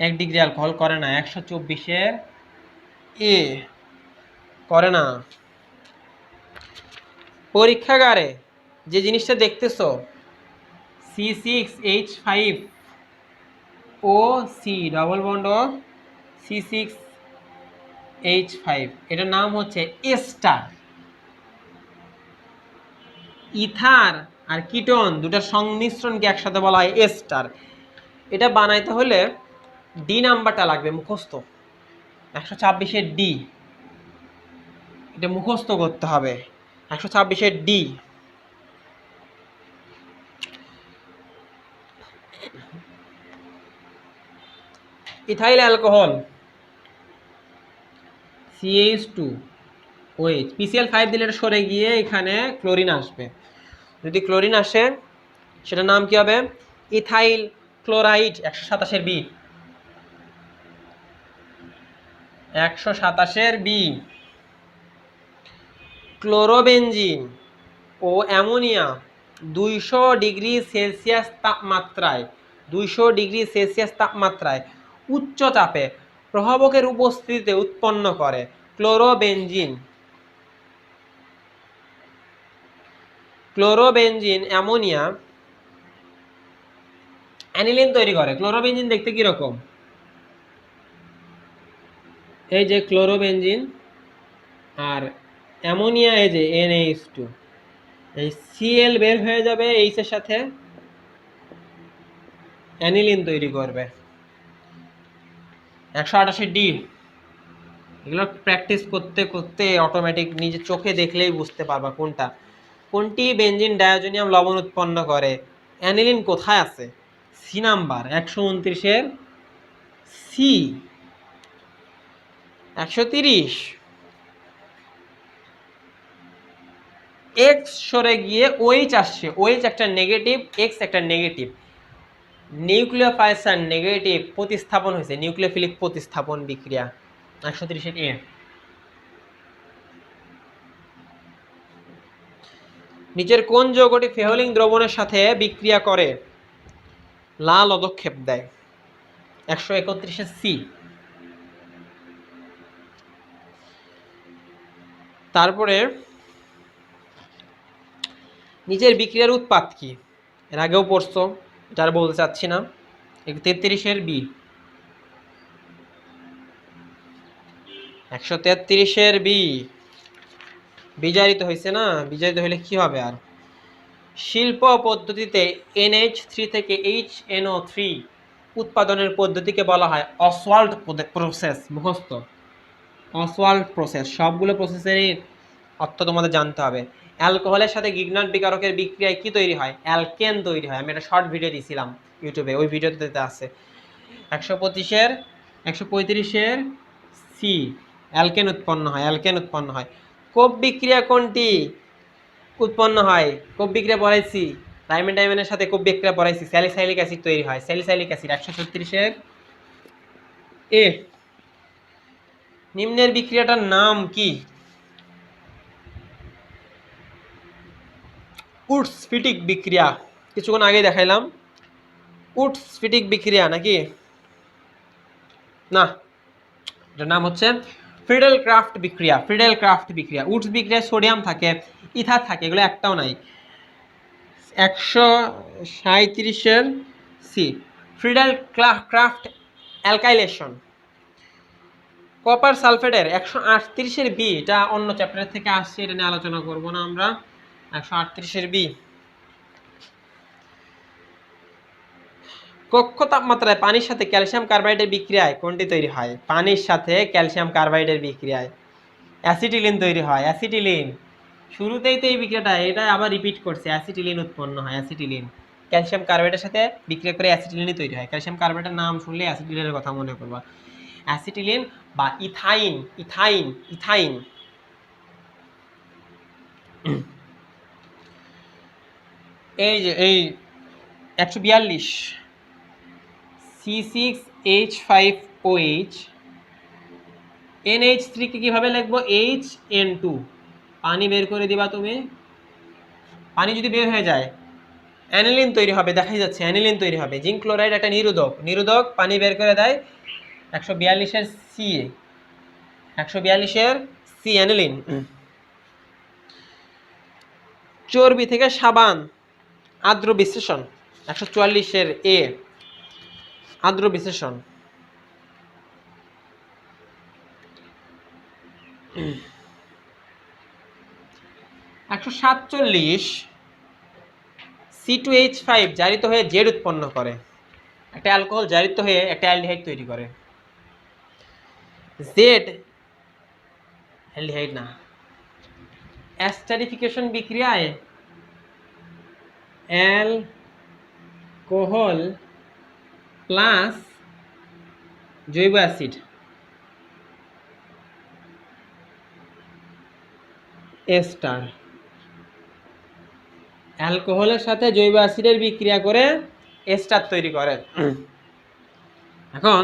Speaker 1: 1 ডিগ্রি অ্যালকোহল করে না। 124-এর A করে না। পরীক্ষাগারে যে জিনিসটা দেখতেছো C6H5OC ডবল বন্ড ও C6H5, এটার নাম হচ্ছে এস্টার। ইথার আর কিটোন দুটার সংমিশ্রণকে একসাথে বলা হয় এস্টার। এটা বানাইতে হলে D নাম্বারটা লাগবে মুখস্থ, 126-এর D, এটা মুখস্থ করতে হবে। 126-এর D। Ethyl alcohol CH2OH, PCl5 দিলে এটা সরে গিয়ে এখানে ক্লোরিন আসবে। যদি ক্লোরিন আসে সেটার নাম কি হবে? Ethyl chloride. 127-এর B, 127-এর B। ক্লোরোবেনজিন ও অ্যামোনিয়া 200 ডিগ্রি সেলসিয়াস তাপমাত্রায়, 200 ডিগ্রি সেলসিয়াস তাপমাত্রায় উচ্চ চাপে প্রভাবকের উপস্থিতিতে উৎপন্ন করে। ক্লোরোবেনজিন অ্যামোনিয়া অ্যানিলিন তৈরি করে। ক্লোরোবেনজিন দেখতে কিরকম? এই যে ক্লোরোবেনজিন, আর অ্যামোনিয়া এই যে NH2, এই Cl বের হয়ে যাবে এইচ এর সাথে, অ্যানিলিন তৈরি করবে। 188D। এগুলো প্র্যাকটিস করতে করতে অটোমেটিক নিজে চোখে দেখলেই বুঝতে পারবা কোনটি বেনজিন ডায়োজোনিয়াম লবণ উৎপন্ন করে। অ্যানিলিন কোথায় আছে? সি নাম্বার 129-এর সি। 130 এক্স সরে গিয়ে OH আসছে। OH একটা নেগেটিভ, এক্স একটা নেগেটিভ, নিউক্লিওফাইসার নেগেটিভ প্রতিস্থাপন হয়েছে, নিউক্লিওফিলিক প্রতিস্থাপন বিক্রিয়া। 130-এর এ। নিচের কোন যৌগটি ফেহলিং দ্রবণের সাথে বিক্রিয়া করে লাল পদক্ষেপ দেয়? 131-এর সি। তারপরে নিচের বিক্রিয়ার উৎপাদ কি? এর আগেও পড়ছো, এটা আর বলতে চাচ্ছি না। 133-এর বি। 133-এর বি বিজারিত হয়েছে না? বিজারিত হলে কি হবে? আর শিল্প পদ্ধতিতে NH3 থেকে HNO3 উৎপাদনের পদ্ধতিকে বলা হয় অসওয়াল্ড প্রসেস। মুখস্থ, অসওয়াল্ড প্রসেস। সবগুলো প্রসেসেরই অর্থ তোমাদের জানতে হবে। অ্যালকোহলের সাথে গিগনাট বিকারকের বিক্রিয়ায় কি তৈরি হয়? অ্যালকেন তৈরি হয়। আমি একটা শর্ট ভিডিও দিয়েছিলাম ইউটিউবে, ওই ভিডিওতে আছে। 135-এর সি, অ্যালকেন উৎপন্ন হয়। কোপ বিক্রিয়া কোনটি উৎপন্ন হয়? কোপ বিক্রিয়া পড়াইছি, ডাইমের সাথে কোপ বিক্রিয়া পড়াইছি, স্যালিসাইলিক অ্যাসিড তৈরি হয়। Salicylic acid. 136-এর এ। নিম্নের বিক্রিয়াটার নাম কি? উডস-ফিটিক বিক্রিয়া। কিছুক্ষণ আগে দেখাইলাম। উডস-ফিটিক বিক্রিয়া নাকি না, এটার নাম হচ্ছে ফ্রিডেল-ক্রাফট বিক্রিয়া। উডস বিক্রিয়ায় সোডিয়াম থাকে, ইথার থাকে, এগুলো একটাও নাই। 137-এর সি, ফ্রিডেল-ক্রাফট অ্যালকাইলেশন। কপার সালফেটের 138-এর বি, এটা অন্য চ্যাপ্টার থেকে আসছে, এটা নিয়ে আলোচনা করব না আমরা। 138-এর বি। কক্ষ তাপমাত্রায় পানির সাথে ক্যালসিয়াম কার্বাইডের বিক্রিয়ায় কোনটি তৈরি হয়? পানির সাথে ক্যালসিয়াম কার্বাইডের বিক্রিয়ায় অ্যাসিটিলিন তৈরি হয়। অ্যাসিটিলিন, শুরুতেই তো এই বিক্রিয়াটা, এটা আবার রিপিট করছে। অ্যাসিটিলিন উৎপন্ন হয়। অ্যাসিটিলিন ক্যালসিয়াম কার্বাইডের সাথে বিক্রিয়া করে অ্যাসিটিলিনই তৈরি হয়। ক্যালসিয়াম কার্বাইডের নাম শুনলে অ্যাসিটিলিনের কথা মনে করবা। অ্যাসিটিলিন বা ইথাইন। এই যে এই 142 C6H5OH, NH3 কে কিভাবে লিখবো? HN2। পানি বের করে দিবা তুমি। পানি যদি বের হয়ে যায় অ্যানিলিন তৈরি হবে, দেখাই যাচ্ছে অ্যানিলিন তৈরি হবে। জিঙ্ক ক্লোরাইড একটা নিরোধক, পানি বের করে দেয়। 142-এর সি, 142-এর সি অ্যানিলিন। চর্বি থেকে সাবান আর্দ্র বিশ্লেষণ। 144-এর এ, আর্দ্র বিশ্লেষণ। 147 C2H5 জারিত হয়ে জেড উৎপন্ন করে। একটা অ্যালকোহল জারিত হয়ে একটা অ্যালডিহাইড তৈরি করে। জেড অ্যালডিহাইড না, অ্যাস্টারিফিকেশন বিক্রিয়ায় অ্যালকোহল প্লাস জৈব অ্যাসিড এস্টার, অ্যালকোহলের সাথে জৈব অ্যাসিডের বিক্রিয়া করে এস্টার তৈরি করে। এখন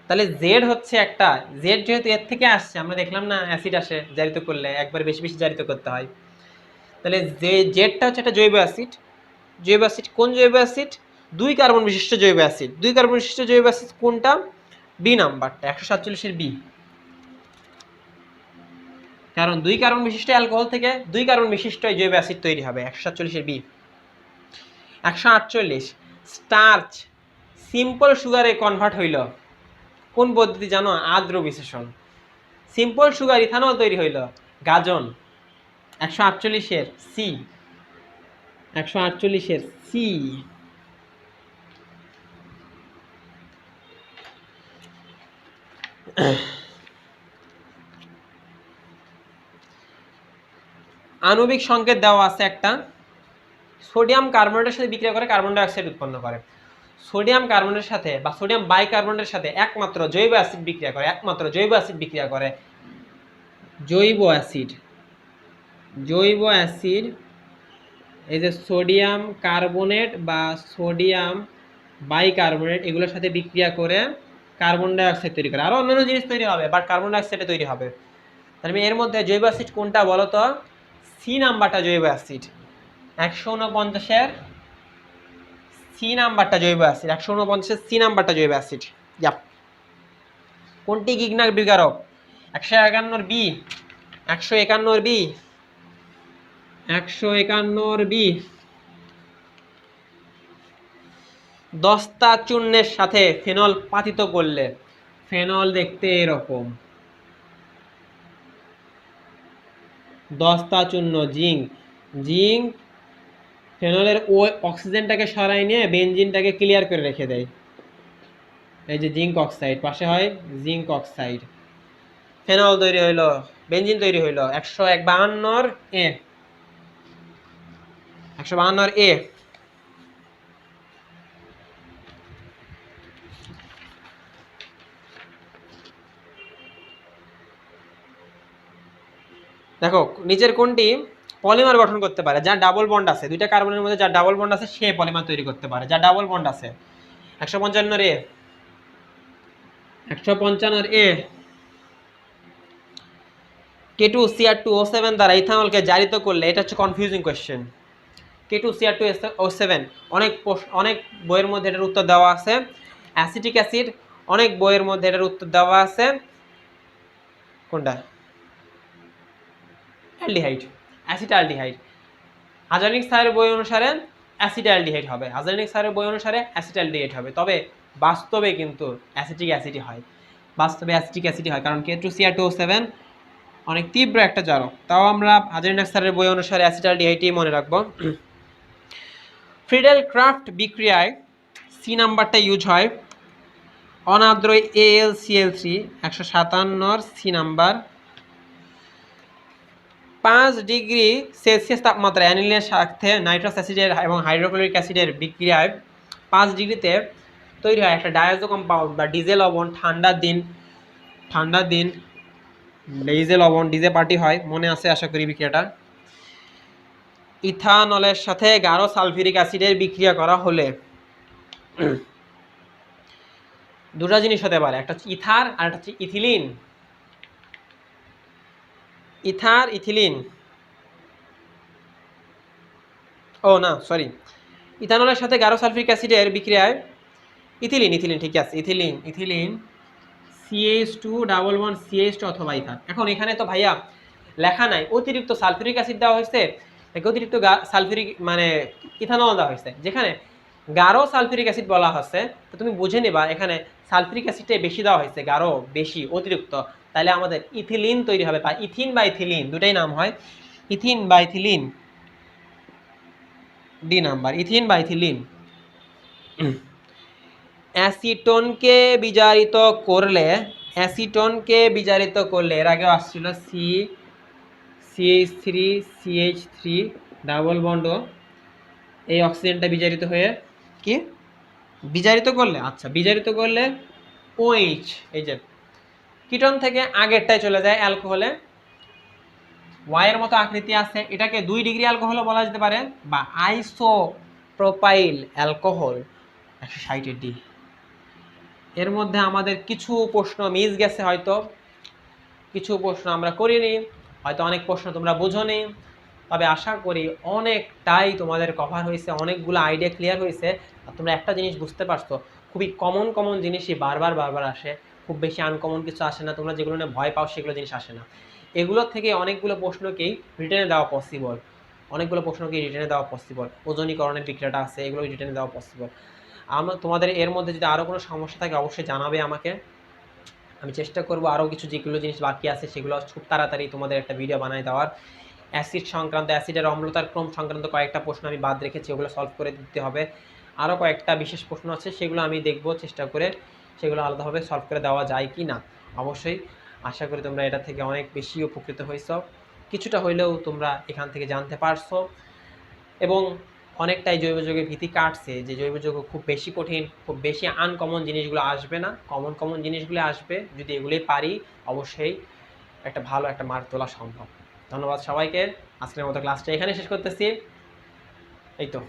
Speaker 1: তাহলে জেড হচ্ছে একটা, জেড যেহেতু এর থেকে আসছে, আমরা দেখলাম না অ্যাসিড আসে জারিত করলে একবার বেশি বেশি জারিত করতে হয়, তাহলে জেডটা হচ্ছে একটা জৈব অ্যাসিড। কোন জৈব অ্যাসিড? 2 কার্বন বিশিষ্ট জৈব অ্যাসিড। 2 কার্বন বিশিষ্ট জৈব অ্যাসিড কোনটা? বি নাম্বারটা 147 এর বি। কারণ 2 কার্বন বিশিষ্ট অ্যালকোহল থেকে 2 কার্বন বিশিষ্ট জৈব অ্যাসিড তৈরি হবে, 147 এর বি। 148 স্টার্চ সিম্পল সুগারে কনভার্ট হইল কোন পদ্ধতি জানো? আদ্র বিশেষণ। সিম্পল সুগার ইথানল তৈরি হইল গাজন। 148 এর সি। 148 এর সি। আণবিক সংকেত দেওয়া আছে একটা। সোডিয়াম কার্বনেটের সাথে বিক্রিয়া করে কার্বন ডাই অক্সাইড উৎপন্ন করে। সোডিয়াম কার্বনের সাথে বা সোডিয়াম বাইকার্বনেটের সাথে একমাত্র জৈব অ্যাসিড বিক্রিয়া করে, একমাত্র জৈব অ্যাসিড বিক্রিয়া করে। জৈব অ্যাসিড, জৈব অ্যাসিড এই যে সোডিয়াম কার্বনেট বা সোডিয়াম বাইকার্বনেট এগুলোর সাথে বিক্রিয়া করে কার্বন ডাই অক্সাইড তৈরি করে। আরো অন্যান্য জিনিস তৈরি হবে, বাট কার্বন ডাই অক্সাইড তৈরি হবে। তাহলে এর মধ্যে জৈব অ্যাসিড কোনটা বলো তো? সি নাম্বারটা জৈব অ্যাসিড। 149 এর সি নাম্বারটা জৈব অ্যাসিড। 149 এর সি নাম্বারটা জৈব অ্যাসিড। ইয়াপ। কোনটি গিগনার বিকারক? 151 এর বি। 151 এর বি। 151 এর বি। দস্তা চূর্ণের সাথে ফেনল পাতিত করলে ফেনল দেখতে এরকম। দস্তা চূর্ণ জিঙ্ক। জিঙ্ক ফেনলের ওই অক্সিজেনটাকে সরাই নিয়ে বেনজিনটাকে ক্লিয়ার করে রেখে দেয়। এই যে জিঙ্ক অক্সাইড, পাশে হয় জিঙ্ক অক্সাইড। ফেনল তৈরি হইল, বেনজিন তৈরি হইল। 152 এ। 152 এ। দেখো নিচের কোনটি পলিমার গঠন করতে পারে? যার ডাবল বন্ড আছে, দুইটা কার্বনের মধ্যে যার ডাবল বন্ড আছে সে পলিমার তৈরি করতে পারে, যার ডাবল বন্ড আছে। 155 এ। 155 এ। K2Cr2O7 দ্বারা ইথানলকে জারিত করলে, এটা হচ্ছে কনফিউজিং কোয়েশ্চেন। K2Cr2O7 অনেক বইয়ের মধ্যে এটার উত্তর দেওয়া আছে। অ্যাসিটিক অ্যাসিড অনেক বইয়ের মধ্যে এটার উত্তর দেওয়া আছে। কোনটা? Aldehyde, acetaldehyde. হাজারনিক স্যারের বই অনুসারে অ্যাসিটালডিহাইড হবে, হাজারনিক স্যারের বই অনুসারে অ্যাসিটালডিহাইড হবে। তবে বাস্তবে কিন্তু অ্যাসিটিক অ্যাসিডই হয়, বাস্তবে অ্যাসিটিক অ্যাসিডই হয়, কারণ K2Cr2O7 অনেক তীব্র একটা জারক। তাও আমরা হাজারনিক স্যারের বই অনুসারে অ্যাসিটালডিহাইডই মনে রাখবো। ফ্রিডেল ক্রাফট বিক্রিয়ায় সি নাম্বারটা ইউজ হয়। অনাদ্র AlCl3 157 C number. 5 degree Celsius তাপমাত্রা অ্যানিলিনের সাথে নাইট্রাস অ্যাসিডের এবং হাইড্রোক্লোরিক অ্যাসিডের বিক্রিয়ায় 5 ডিগ্রিতে তৈরি হয় একটা ডায়াজো কম্পাউন্ড বা ডিজেল লবণ। ঠান্ডার দিন ডিজেল লবণ, ডিজে পার্টি হয়, মনে আছে আশা করি বিক্রিয়াটা। ইথানলের সাথে গাঢ় সালফিউরিক অ্যাসিডের বিক্রিয়া করা হলে দুটো জিনিস হতে পারে, একটা হচ্ছে ইথার আর একটা হচ্ছে ইথিলিন। Ether, ethylene. ও না, সরি, ইথানলের সাথে গাঢ় সালফিউরিক অ্যাসিডের বিক্রিয়ায় ইথিলিন, ইথিলিন ঠিক আছে, ইথিলিন, ইথিলিন CH2 CH2 অথবা ইথার। এখন এখানে তো ভাইয়া লেখা নাই অতিরিক্ত সালফিউরিক অ্যাসিড দেওয়া হয়েছে, অতিরিক্ত সালফিউরিক মানে ইথানল দেওয়া হয়েছে। যেখানে গাঢ় সালফিউরিক অ্যাসিড বলা হচ্ছে, তো তুমি বুঝে নিবা এখানে সালফিউরিক অ্যাসিডটাই বেশি দেওয়া হয়েছে, গাঢ় বেশি অতিরিক্ত। তাহলে আমাদের ইথিলিন তৈরি হবে, বা ইথিন বা ইথিলিন দুটাই নাম হয়, ইথিন বা ইথিলিন। ডি নাম্বার, ইথিন বা ইথিলিন। অ্যাসিটনকে বিজারিত করলে, অ্যাসিটনকে বিজারিত করলে এর আগে আসছিল CH3 ডাবল বন্ড, এই অক্সিজেনটা বিজারিত হয়ে কি বিজারিত করলে, আচ্ছা বিজারিত করলে OH, এই যে কিটন থেকে আগেরটায় চলে যায় অ্যালকোহলে। Y এর মতো আকৃতি আছে, এটাকে 2 ডিগ্রি অ্যালকোহল বলা যেতে পারে, বা আইসোপ্রোপাইল অ্যালকোহল 160 ডি। এর মধ্যে আমাদের কিছু প্রশ্ন মিস গেছে, হয়তো কিছু প্রশ্ন আমরা করিনি, হয়তো অনেক প্রশ্ন তোমরা বুঝোনি। তবে আশা করি অনেকটাই তোমাদের কভার হয়েছে, অনেকগুলো আইডিয়া ক্লিয়ার হয়েছে। আর তোমরা একটা জিনিস বুঝতে পারছো, খুবই কমন জিনিসই বারবার আসে, খুব বেশি আনকমন কিছু আসে না। তোমরা যেগুলো নিয়ে ভয় পাও সেগুলো জিনিস আসে না। এগুলোর থেকে অনেকগুলো প্রশ্নকেই রিটেনে দেওয়া পসিবল, ওজনীকরণের বিক্রিয়াটা আছে, এগুলো রিটেনে দেওয়া পসিবল। তোমাদের এর মধ্যে যদি আরও কোনো সমস্যা থাকে অবশ্যই জানাবে আমাকে, আমি চেষ্টা করব আরও কিছু যেগুলো জিনিস বাকি আছে সেগুলো খুব তাড়াতাড়ি তোমাদের একটা ভিডিও বানায় দেওয়ার। অ্যাসিডের অম্লতার ক্রম সংক্রান্ত কয়েকটা প্রশ্ন আমি বাদ রেখেছি, ওগুলো সলভ করে দিতে হবে। আরও কয়েকটা বিশেষ প্রশ্ন আছে, সেগুলো আমি দেখব চেষ্টা করে সেগুলো আলাদাভাবে সলভ করে দেওয়া যায় কি না। অবশ্যই আশা করি তোমরা এটা থেকে অনেক বেশি উপকৃত হয়েছ, কিছুটা হইলেও তোমরা এখান থেকে জানতে পারছো, এবং অনেকটাই জৈব যৌগের ভীতি কাটছে যে জৈব যৌগ খুব বেশি কঠিন, খুব বেশি আনকমন জিনিসগুলো আসবে না, কমন জিনিসগুলো আসবে। যদি এগুলোই পারি অবশ্যই একটা ভালো একটা মার্ক তোলা সম্ভব। ধন্যবাদ সবাইকে। আজকের মতো ক্লাসটা এখানে শেষ করতেছি। এই তো।